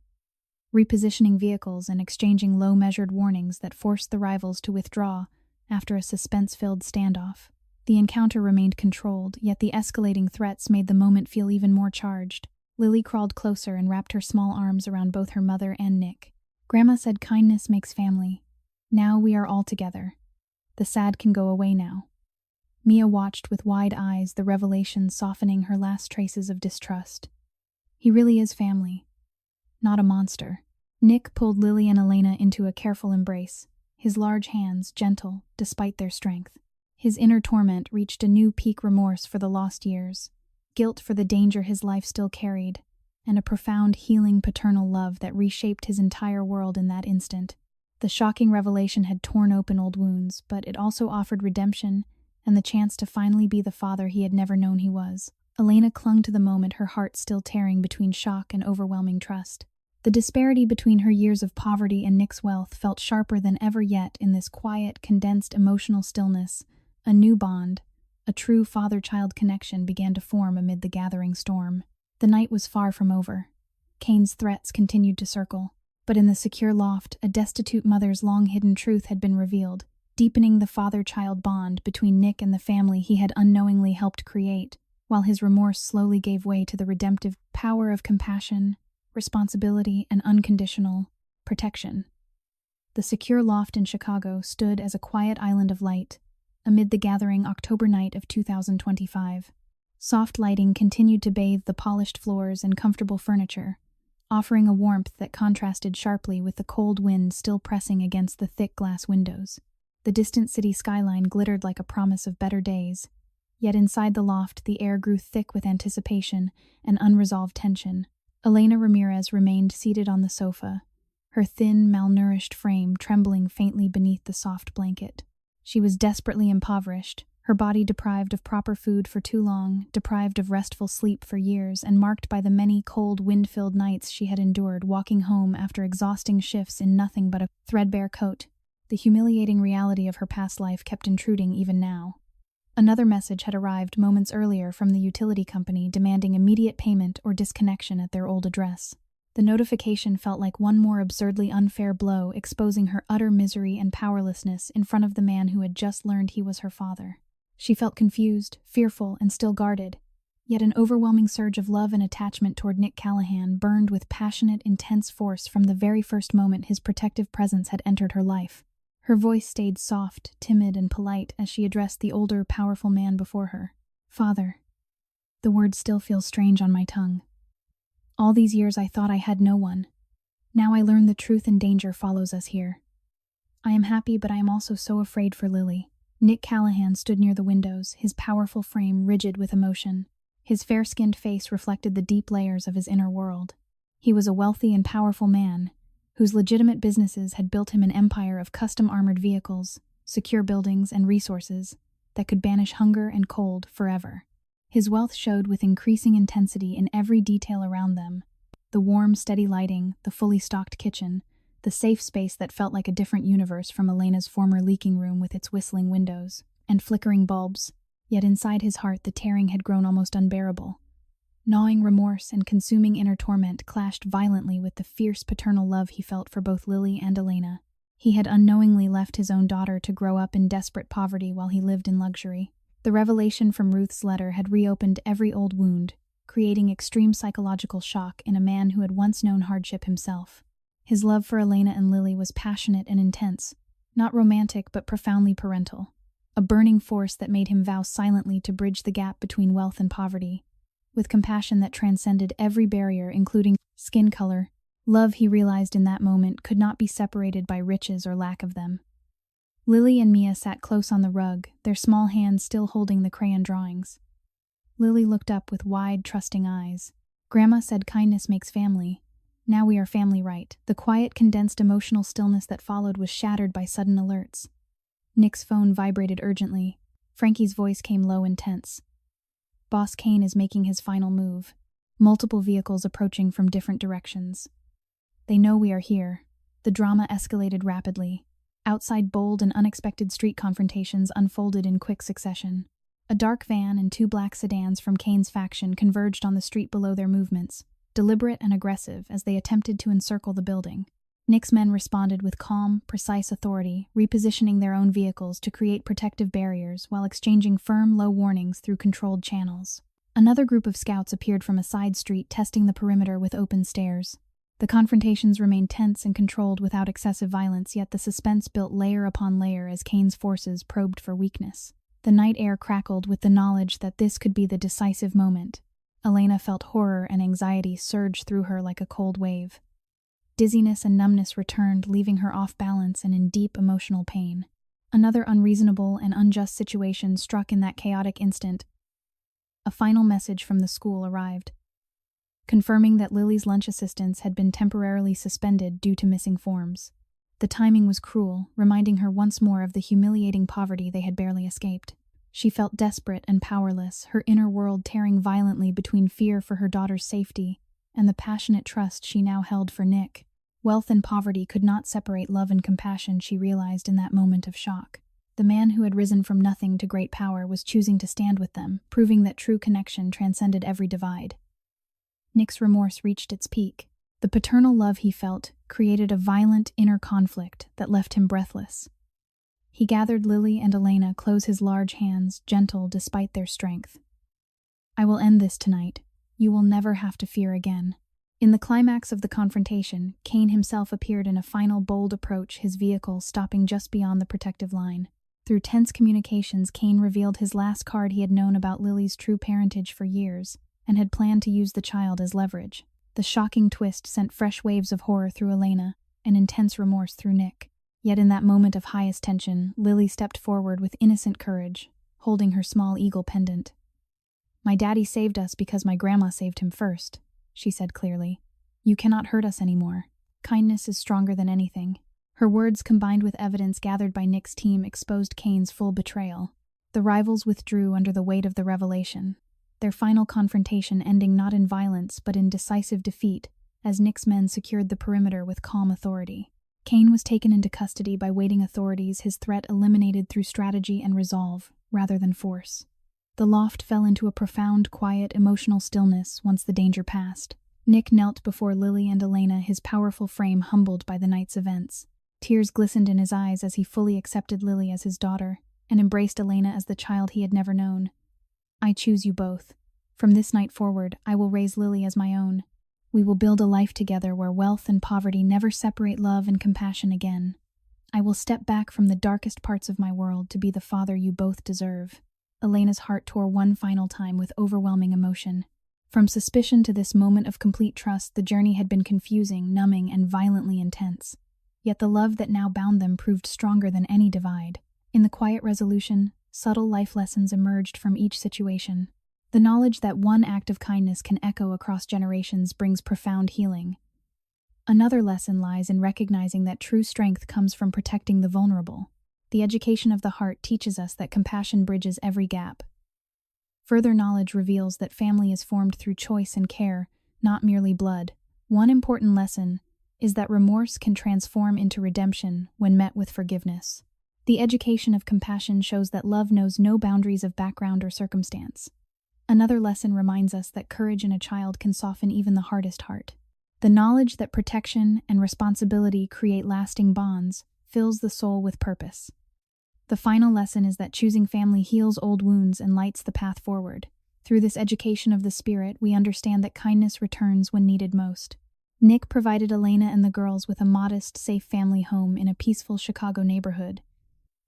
repositioning vehicles and exchanging low-measured warnings that forced the rivals to withdraw after a suspense-filled standoff. The encounter remained controlled, yet the escalating threats made the moment feel even more charged. Lily crawled closer and wrapped her small arms around both her mother and Nick. Grandma said kindness makes family. Now we are all together. The sad can go away now. Mia watched with wide eyes, the revelation softening her last traces of distrust. He really is family, not a monster. Nick pulled Lily and Elena into a careful embrace, his large hands gentle despite their strength. His inner torment reached a new peak: remorse for the lost years, guilt for the danger his life still carried, and a profound healing paternal love that reshaped his entire world in that instant. The shocking revelation had torn open old wounds, but it also offered redemption and the chance to finally be the father he had never known he was. Elena clung to the moment, her heart still tearing between shock and overwhelming trust. The disparity between her years of poverty and Nick's wealth felt sharper than ever, yet in this quiet, condensed emotional stillness, a new bond, a true father-child connection began to form amid the gathering storm. The night was far from over. Kane's threats continued to circle, but in the secure loft, a destitute mother's long-hidden truth had been revealed, deepening the father-child bond between Nick and the family he had unknowingly helped create, while his remorse slowly gave way to the redemptive power of compassion, responsibility, and unconditional protection. The secure loft in Chicago stood as a quiet island of light amid the gathering October night of 2025. Soft lighting continued to bathe the polished floors and comfortable furniture, offering a warmth that contrasted sharply with the cold wind still pressing against the thick glass windows. The distant city skyline glittered like a promise of better days, yet inside the loft the air grew thick with anticipation and unresolved tension. Elena Ramirez remained seated on the sofa, her thin, malnourished frame trembling faintly beneath the soft blanket. She was desperately impoverished, her body deprived of proper food for too long, deprived of restful sleep for years, and marked by the many cold, wind-filled nights she had endured walking home after exhausting shifts in nothing but a threadbare coat. The humiliating reality of her past life kept intruding even now. Another message had arrived moments earlier from the utility company demanding immediate payment or disconnection at their old address. The notification felt like one more absurdly unfair blow, exposing her utter misery and powerlessness in front of the man who had just learned he was her father. She felt confused, fearful, and still guarded, yet an overwhelming surge of love and attachment toward Nick Callahan burned with passionate, intense force from the very first moment his protective presence had entered her life. Her voice stayed soft, timid, and polite as she addressed the older, powerful man before her. Father. The word still feels strange on my tongue. All these years I thought I had no one. Now I learn the truth, and danger follows us here. I am happy, but I am also so afraid for Lily. Nick Callahan stood near the windows, his powerful frame rigid with emotion. His fair-skinned face reflected the deep layers of his inner world. He was a wealthy and powerful man, whose legitimate businesses had built him an empire of custom-armored vehicles, secure buildings, and resources that could banish hunger and cold forever. His wealth showed with increasing intensity in every detail around them: the warm, steady lighting, the fully stocked kitchen, the safe space that felt like a different universe from Elena's former leaking room with its whistling windows and flickering bulbs. Yet inside his heart the tearing had grown almost unbearable. Gnawing remorse and consuming inner torment clashed violently with the fierce paternal love he felt for both Lily and Elena. He had unknowingly left his own daughter to grow up in desperate poverty while he lived in luxury. The revelation from Ruth's letter had reopened every old wound, creating extreme psychological shock in a man who had once known hardship himself. His love for Elena and Lily was passionate and intense, not romantic but profoundly parental, a burning force that made him vow silently to bridge the gap between wealth and poverty, with compassion that transcended every barrier, including skin color. Love, he realized in that moment, could not be separated by riches or lack of them. Lily and Mia sat close on the rug, their small hands still holding the crayon drawings. Lily looked up with wide, trusting eyes. Grandma said kindness makes family. Now we are family, right? The quiet, condensed emotional stillness that followed was shattered by sudden alerts. Nick's phone vibrated urgently. Frankie's voice came low and tense. Boss Kane is making his final move. Multiple vehicles approaching from different directions. They know we are here. The drama escalated rapidly. Outside, bold and unexpected street confrontations unfolded in quick succession. A dark van and 2 black sedans from Kane's faction converged on the street below their movements, deliberate and aggressive as they attempted to encircle the building. Nick's men responded with calm, precise authority, repositioning their own vehicles to create protective barriers while exchanging firm, low warnings through controlled channels. Another group of scouts appeared from a side street, testing the perimeter with open stairs. The confrontations remained tense and controlled without excessive violence, yet the suspense built layer upon layer as Kane's forces probed for weakness. The night air crackled with the knowledge that this could be the decisive moment. Elena felt horror and anxiety surge through her like a cold wave. Dizziness and numbness returned, leaving her off balance and in deep emotional pain. Another unreasonable and unjust situation struck in that chaotic instant. A final message from the school arrived, confirming that Lily's lunch assistance had been temporarily suspended due to missing forms. The timing was cruel, reminding her once more of the humiliating poverty they had barely escaped. She felt desperate and powerless, her inner world tearing violently between fear for her daughter's safety and the passionate trust she now held for Nick. Wealth and poverty could not separate love and compassion, she realized in that moment of shock. The man who had risen from nothing to great power was choosing to stand with them, proving that true connection transcended every divide. Nick's remorse reached its peak. The paternal love he felt created a violent inner conflict that left him breathless. He gathered Lily and Elena, close his large hands, gentle despite their strength. "I will end this tonight. You will never have to fear again." In the climax of the confrontation, Kane himself appeared in a final bold approach, his vehicle stopping just beyond the protective line. Through tense communications, Kane revealed his last card. He had known about Lily's true parentage for years, and had planned to use the child as leverage. The shocking twist sent fresh waves of horror through Elena, and intense remorse through Nick. Yet in that moment of highest tension, Lily stepped forward with innocent courage, holding her small eagle pendant. "My daddy saved us because my grandma saved him first," she said clearly. "You cannot hurt us anymore. Kindness is stronger than anything." Her words, combined with evidence gathered by Nick's team, exposed Kane's full betrayal. The rivals withdrew under the weight of the revelation, their final confrontation ending not in violence but in decisive defeat, as Nick's men secured the perimeter with calm authority. Kane was taken into custody by waiting authorities, his threat eliminated through strategy and resolve, rather than force. The loft fell into a profound, quiet, emotional stillness once the danger passed. Nick knelt before Lily and Elena, his powerful frame humbled by the night's events. Tears glistened in his eyes as he fully accepted Lily as his daughter, and embraced Elena as the child he had never known. "I choose you both. From this night forward, I will raise Lily as my own. We will build a life together where wealth and poverty never separate love and compassion again. I will step back from the darkest parts of my world to be the father you both deserve." Elena's heart tore one final time with overwhelming emotion. From suspicion to this moment of complete trust, the journey had been confusing, numbing, and violently intense. Yet the love that now bound them proved stronger than any divide. In the quiet resolution, subtle life lessons emerged from each situation. The knowledge that one act of kindness can echo across generations brings profound healing. Another lesson lies in recognizing that true strength comes from protecting the vulnerable. The education of the heart teaches us that compassion bridges every gap. Further knowledge reveals that family is formed through choice and care, not merely blood. One important lesson is that remorse can transform into redemption when met with forgiveness. The education of compassion shows that love knows no boundaries of background or circumstance. Another lesson reminds us that courage in a child can soften even the hardest heart. The knowledge that protection and responsibility create lasting bonds fills the soul with purpose. The final lesson is that choosing family heals old wounds and lights the path forward. Through this education of the spirit, we understand that kindness returns when needed most. Nick provided Elena and the girls with a modest, safe family home in a peaceful Chicago neighborhood.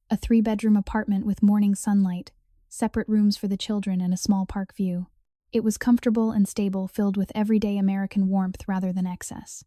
A 3-bedroom apartment with morning sunlight, separate rooms for the children, and a small park view. It was comfortable and stable, filled with everyday American warmth rather than excess.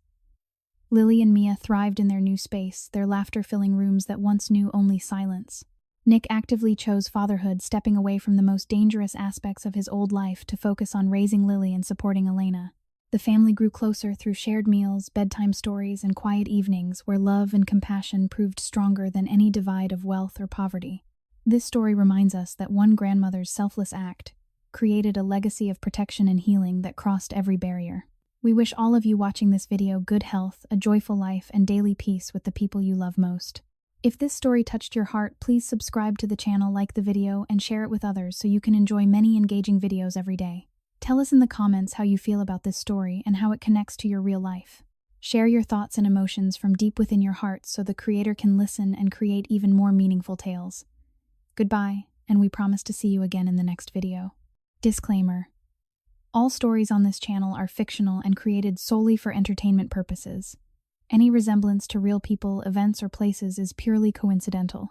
Lily and Mia thrived in their new space, their laughter filling rooms that once knew only silence. Nick actively chose fatherhood, stepping away from the most dangerous aspects of his old life to focus on raising Lily and supporting Elena. The family grew closer through shared meals, bedtime stories, and quiet evenings where love and compassion proved stronger than any divide of wealth or poverty. This story reminds us that one grandmother's selfless act created a legacy of protection and healing that crossed every barrier. We wish all of you watching this video good health, a joyful life, and daily peace with the people you love most. If this story touched your heart, please subscribe to the channel, like the video, and share it with others so you can enjoy many engaging videos every day. Tell us in the comments how you feel about this story and how it connects to your real life. Share your thoughts and emotions from deep within your heart so the creator can listen and create even more meaningful tales. Goodbye, and we promise to see you again in the next video. Disclaimer: all stories on this channel are fictional and created solely for entertainment purposes. Any resemblance to real people, events, or places is purely coincidental.